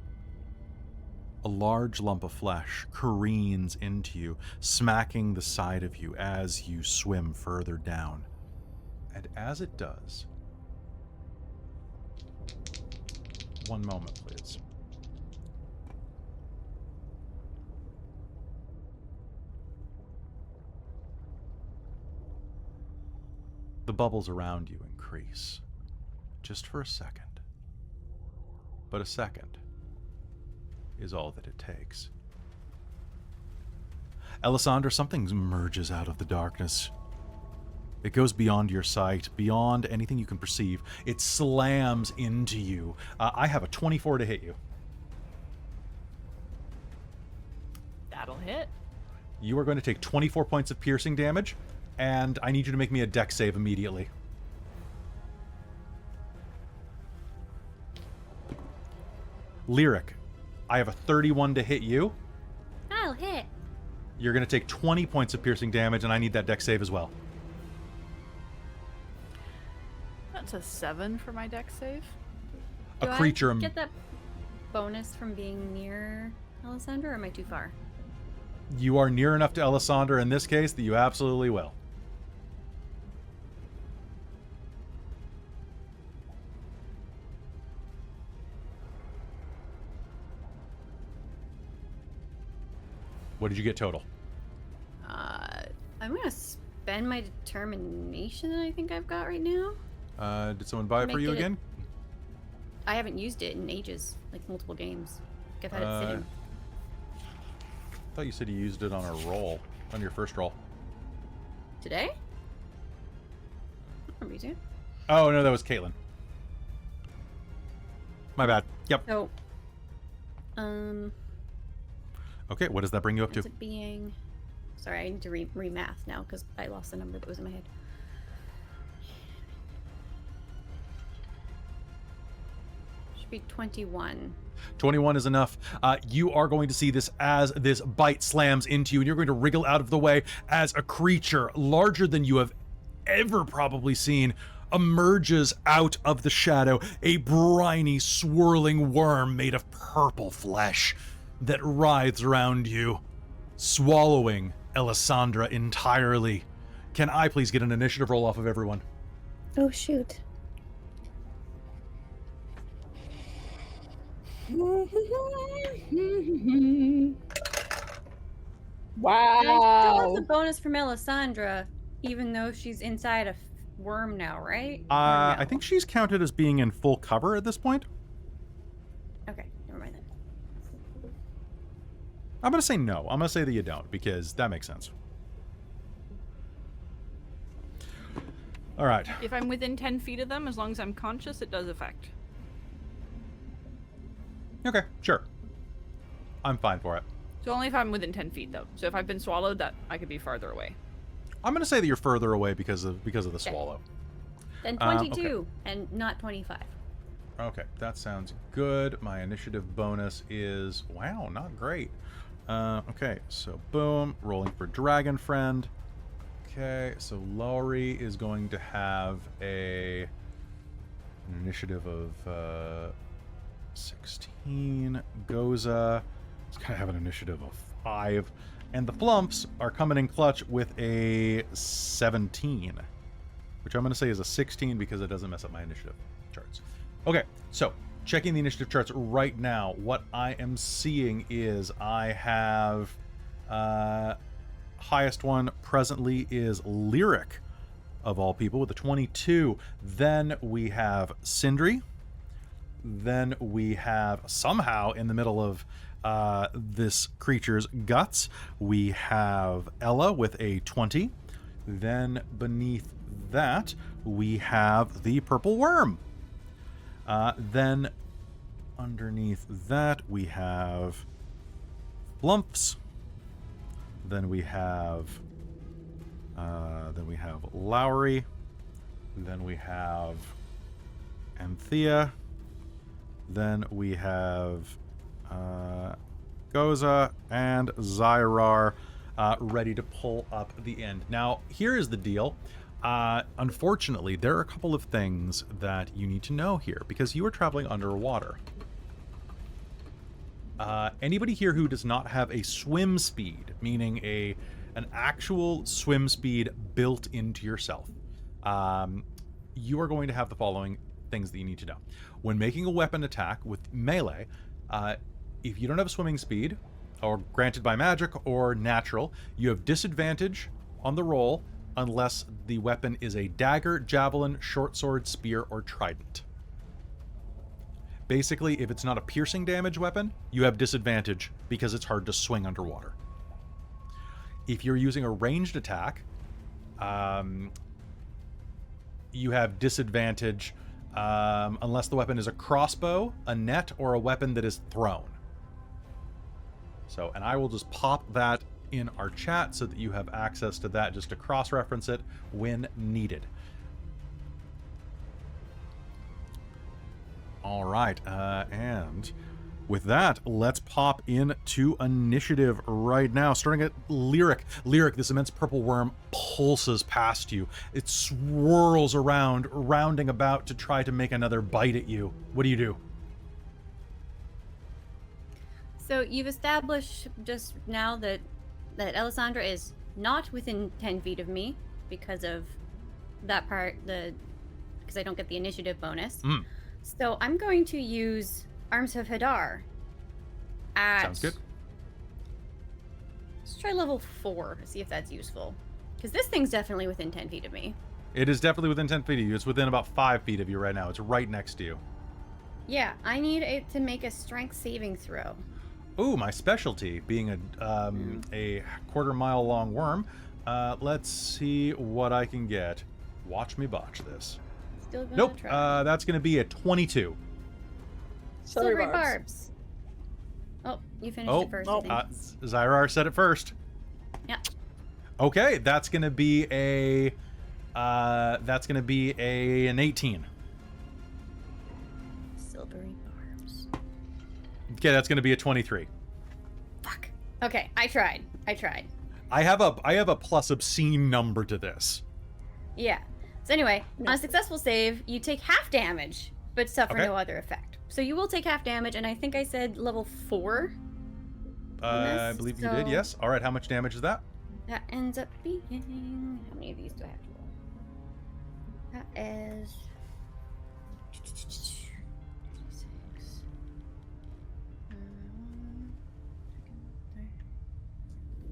a large lump of flesh careens into you, smacking the side of you as you swim further down. And as it does... One moment, please. The bubbles around you increase, just for a second. But a second is all that it takes. Alessandra, something emerges out of the darkness. It goes beyond your sight, beyond anything you can perceive. It slams into you. I have a 24 to hit you. That'll hit. You are going to take 24 points of piercing damage, and I need you to make me a dex save immediately. Lyric, I have a 31 to hit you. I'll hit. You're going to take 20 points of piercing damage, and I need that dex save as well. That's a 7 for my dex save. Do A creature. I get that bonus from being near Alessandra, or am I too far? You are near enough to Alessandra in this case that you absolutely will. What did you get total? I'm gonna spend my determination that I think I've got right now. Did someone buy it for you again? I haven't used it in ages, like multiple games. I've had it sitting. I thought you said you used it on a roll, on your first roll. Today? I don't remember you. Oh, no, that was Caitlan. My bad. Yep. So, okay, what does that bring you up to? it being... Sorry, I need to re-math now because I lost the number that was in my head. Should be 21. 21 is enough. You are going to see this as this bite slams into you, and you're going to wriggle out of the way as a creature larger than you have ever probably seen emerges out of the shadow, a briny, swirling worm made of purple flesh that writhes around you, swallowing Alessandra entirely. Can I please get an initiative roll off of everyone? Oh, shoot. Wow. And I still have the bonus from Alessandra, even though she's inside a worm now, right? Or no? I think she's counted as being in full cover at this point. Okay, never mind then. I'm going to say no. I'm going to say that you don't, because that makes sense. All right. If I'm within 10 feet of them, as long as I'm conscious, it does affect. Okay, sure. I'm fine for it. So only if I'm within 10 feet, though. So if I've been swallowed, that I could be farther away. I'm going to say that you're further away because of the swallow. Then 22 okay. and not 25. Okay, that sounds good. My initiative bonus is, wow, not great. Okay, so boom, rolling for Dragon Friend. Okay, so Lowry is going to have an initiative of 16. Goza is going to have an initiative of 5. And the Flumps are coming in clutch with a 17, which I'm going to say is a 16 because it doesn't mess up my initiative charts. Okay, so checking the initiative charts right now, what I am seeing is I have highest one presently is Lyric, of all people, with a 22. Then we have Sindri. Then we have, somehow in the middle of this creature's guts, we have Ella with a 20. Then beneath that, we have the purple worm. Then underneath that, we have Lumps. Then we have Lowry. Then we have Anthea. Then we have Goza and Zai'rar ready to pull up the end. Now, here is the deal. Unfortunately, there are a couple of things that you need to know here because you are traveling underwater. Anybody here who does not have a swim speed, meaning an actual swim speed built into yourself, you are going to have the following things that you need to know. When making a weapon attack with melee, if you don't have a swimming speed, or granted by magic or natural, you have disadvantage on the roll unless the weapon is a dagger, javelin, short sword, spear, or trident. Basically, if it's not a piercing damage weapon, you have disadvantage because it's hard to swing underwater. If you're using a ranged attack, you have disadvantage unless the weapon is a crossbow, a net, or a weapon that is thrown. So, and I will just pop that in our chat so that you have access to that just to cross-reference it when needed. All right, and with that, let's pop into initiative right now, starting at Lyric. Lyric, this immense purple worm pulses past you. It swirls around, rounding about to try to make another bite at you. What do you do? So you've established just now that Ellasandra is not within 10 feet of me because of that part, because I don't get the initiative bonus. So I'm going to use Arms of Hadar at... Sounds good. Let's try level 4, see if that's useful. Because this thing's definitely within 10 feet of me. It is definitely within 10 feet of you. It's within about 5 feet of you right now. It's right next to you. Yeah, I need it to make a strength saving throw. Ooh, my specialty, being a quarter-mile long worm. Let's see what I can get. Watch me botch this. Still gonna Nope, try. that's going to be a 22. Silvery barbs. Oh, you finished it first. I think. Zai'rar said it first. Yeah. Okay, that's going to be an 18. Silvery barbs. Okay, that's going to be a 23. Fuck. Okay, I tried. I have a plus obscene number to this. Yeah. So anyway, on a successful save, you take half damage, but suffer no other effect. So you will take half damage, and I think I said level 4. I believe you did, yes. All right, how much damage is that? That ends up being... How many of these do I have to roll? That is...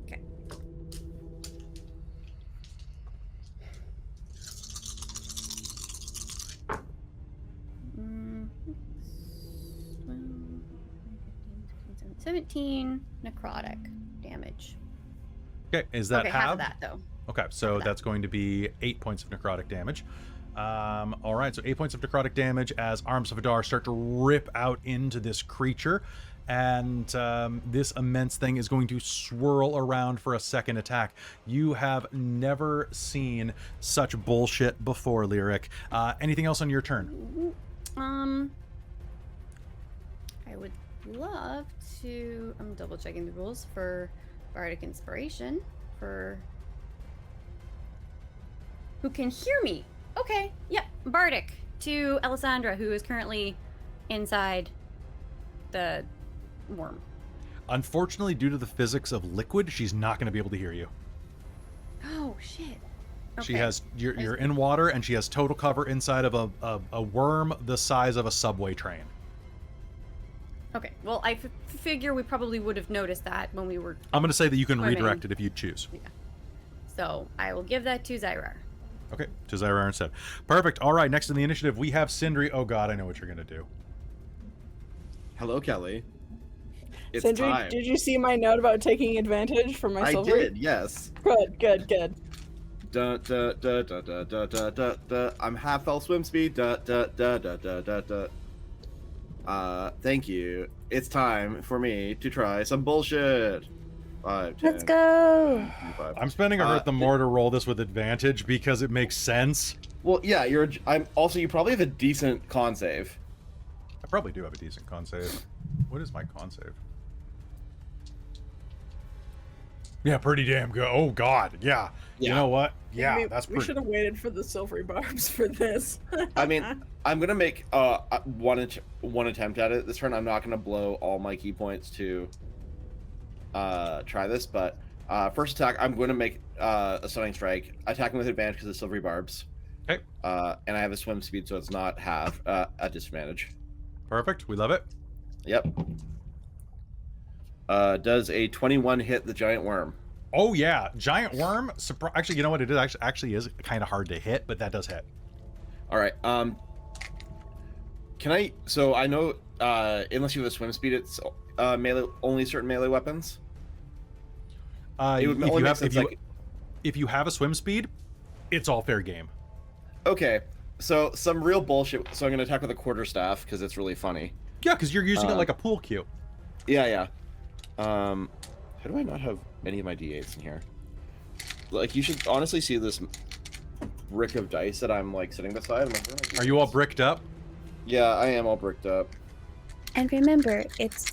Okay. Mm, 17 necrotic damage. Okay, is that half of that though? Okay, so that's going to be 8 points of necrotic damage. All right, so 8 points of necrotic damage as Arms of Hadar start to rip out into this creature, and this immense thing is going to swirl around for a second attack. You have never seen such bullshit before, Lyric. Anything else on your turn? I would love to... I'm double checking the rules for Bardic Inspiration for who can hear me. Okay, yep, Bardic to Ellasandra, who is currently inside the worm. Unfortunately, due to the physics of liquid, she's not going to be able to hear you. Oh shit. Okay. She has you're in water, and she has total cover inside of a worm the size of a subway train. Okay, well, I figure we probably would have noticed that when we were... I'm going to say that you can swimming. redirect it if you choose. Yeah. So I will give that to Zai'rar. Okay, to Zai'rar instead. Perfect. All right, next in the initiative, we have Sindri. Oh god, I know what you're going to do. Hello, Kelly. It's Sindri, time. did you see my note about taking advantage for my silver? I did, yes. Good. Da, da, da, da, da, da, da, da, da. I'm half elf swim speed. Da, da, da, da, da, da, da. Thank you. It's time for me to try some bullshit. 5, 10, Let's go. 5. I'm spending a hurt the more to roll this with advantage because it makes sense. Well, yeah, you probably have a decent con save. I probably do have a decent con save. What is my con save? Yeah, pretty damn good. Oh god, yeah. You know what? Yeah, that's pretty. We should have waited for the silvery barbs for this. I mean, I'm gonna make one attempt at it this turn. I'm not gonna blow all my key points to try this, but first attack, I'm gonna make a stunning strike, attacking with advantage because of silvery barbs. Okay. And I have a swim speed, so it's not half at disadvantage. Perfect. We love it. Yep. Does a 21 hit the giant worm? Oh yeah, giant worm. Actually, you know what? It is actually is kind of hard to hit, but that does hit. All right. Can I? So I know unless you have a swim speed, it's melee, only certain melee weapons. If you have a swim speed, it's all fair game. Okay, so some real bullshit. So I'm gonna attack with a quarterstaff because it's really funny. Yeah, because you're using it like a pool cue. Yeah. How do I not have any of my d8s in here? Like, you should honestly see this brick of dice that I'm like sitting beside. I'm like, are you all bricked up? Yeah, I am all bricked up. And remember, it's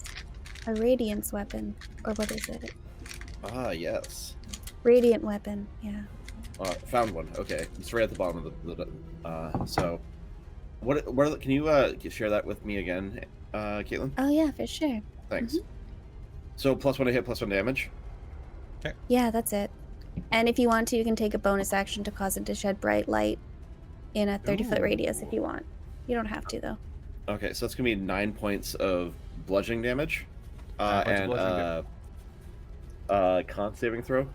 a radiance weapon, or what is it? Ah, yes. Radiant weapon, yeah. Found one. Okay, it's right at the bottom of the so, what? Can you share that with me again, Caitlan? Oh yeah, for sure. Thanks. Mm-hmm. So +1 to hit, +1 damage. Okay. Yeah, that's it. And if you want to, you can take a bonus action to cause it to shed bright light in a 30-foot radius if you want. You don't have to though. Okay, so that's gonna be 9 points of bludgeoning damage, con saving throw.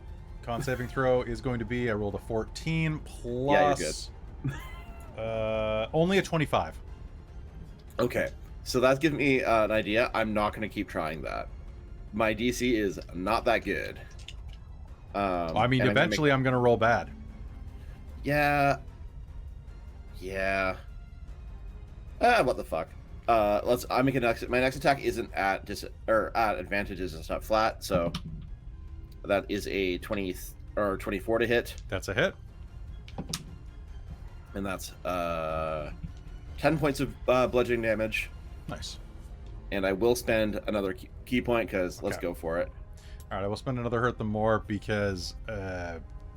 Con saving throw is going to be, I rolled a 14 plus. Yeah, you're good. Only a 25. Okay, so that's giving me an idea. I'm not going to keep trying that. My DC is not that good. I mean, eventually I'm going to roll bad. Yeah. What the fuck? I make my next attack isn't at advantages. It's not flat, so that is a 24 to hit. That's a hit. And that's 10 points of bludgeoning damage. Nice. And I will spend another key point because let's go for it. All right, I will spend another hurt them more because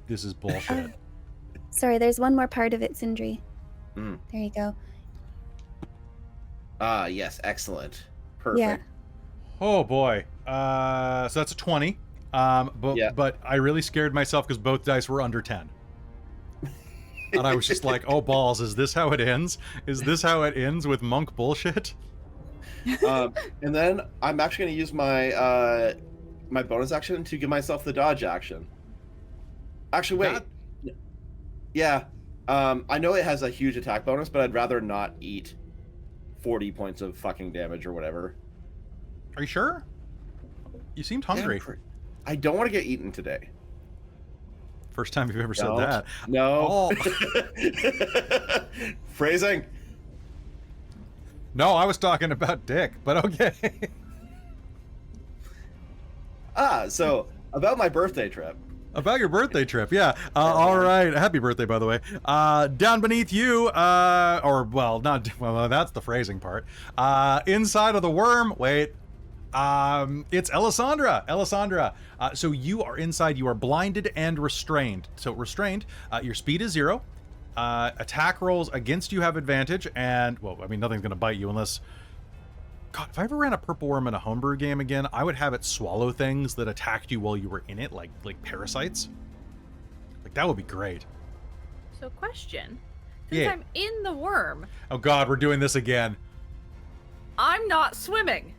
this is bullshit. Sorry, there's one more part of it, Sindri. There you go. Yes, excellent. Perfect. Yeah. Oh boy. So that's a 20. But I really scared myself because both dice were under 10. And I was just like, oh balls, is this how it ends? Is this how it ends with monk bullshit? And then I'm actually going to use my my bonus action to give myself the dodge action. Actually, wait. Yeah. I know it has a huge attack bonus, but I'd rather not eat 40 points of fucking damage or whatever. Are you sure? You seemed hungry. I don't want to get eaten today. First time you've ever said that. No. Oh. Phrasing. No, I was talking about dick, but okay. So about my birthday trip. About your birthday trip, yeah. All right, happy birthday, by the way. Down beneath you, that's the phrasing part. Inside of the worm, wait. It's Ellasandra. So you are inside, you are blinded and restrained. So restrained, your speed is 0. Attack rolls against you have advantage, and, well, I mean, nothing's gonna bite you unless... God, if I ever ran a purple worm in a homebrew game again, I would have it swallow things that attacked you while you were in it, like parasites. Like, that would be great. So, question. Since I'm in the worm... Oh god, we're doing this again. I'm not swimming.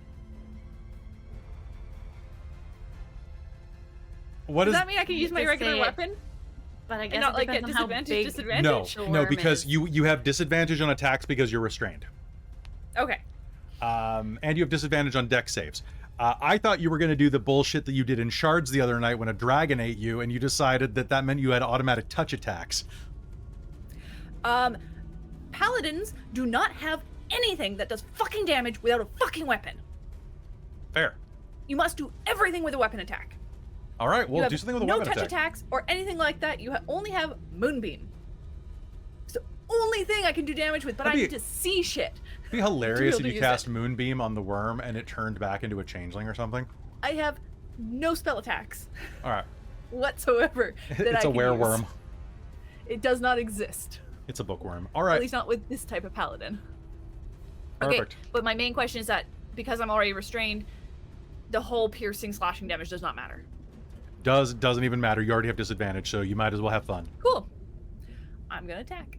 Does that mean I can use my regular weapon? But I guess and not like get disadvantage? No, because you have disadvantage on attacks because you're restrained. Okay. And you have disadvantage on dex saves. I thought you were going to do the bullshit that you did in Shards the other night when a dragon ate you, and you decided that meant you had automatic touch attacks. Paladins do not have anything that does fucking damage without a fucking weapon. Fair. You must do everything with a weapon attack. All right, well, do something with a weapon attack. No touch attacks or anything like that. You only have Moonbeam. It's the only thing I can do damage with, but I need to see shit. It'd be hilarious if you cast Moonbeam on the worm and it turned back into a changeling or something. I have no spell attacks. All right. Whatsoever. It's a wereworm. It does not exist. It's a bookworm. All right. At least not with this type of paladin. Perfect. Okay, but my main question is that because I'm already restrained, the whole piercing slashing damage does not matter. Doesn't even matter. You already have disadvantage, so you might as well have fun. Cool. I'm gonna attack.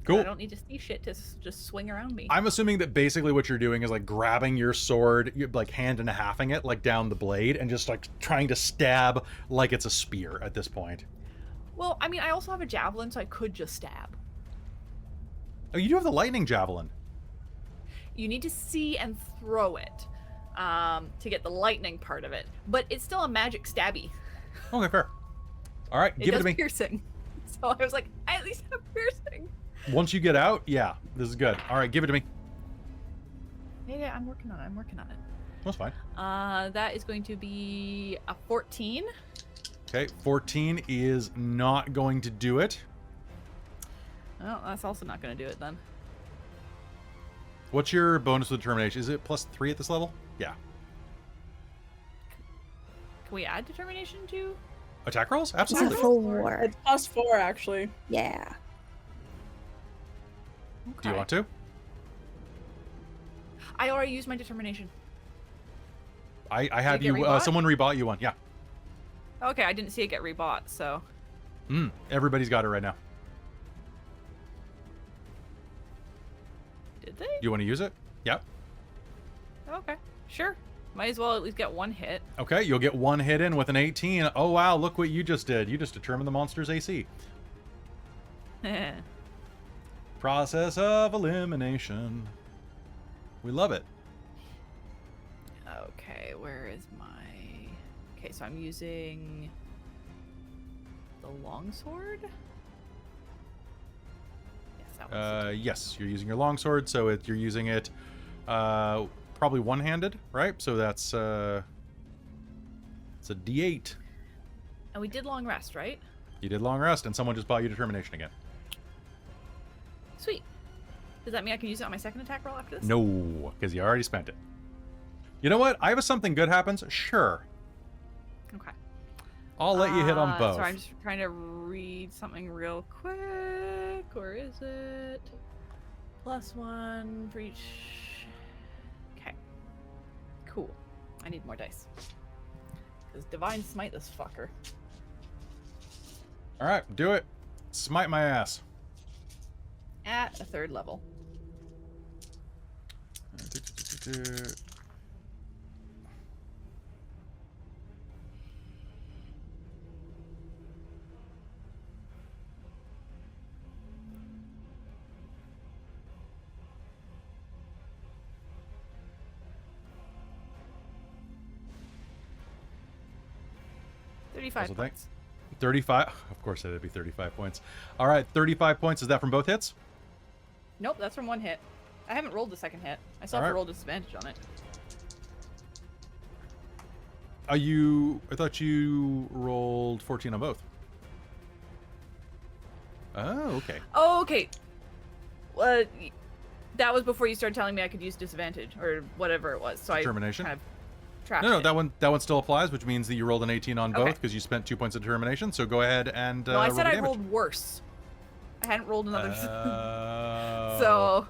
Cool. I don't need to see shit to just swing around me. I'm assuming that basically what you're doing is like grabbing your sword, like hand and halving it like down the blade, and just like trying to stab like it's a spear at this point. Well, I mean, I also have a javelin, so I could just stab. Oh, you do have the lightning javelin. you need to see and throw it to get the lightning part of it. But it's still a magic stabby. Okay, fair. All right, give it to me. Piercing. So I was like, I at least have piercing. Once you get out, yeah, this is good. All right, give it to me. Yeah, I'm working on it. That's fine. That is going to be a 14. Okay, 14 is not going to do it. Oh, that's also not going to do it then. What's your bonus with determination? Is it +3 at this level? Yeah. Can we add determination to attack rolls? It's Absolutely. a 4. It's +4, actually. Yeah. Okay. Do you want to? I already used my determination. I have Did it you. get rebought? Someone rebought you one. Yeah. Okay, I didn't see it get rebought, so. Everybody's got it right now. Did they? You want to use it? Yep. Okay, sure. Might as well at least get one hit. Okay, you'll get one hit in with an 18. Oh wow, look what you just did. You just determined the monster's AC. Process of elimination. We love it. Okay, where is my... Okay, so I'm using the longsword? Yes, that one's Yes, you're using your longsword, so you're using it probably one-handed, right? So that's it's a D8. And we did long rest, right? You did long rest, and someone just bought you determination again. Sweet. Does that mean I can use it on my second attack roll after this? No, because you already spent it. You know what? I have a something good happens. Sure. Okay. I'll let you hit on both. So I'm just trying to read something real quick. Where is it? +1 for each. Okay. Cool. I need more dice. Because Divine Smite this fucker. All right, do it. Smite my ass. At a 3rd level. Also, 35 points. 35. Of course, it'd be 35 points. All right, 35 points. Is that from both hits? Nope, that's from one hit. I haven't rolled the second hit. I still All have right. to roll disadvantage on it. I thought you rolled 14 on both. Oh, okay. Oh, okay. That was before you started telling me I could use disadvantage or whatever it was. So Determination? I kind of trapped No, it. that one still applies, which means that you rolled an 18 on both Okay. because you spent 2 points of determination. So go ahead and No, I said roll I damage. rolled worse. I hadn't rolled another. Oh. So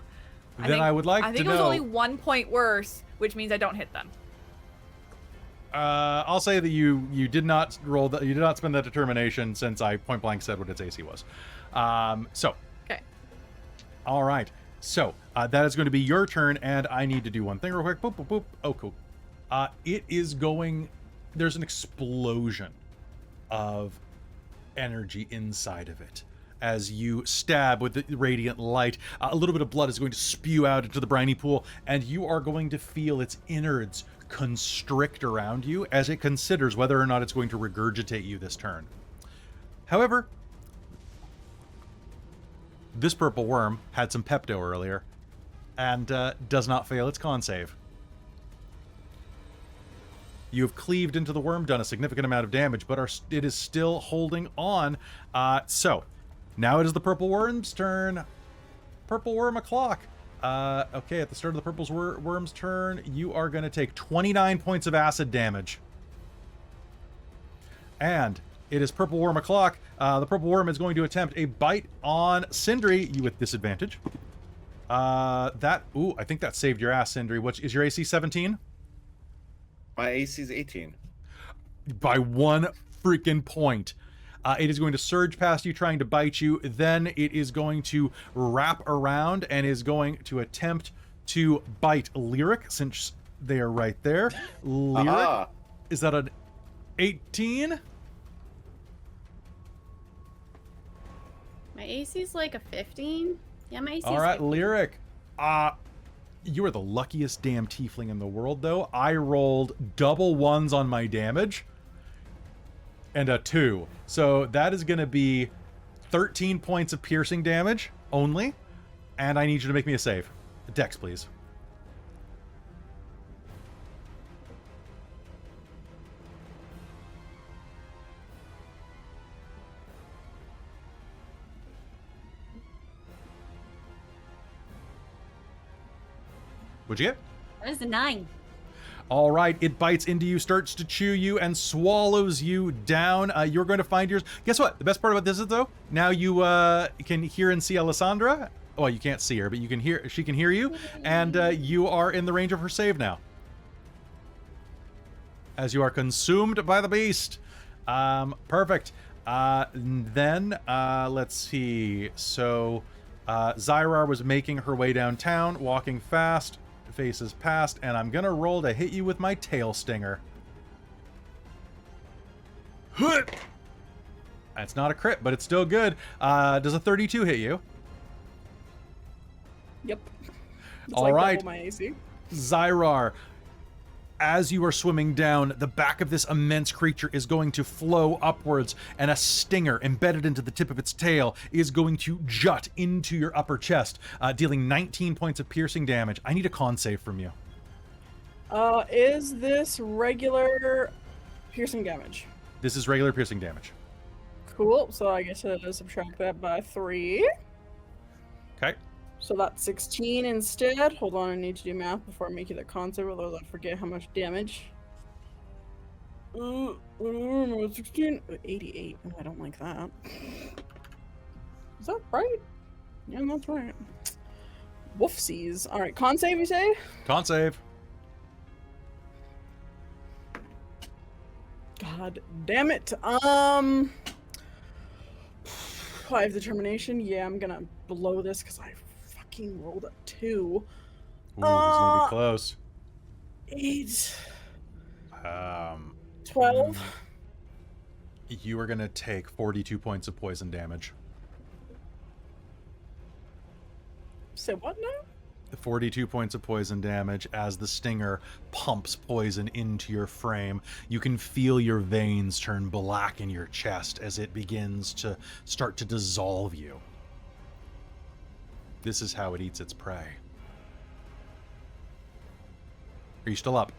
Then I would like I think to it was know. only 1 point worse, which means I don't hit them. I'll say that you did not roll you did not spend that determination since I point blank said what its AC was. So. Okay. All right. So that is going to be your turn, and I need to do one thing real quick. Boop boop boop. Oh, cool. It is going. There's an explosion of energy inside of it. As you stab with the radiant light, a little bit of blood is going to spew out into the briny pool, and you are going to feel its innards constrict around you as it considers whether or not it's going to regurgitate you this turn. However, this purple worm had some Pepto earlier, and does not fail its con save. You have cleaved into the worm, done a significant amount of damage, but it is still holding on. So, now it is the purple worm's turn. Purple worm o'clock. Okay, at the start of the purple worm's turn, you are going to take 29 points of acid damage. And it is purple worm o'clock. The purple worm is going to attempt a bite on Sindri, you with disadvantage. I think that saved your ass, Sindri. What is your AC 17? My AC is 18. By 1 freaking point. It is going to surge past you, trying to bite you. Then it is going to wrap around and is going to attempt to bite Lyric, since they are right there. Lyric, is that an 18? My AC's like a 15. Yeah, my AC's All right, 15. Lyric. You are the luckiest damn tiefling in the world, though. I rolled double 1s on my damage and a 2. So that is going to be 13 points of piercing damage only. And I need you to make me a save. Dex, please. What'd you get? That is a 9. All right, it bites into you, starts to chew you, and swallows you down. You're going to find yours. Guess what? The best part about this is, though, now you can hear and see Alessandra. Well, you can't see her, but you can hear. She can hear you, and you are in the range of her save now. As you are consumed by the beast. Perfect. Then, let's see. So, Zai'rar was making her way downtown, walking fast. Faces past, and I'm gonna roll to hit you with my tail stinger. That's not a crit, but it's still good. Does a 32 hit you? Yep. It's All like right. double my AC. Zai'rar, as you are swimming down, the back of this immense creature is going to flow upwards, and a stinger embedded into the tip of its tail is going to jut into your upper chest, dealing 19 points of piercing damage. I need a con save from you. Is this regular piercing damage? This is regular piercing damage. Cool. So I guess I subtract that by 3. Okay. So that's 16 instead. Hold on, I need to do math before I make you the concept, otherwise I forget how much damage. 16, 88. Oh, I don't like that. Is that right? Yeah, that's right. Woofsies. All right, con save, you say? Con save. God damn it. I have determination. Yeah, I'm gonna blow this because I rolled a 2. Ooh, this is gonna be close. 8. 12. You are gonna take 42 points of poison damage. Say what now? 42 points of poison damage as the stinger pumps poison into your frame. You can feel your veins turn black in your chest as it begins to start to dissolve you. This is how it eats its prey. Are you still up?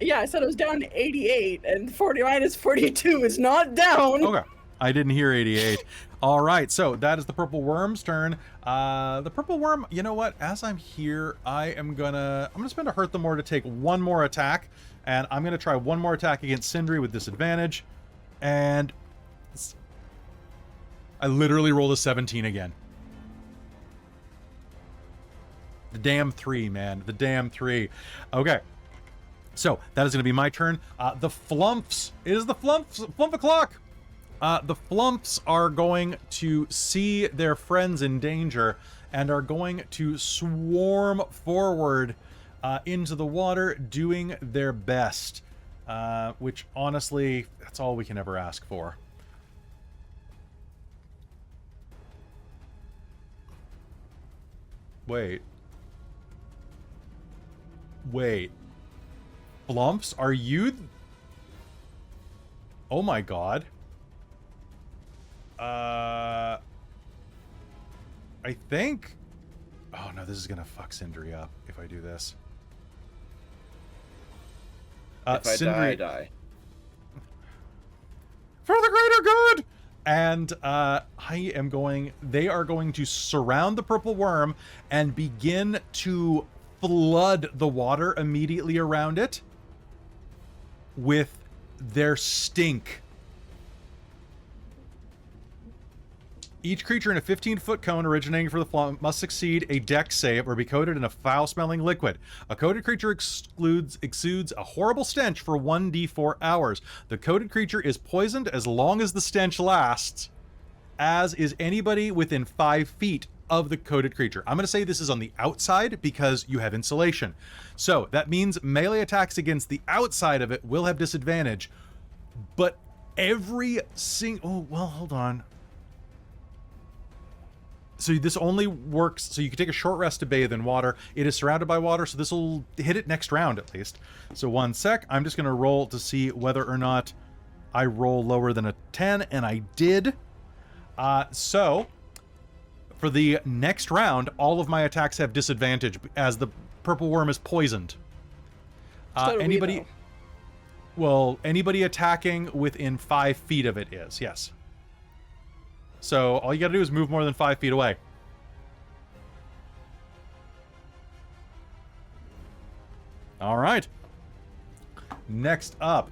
Yeah, I said it was down to 88, and 40 minus 42 is not down. Okay. I didn't hear 88. All right, so that is the purple worm's turn. The purple worm, you know what? As I'm here, I'm gonna spend a hurt the more to take one more attack, and I'm gonna try one more attack against Sindri with disadvantage, and I literally rolled a 17 again. The damn 3, man. The damn 3. Okay. So, that is going to be my turn. The flumps. It is the flump o'clock. The flumps are going to see their friends in danger and are going to swarm forward into the water, doing their best. Which, honestly, that's all we can ever ask for. Wait. Flumps, are you... Oh my god. I think... Oh no, this is gonna fuck Sindri up if I do this. If I Sindri... die, I die. For the greater good! And they are going to surround the purple worm and begin to flood the water immediately around it with their stink. Each creature in a 15-foot cone originating from the flump must succeed a dex save or be coated in a foul-smelling liquid. A coated creature exudes a horrible stench for 1d4 hours. The coated creature is poisoned as long as the stench lasts, as is anybody within 5 feet of the coated creature. I'm going to say this is on the outside because you have insulation. So that means melee attacks against the outside of it will have disadvantage, but every single... Oh, well, hold on. So this only works, so you can take a short rest to bathe in water. It is surrounded by water, so this will hit it next round at least. So 1 sec, I'm just going to roll to see whether or not I roll lower than a 10, and I did. So, for the next round, all of my attacks have disadvantage as the purple worm is poisoned. Anybody attacking within 5 feet of it is, yes. So all you gotta do is move more than 5 feet away. All right. Next up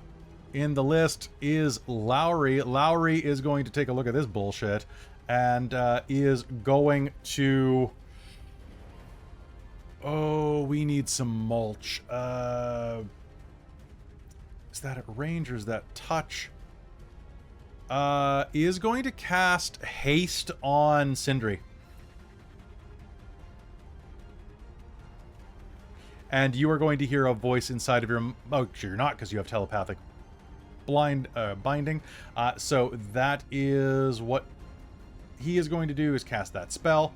in the list is Lowry. Lowry is going to take a look at this bullshit and is going to... Oh, we need some mulch. Is that at range or is that touch? Is going to cast haste on Sindri. And you are going to hear a voice inside of your... Oh, you're not, because you have telepathic binding. So that is what he is going to do, is cast that spell.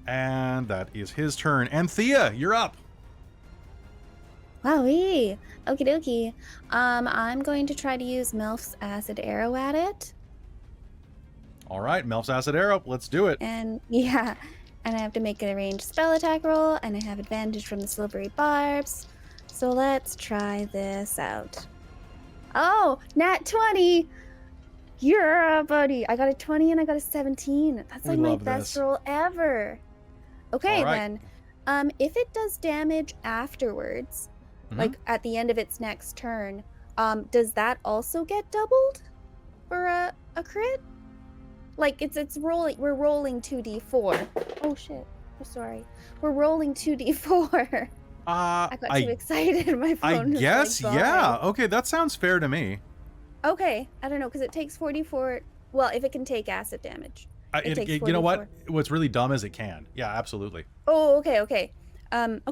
And that is his turn. Anthea, you're up. Wowee. Okie dokie. I'm going to try to use Melf's acid arrow at it. All right, Melf's acid arrow. Let's do it. And yeah, and I have to make a ranged spell attack roll, and I have advantage from the slippery barbs. So let's try this out. Oh, nat 20. Yeah, buddy. I got a 20 and I got a 17. That's like my best roll ever. Okay, then. If it does damage afterwards, like at the end of its next turn, does that also get doubled for a crit? Like it's rolling. We're rolling 2d4. Oh shit! I'm sorry. We're rolling 2d4. I got too excited. My phone. I guess, like, yeah. Okay, that sounds fair to me. Okay, I don't know, because it takes 44. Well, if it can take acid damage. You know what? What's really dumb is it can. Yeah, absolutely. Oh, okay. Okay, all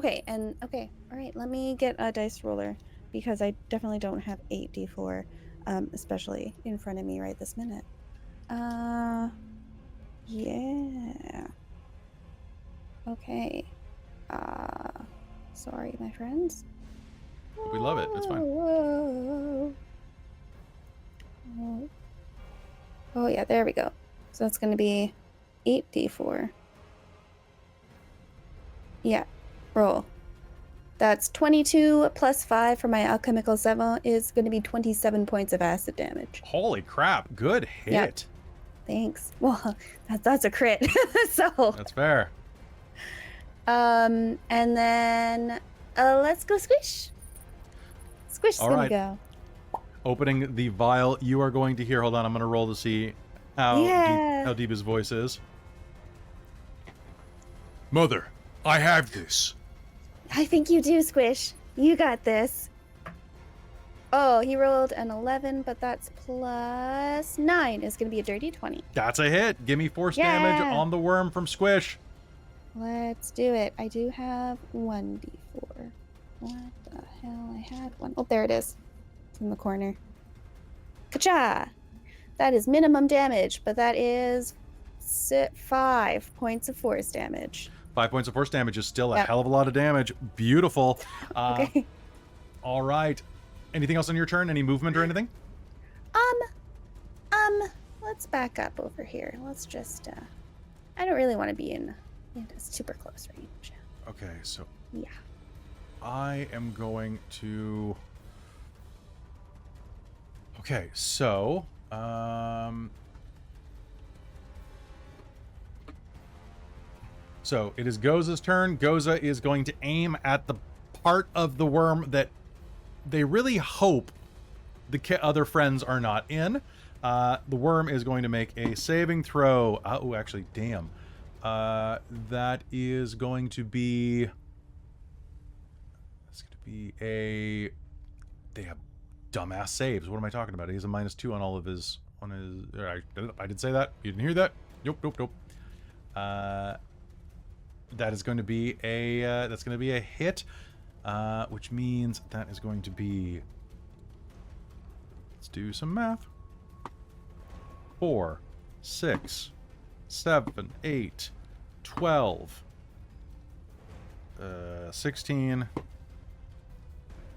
right. Let me get a dice roller, because I definitely don't have 8d4, especially in front of me right this minute. Yeah. Okay. Sorry, my friends. We love it. It's fine. Whoa. Oh, yeah, there we go. So that's going to be 8d4. Yeah, roll. That's 22 plus 5 for my alchemical 7 is going to be 27 points of acid damage. Holy crap, good hit. Yep. Thanks. Well, that's a crit. So that's fair. And then let's go squish. Squish, all right. Go. Opening the vial, you are going to hear. Hold on, I'm going to roll to see how deep his voice is. Mother, I have this. I think you do, Squish. You got this. Oh, he rolled an 11, but that's plus 9. It's going to be a dirty 20. That's a hit. Give me force damage on the worm from Squish. Let's do it. I do have 1d4. What the hell? I had one. Oh, there it is. It's in the corner. Ka-cha! That is minimum damage, but that is 5 points of force damage. 5 points of force damage is still a hell of a lot of damage. Beautiful. Okay. All right. Anything else on your turn? Any movement or anything? Let's back up over here. Let's just, I don't really want to be in super close range. Okay, so. Yeah. I am going to. Okay, so. So it is Goza's turn. Goza is going to aim at the part of the worm that they really hope the other friends are not in. The worm is going to make a saving throw. Oh, actually, damn. That is going to be... That's going to be a... They have dumbass saves. What am I talking about? He has a -2 on all of his... I did say that. You didn't hear that? Nope. That is going to be a... that's going to be a hit. Which means that is going to be... Let's do some math. 4, 6, 7, 8, 12, 16,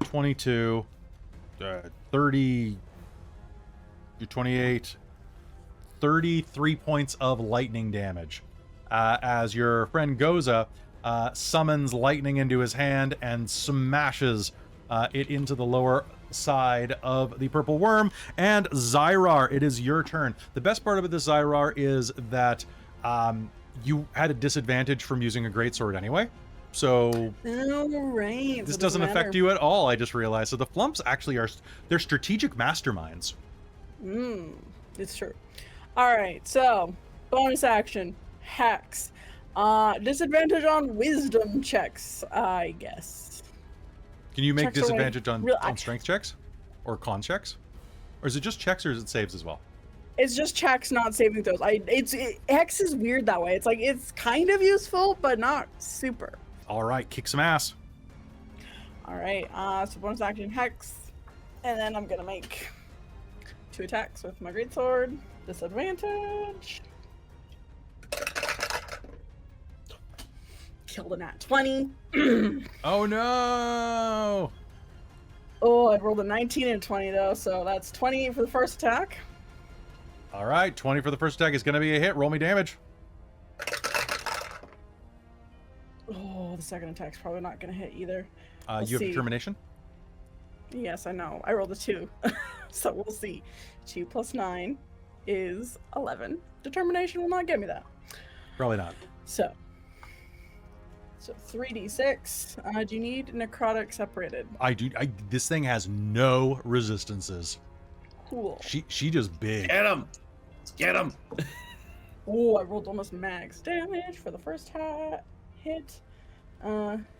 22, 30, 28, 33 points of lightning damage. As your friend Goza summons lightning into his hand and smashes it into the lower side of the purple worm. And Zai'rar, it is your turn. The best part about this, Zai'rar, is that you had a disadvantage from using a greatsword anyway. So right. This doesn't affect you at all, I just realized. So the Flumps actually they're strategic masterminds. It's true. All right, so bonus action, Hex. Disadvantage on wisdom checks, I guess. Can you make Checks disadvantage on strength checks? Or con checks? Or is it just checks or is it saves as well? It's just checks, not saving throws. Hex is weird that way. It's like, it's kind of useful, but not super. All right, kick some ass. All right, so bonus action, Hex. And then I'm gonna make 2 attacks with my greatsword. Disadvantage. Killed a nat 20. Oh no! Oh, I rolled a 19 and 20 though, so that's 28 for the first attack. All right, 20 for the first attack is going to be a hit. Roll me damage. Oh, the second attack's probably not going to hit either. You have determination? Yes, I know. I rolled a 2. So we'll see. 2 plus 9 is 11. Determination will not get me that. Probably not. So 3d6. Do you need necrotic separated? I do. This thing has no resistances. Cool. She just big. Get him! Get him! Oh, I rolled almost max damage for the first hit.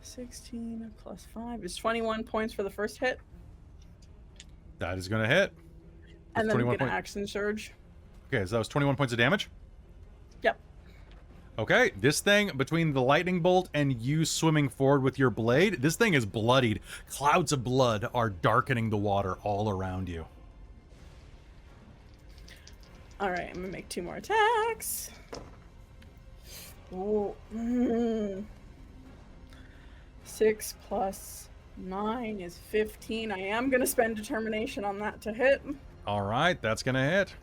16 plus 5 is 21 points for the first hit. That is going to hit. And then I'm going to action surge. Okay, so that was 21 points of damage? Yep. Okay, this thing, between the lightning bolt and you swimming forward with your blade, this thing is bloodied. Clouds of blood are darkening the water all around you. All right, I'm going to make 2 more attacks. Oh. 6 plus 9 is 15. I am going to spend determination on that to hit. All right, that's going to hit.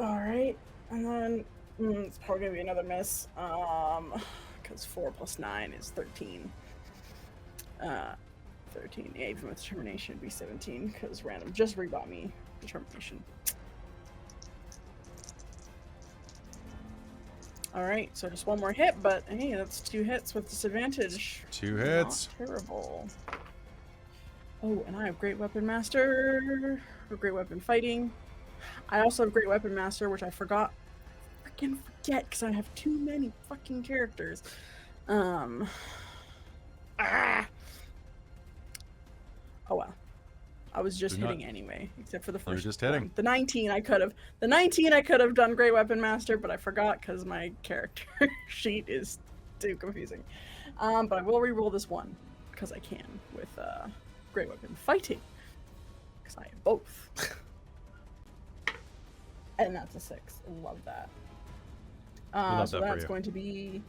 All right, and then it's probably going to be another miss. Because 4 plus 9 is 13. 13. Yeah, even with determination, it'd be 17. Because random just rebought me determination. All right, so just 1 more hit, but hey, that's 2 hits with disadvantage. 2 hits. Not terrible. Oh, and I have Great Weapon Master, or Great Weapon Fighting. I also have Great Weapon Master, which I forget because I have too many fucking characters. Oh well. I was just hitting anyway, except for the first. You're just hitting. The 19 I could have done Great Weapon Master, but I forgot because my character sheet is too confusing. But I will reroll this one because I can with Great Weapon Fighting because I have both. And that's a 6. Love that. So that's going to be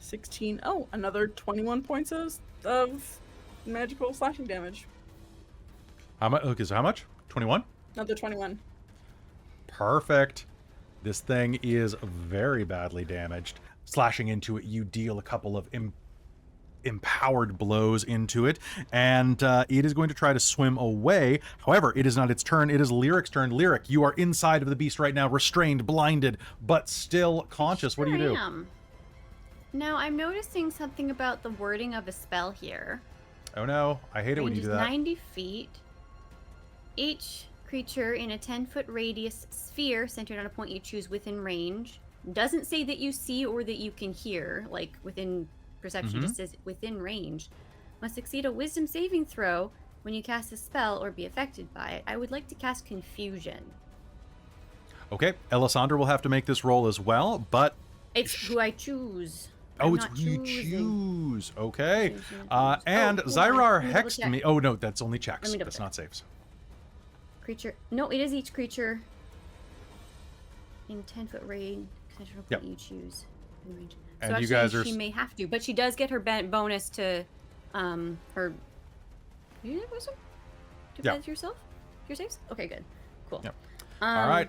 16. Oh, another 21 points of magical slashing damage. How much? Okay, so how much? 21? Another 21. Perfect. This thing is very badly damaged. Slashing into it, you deal a couple of empowered blows into it, and it is going to try to swim away. However, it is not its turn. It is Lyric's turn. Lyric, you are inside of the beast right now, restrained, blinded, but still conscious. What do you do? Now, I'm noticing something about the wording of a spell here. Oh no, I hate it when you do that. 90 feet. Each creature in a 10-foot radius sphere centered on a point you choose within range. Doesn't say that you see or that you can hear, like within perception, just says within range. Must succeed a wisdom saving throw when you cast a spell or be affected by it. I would like to cast Confusion. Okay, Ellasandra will have to make this roll as well, but... It's who I choose. Oh, it's who you choose. Okay. And Zai'rar hexed me. Oh, no, that's only checks. That's not saves. Creature. No, it is each creature. in 10-foot range. Conditional Yep. point you choose. In range. And So you actually, guys are she may have to, but she does get her bonus to her. You did wisdom? To Yeah. bed yourself? Your saves? Okay, good. Cool. Yep. All right.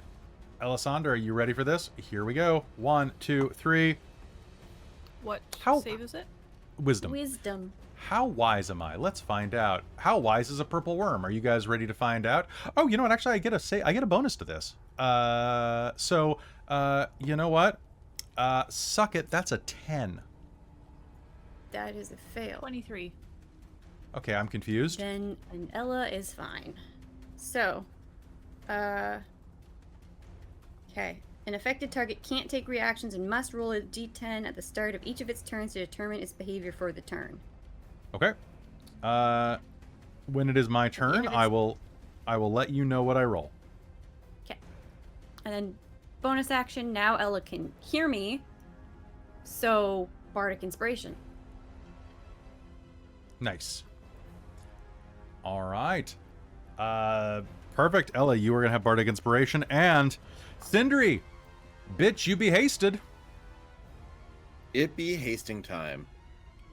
Alessandra, are you ready for this? Here we go. 1, 2, 3. What How- save is it? Wisdom. Wisdom. How wise am I? Let's find out. How wise is a purple worm? Are you guys ready to find out? Oh, you know what? Actually, I get a bonus to this. You know what? Suck it. That's a 10. That is a fail. 23. Okay, I'm confused. Then an Ella is fine. So, okay. An affected target can't take reactions and must roll a d10 at the start of each of its turns to determine its behavior for the turn. Okay. When it is my turn, I will let you know what I roll. Okay. And then bonus action, now Ella can hear me. So, Bardic Inspiration. Nice. All right. Perfect. Ella, you are going to have Bardic Inspiration. And Sindri, bitch, you be hasted. It be hasting time.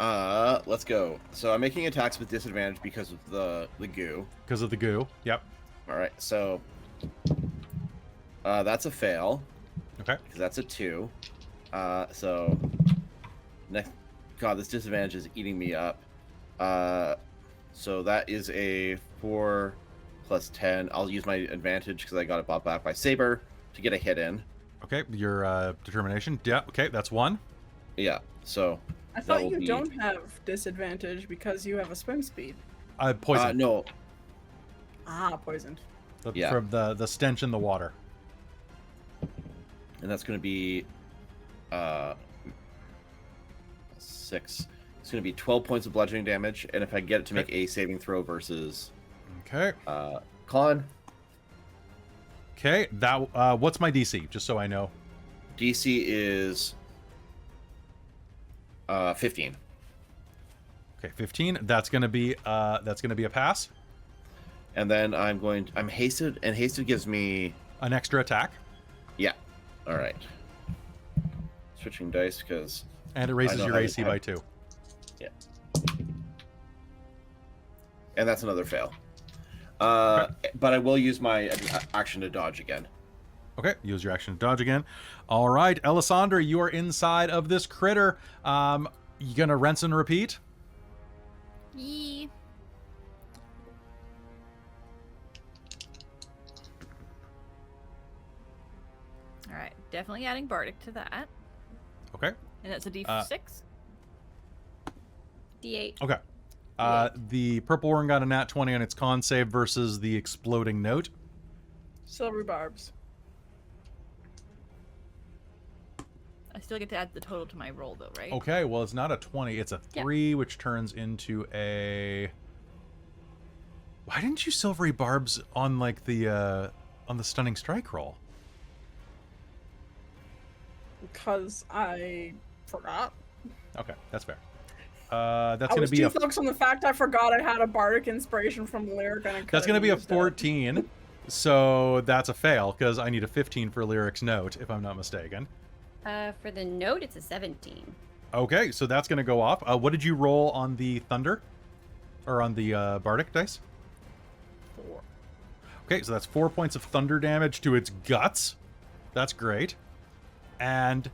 Let's go. So I'm making attacks with disadvantage because of the goo. Because of the goo. Yep. All right. So that's a fail. Okay. Because that's a 2. So next. God, this disadvantage is eating me up. So that is a 4 plus 10. I'll use my advantage because I got it bought back by Saber to get a hit in. Okay. Your determination. Yeah. Okay. That's 1. Yeah. So. I thought you don't have disadvantage because you have a swim speed. Poison. No. Poisoned. Yeah. From the stench in the water. And that's going to be 6. It's going to be 12 points of bludgeoning damage, and if I get it to make a saving throw versus Okay. con. Okay. That what's my DC? Just so I know. DC is 15. Okay, 15. That's gonna be a pass. And then I'm hasted, and hasted gives me An extra attack. Yeah. All right. Switching dice because. And it raises your AC by 2. Yeah. And that's another fail. Okay. But I will use my action to dodge again. Okay, use your action to dodge again. All right, Alessandra, you are inside of this critter. You gonna rinse and repeat? Yee. All right, definitely adding Bardic to that. Okay. And that's a D6. D8. Okay. The purple worm got a nat 20 on its con save versus the exploding note. Silvery barbs. I still get to add the total to my roll, though, right? Okay, well, it's not a 20. It's a 3, which turns into a... Why didn't you silvery barbs on, like, the stunning strike roll? Because I forgot. Okay, that's fair. That's I going to was be too a... focused on the fact I forgot I had a bardic inspiration from the lyric, and That's going to be a 14, so that's a fail, because I need a 15 for Lyric's note, if I'm not mistaken. For the note, it's a 17. Okay, so that's going to go off. What did you roll on the thunder? Or on the bardic dice? 4. Okay, so that's 4 points of thunder damage to its guts. That's great. And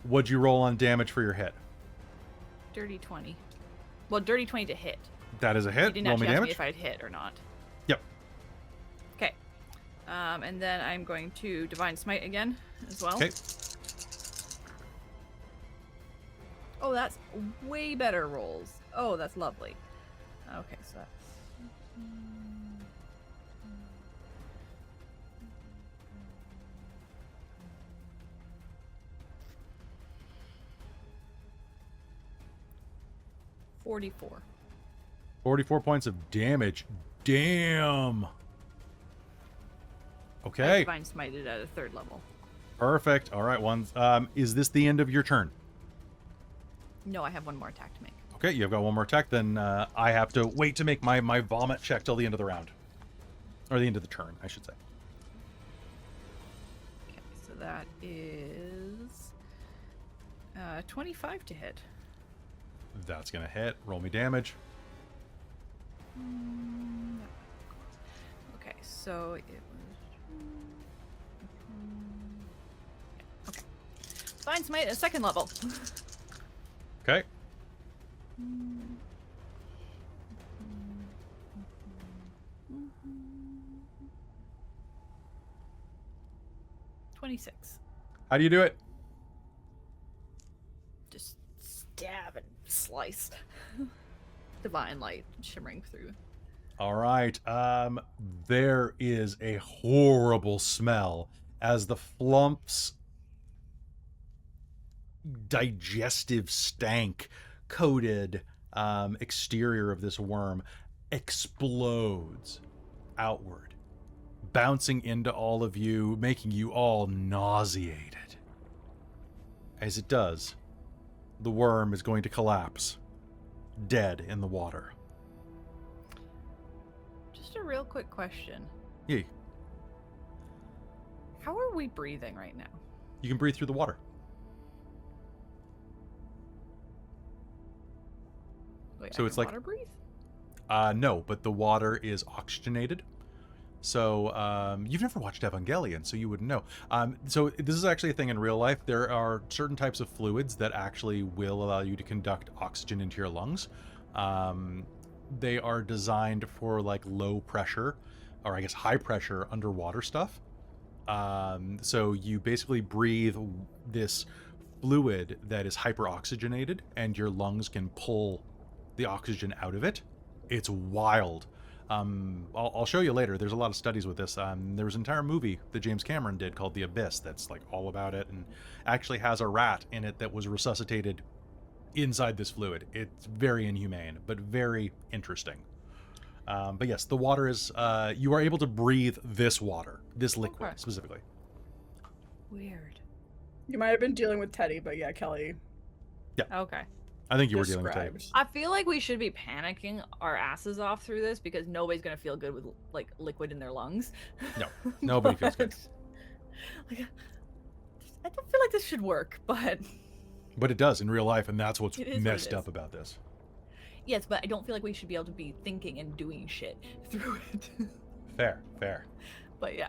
what'd you roll on damage for your hit? Dirty 20. Well, dirty 20 to hit. That is a hit. You didn't Roll me actually ask damage. me if I'd hit or not. Yep. Okay. And then I'm going to Divine Smite again as well. Okay. Oh, that's way better rolls. Oh, that's lovely. Okay, so that's... $44. 44 points of damage. Damn. I Okay. Divine Smited at a 3rd level. Perfect. All right, ones. Is this the end of your turn? No, I have one more attack to make. Okay, you've got one more attack. Then I have to wait to make my vomit check till the end of the round. Or the end of the turn, I should say. Okay, so So that is 25 to hit. That's gonna hit. Roll me damage. Okay, so it was. Okay. Divine Smite at 2nd level. Okay. 26. How do you do it? Just stab and slice. Divine light shimmering through. All right. There is a horrible smell as the Flump's digestive stank coated exterior of this worm explodes outward, bouncing into all of you, making you all nauseated. As it does, the worm is going to collapse, dead in the water. Just a real quick question. Yeah. How are we breathing right now? You can breathe through the water. Wait, So I it's can like- water breathe? No, but the water is oxygenated. So you've never watched Evangelion, so you wouldn't know. So this is actually a thing in real life. There are certain types of fluids that actually will allow you to conduct oxygen into your lungs. They are designed for like low pressure, or I guess high pressure underwater stuff. So you basically breathe this fluid that is hyperoxygenated, and your lungs can pull the oxygen out of it. It's wild. I'll show you later. There's a lot of studies with this. There was an entire movie that James Cameron did called The Abyss that's like all about it, and actually has a rat in it that was resuscitated inside this fluid. It's very inhumane, but very interesting. But yes, the water is, you are able to breathe this water, this liquid Okay. specifically. Weird. You might have been dealing with Teddy, but yeah, Kelly Okay. I think you were dealing with Teddy. described. I feel like we should be panicking our asses off through this because nobody's gonna feel good with like liquid in their lungs. No, nobody feels good. Like, I don't feel like this should work, but But it does in real life, and that's what's It is what it messed is. up about this. yes, but I don't feel like we should be able to be thinking and doing shit through it. Fair. But yeah.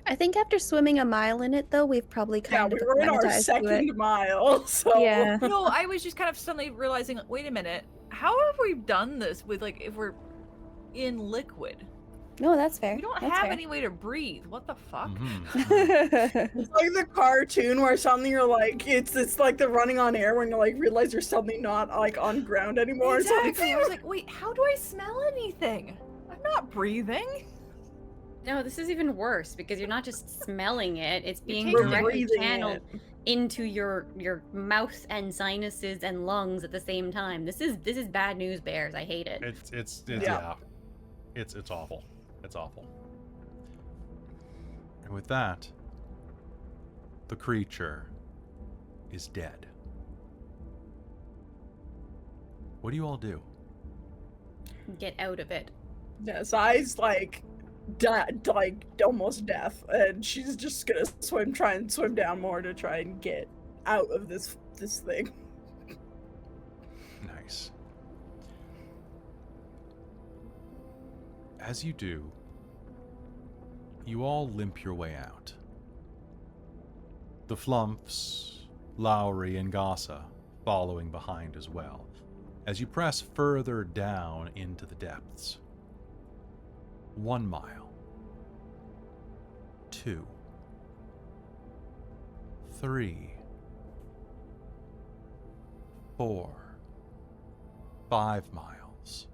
I think after swimming a mile in it, though, we've probably Yeah, kind we of were in our acclimatized to it. second mile, so Yeah. No, I was just kind of suddenly realizing, wait a minute, how have we done this with like if we're in liquid? No, that's fair. We don't That's have fair. any way to breathe. What the fuck? Mhm. it's like the cartoon where suddenly you're like, it's like the running on air when you like realize you're suddenly not like on ground anymore. It's like, Exactly. I was like, wait, how do I smell anything? I'm not breathing. No, this is even worse because you're not just smelling it; it's being taking directly breathing channeled it. into your mouth and sinuses and lungs at the same time. This is bad news, bears. I hate it. It's Yeah. yeah. It's awful. It's awful. And with that, the creature is dead. What do you all do? Get out of it. yeah, Zai's like like almost death, and she's just gonna try and swim down more to try and get out of this thing. Nice. As you do, you all limp your way out. The Flumps, Lowry, and Gossa following behind as well, as you press further down into the depths. 1 mile. 2. 3. 4. 5 miles.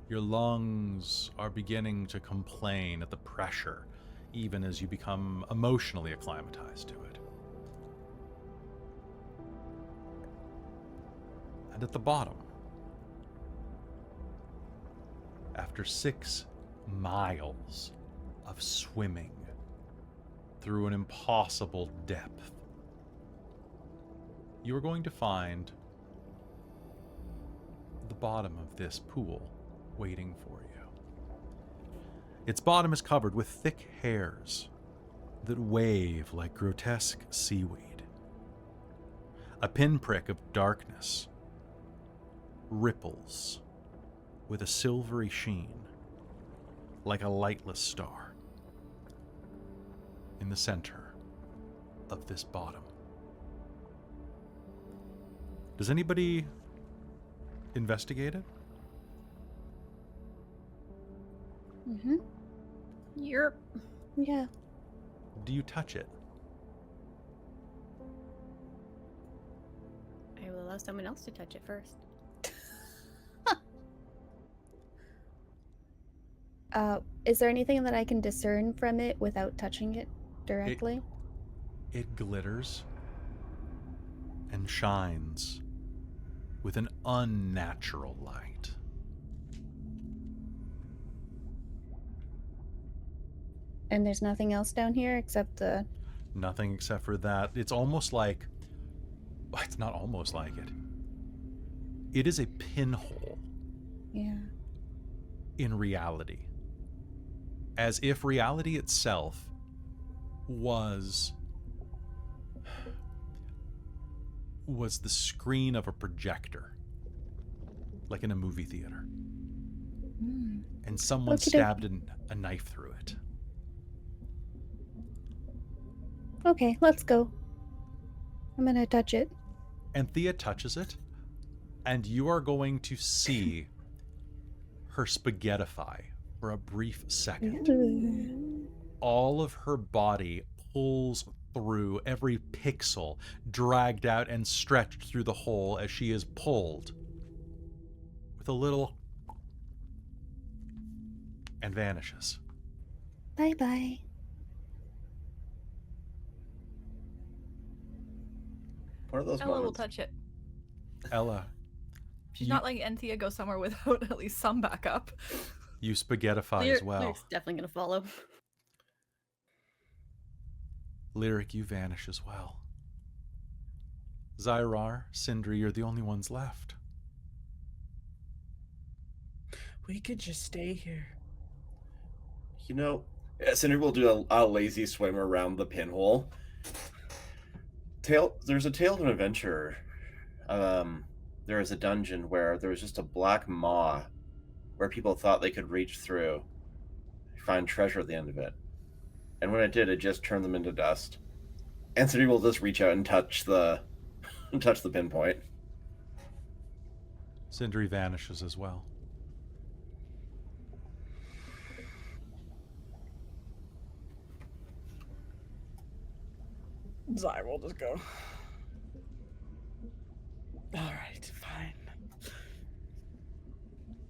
Your lungs are beginning to complain at the pressure, even as you become emotionally acclimatized to it. And at the bottom, after 6 miles of swimming through an impossible depth, you are going to find the bottom of this pool waiting for you. Its bottom is covered with thick hairs that wave like grotesque seaweed. A pinprick of darkness ripples with a silvery sheen like a lightless star in the center of this bottom. Does anybody investigate it? Mm-hmm. Yep. Yeah. Do you touch it? I will allow someone else to touch it first. Is there anything that I can discern from it without touching it directly? It glitters and shines with an unnatural light. And there's nothing else down here except the... Nothing except for that. It's almost like... It's not almost like it. It is a pinhole. Yeah. In reality. As if reality itself was the screen of a projector. Like in a movie theater. Mm. And someone stabbed a knife through it. Okay, let's go. I'm gonna touch it. Anthea touches it, and you are going to see her spaghettify for a brief second. All of her body pulls through, every pixel dragged out and stretched through the hole as she is pulled with a little and vanishes. Bye-bye. One of those Ella will moments. touch it. Ella. She's not letting Anthea go somewhere without at least some backup. You spaghettify as well. Lyric's definitely gonna follow. Lyric, you vanish as well. Zai'rar, Sindri, you're the only ones left. We could just stay here. You know, Sindri will do a lazy swim around the pinhole. There's a tale of an adventure. There is a dungeon where there was just a black maw where people thought they could reach through, find treasure at the end of it. And when it did, it just turned them into dust. And Sindri will just reach out and touch the pinpoint. Sindri vanishes as well. Zai will just go. All right, fine.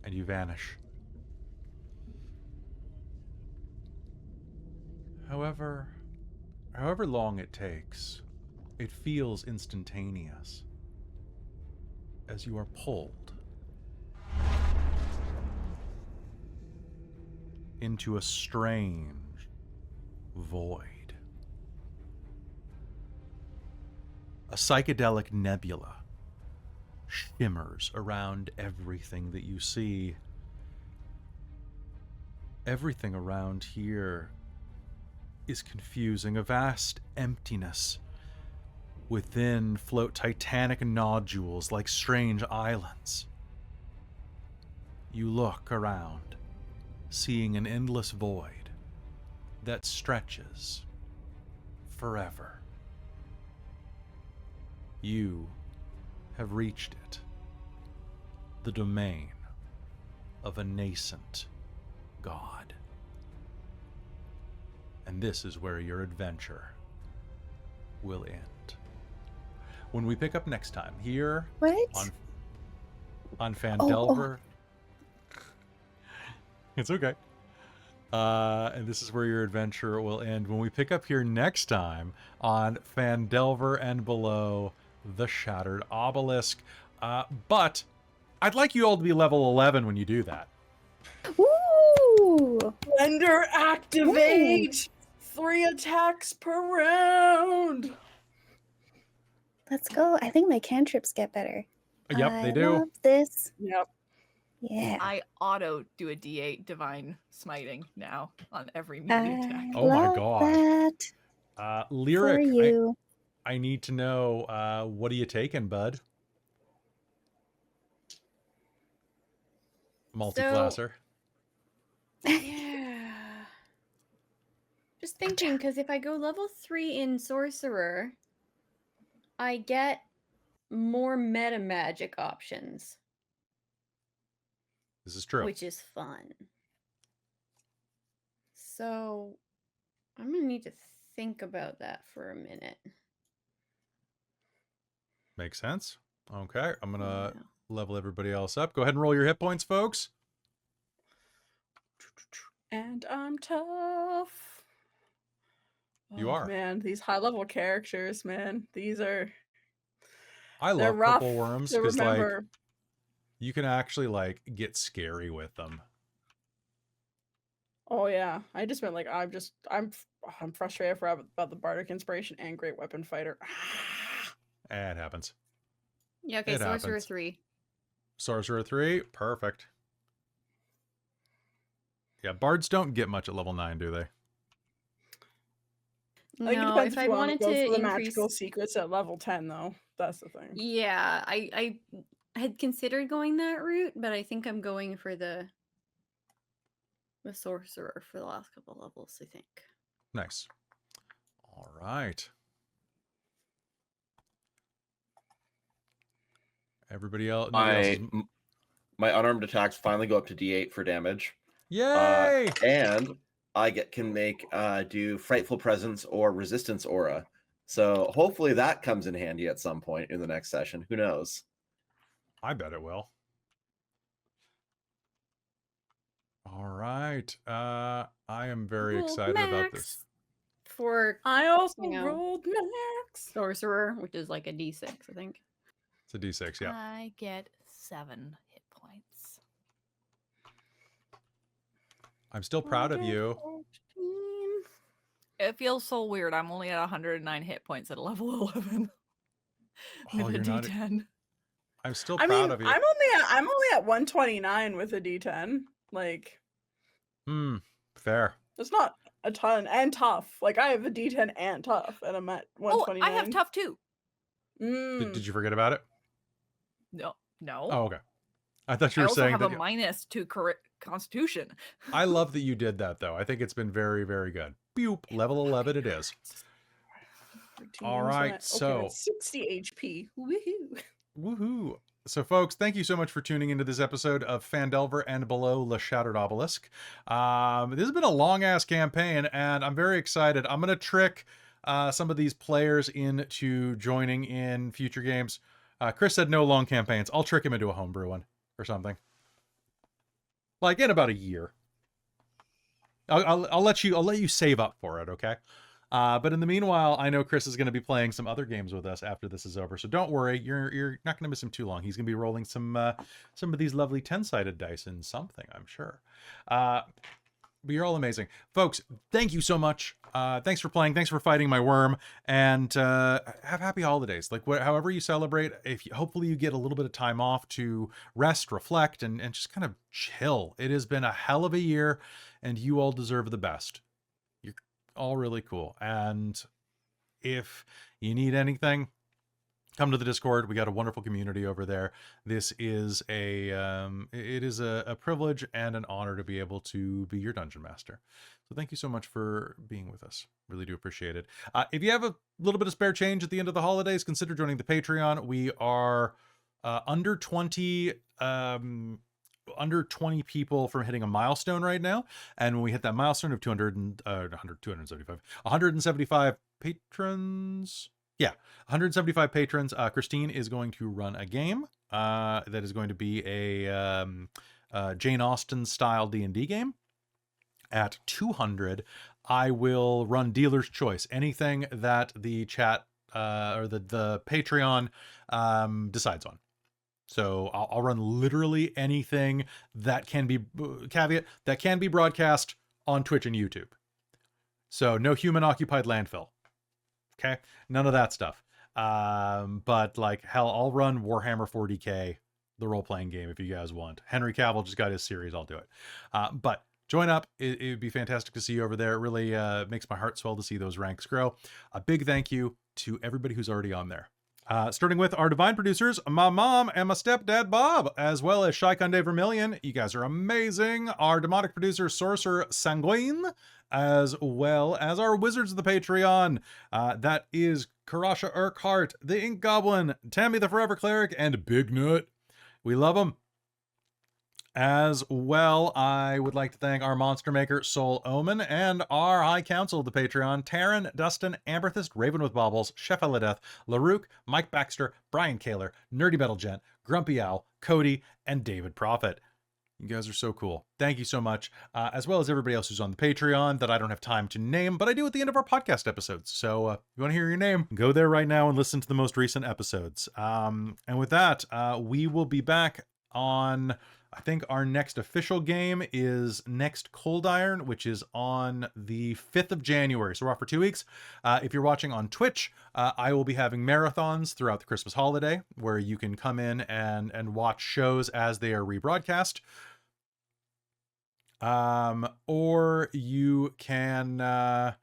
And you vanish. However long it takes, it feels instantaneous as you are pulled into a strange void. A psychedelic nebula shimmers around everything that you see. Everything around here is confusing. A vast emptiness. Within float titanic nodules like strange islands. You look around, seeing an endless void that stretches forever. You have reached it. The domain of a nascent god. And this is where your adventure will end. When we pick up next time here on Phandelver. It's okay. And this is where your adventure will end. When we pick up here next time on Phandelver and Below, the Shattered Obelisk. But I'd like you all to be level 11 when you do that. Ooh! Blender activate! Ooh. 3 attacks per round! Let's go. I think my cantrips get better. Yep, they do. Love this. Yep. Yeah. I auto do a D8 divine smiting now on every melee attack. Oh my love god. that Lyric, for you. I need to know, what are you taking, bud? Multiclasser. Yeah. Just thinking, because if I go level 3 in Sorcerer, I get more meta magic options. This is true. Which is fun. So I'm gonna need to think about that for a minute. Makes sense. Okay, I'm gonna Yeah. level everybody else up. Go ahead and roll your hit points, folks. And I'm tough. You are. Man, these high level characters, man. These are I they're love rough purple worms to because like remember. you can actually like get scary with them. Oh yeah. I just meant like I'm frustrated about the Bardic Inspiration and Great Weapon Fighter. It happens. Yeah, okay, It Sorcerer happens. 3. Sorcerer 3, perfect. Yeah, bards don't get much at level 9, do they? Like, it No, depends if if I you want wanted to go to for the increase... magical secrets at level 10 though. That's the thing. Yeah, I had considered going that route, but I think I'm going for the Sorcerer for the last couple levels, I think. Nice. All right. Everybody else? Nobody else is... My unarmed attacks finally go up to D8 for damage. Yay! And I can do Frightful Presence or Resistance Aura. So hopefully that comes in handy at some point in the next session. Who knows? I bet it will. All right. I am very excited about this. I also you know, rolled max. Sorcerer, which is like a D6, I think. It's a D6, yeah. I get 7 hit points. I'm still proud of you. 14. It feels so weird. I'm only at 109 hit points at level 11. Oh, with a you're not... D10. I'm still I proud mean, of you. I'm only at 129 with a D10. Like, fair. it's not a ton, and tough. Like, I have a D10 and tough, and I'm at 129. Oh, I have tough too. Did you forget about it? No. Oh, okay. I thought you were saying that. I also that have a minus to Constitution. I love that you did that, though. I think it's been very, very good. Boop. Level 11 it is. 13, All right, so... that's 60 HP. Woohoo! Woohoo! So, folks, thank you so much for tuning into this episode of Phandelver and Below Le Shattered Obelisk. This has been a long-ass campaign, and I'm very excited. I'm going to trick some of these players into joining in future games. Chris said no long campaigns. I'll trick him into a homebrew one or something. Like in about a year. I'll let you save up for it, okay? But in the meanwhile, I know Chris is going to be playing some other games with us after this is over. So don't worry, you're not going to miss him too long. He's going to be rolling some of these lovely 10-sided dice in something, I'm sure. But you're all amazing. Folks, thank you so much. Thanks for playing. Thanks for fighting my worm. And have happy holidays. Like, however you celebrate, hopefully you get a little bit of time off to rest, reflect, and just kind of chill. It has been a hell of a year, and you all deserve the best. You're all really cool. And if you need anything, come to the Discord. We got a wonderful community over there. This is it is a privilege and an honor to be able to be your dungeon master. So thank you so much for being with us. Really do appreciate it. If you have a little bit of spare change at the end of the holidays, consider joining the Patreon. We are under 20 people from hitting a milestone right now, and when we hit that milestone of 175 patrons. Yeah, 175 patrons. Christine is going to run a game that is going to be a Jane Austen style D&D game. At 200, I will run Dealer's Choice. Anything that the chat or the Patreon decides on. So I'll run literally anything that can be, caveat, that can be broadcast on Twitch and YouTube. So no human occupied landfill. Okay, none of that stuff. But like hell, I'll run Warhammer 40k the role-playing game if you guys want. Henry Cavill just got his series. I'll do it. But join up. It would be fantastic to see you over there. It really makes my heart swell to see those ranks grow. A big thank you to everybody who's already on there. Starting with our divine producers, my mom and my stepdad, Bob, as well as Shy Conde Vermilion. You guys are amazing. Our demonic producer, Sorcerer Sanguine, as well as our wizards of the Patreon. That is Karasha Urquhart, the Ink Goblin, Tammy the Forever Cleric, and Big Nut. We love them. As well, I would like to thank our monster maker, Soul Omen, and our High Council of the Patreon, Taryn, Dustin, Amberthist, Raven with Baubles, Chef Eladeth, LaRook, Mike Baxter, Brian Kaler, Nerdy Metal Gent, Grumpy Owl, Cody, and David Prophet. You guys are so cool. Thank you so much. As well as everybody else who's on the Patreon that I don't have time to name, but I do at the end of our podcast episodes. So if you want to hear your name, go there right now and listen to the most recent episodes. And with that, we will be back on... I think our next official game is next Cold Iron, which is on the 5th of January. So we're off for 2 weeks. If you're watching on Twitch, I will be having marathons throughout the Christmas holiday where you can come in and watch shows as they are rebroadcast. Or you can hang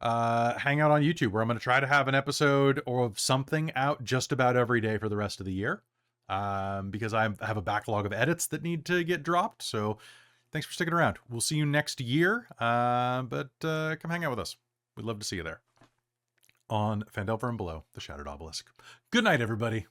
out on YouTube, where I'm going to try to have an episode or of something out just about every day for the rest of the year. Because I have a backlog of edits that need to get dropped. So thanks for sticking around. We'll see you next year. But come hang out with us. We'd love to see you there on Phandelver and Below, the Shattered Obelisk. Good night, everybody.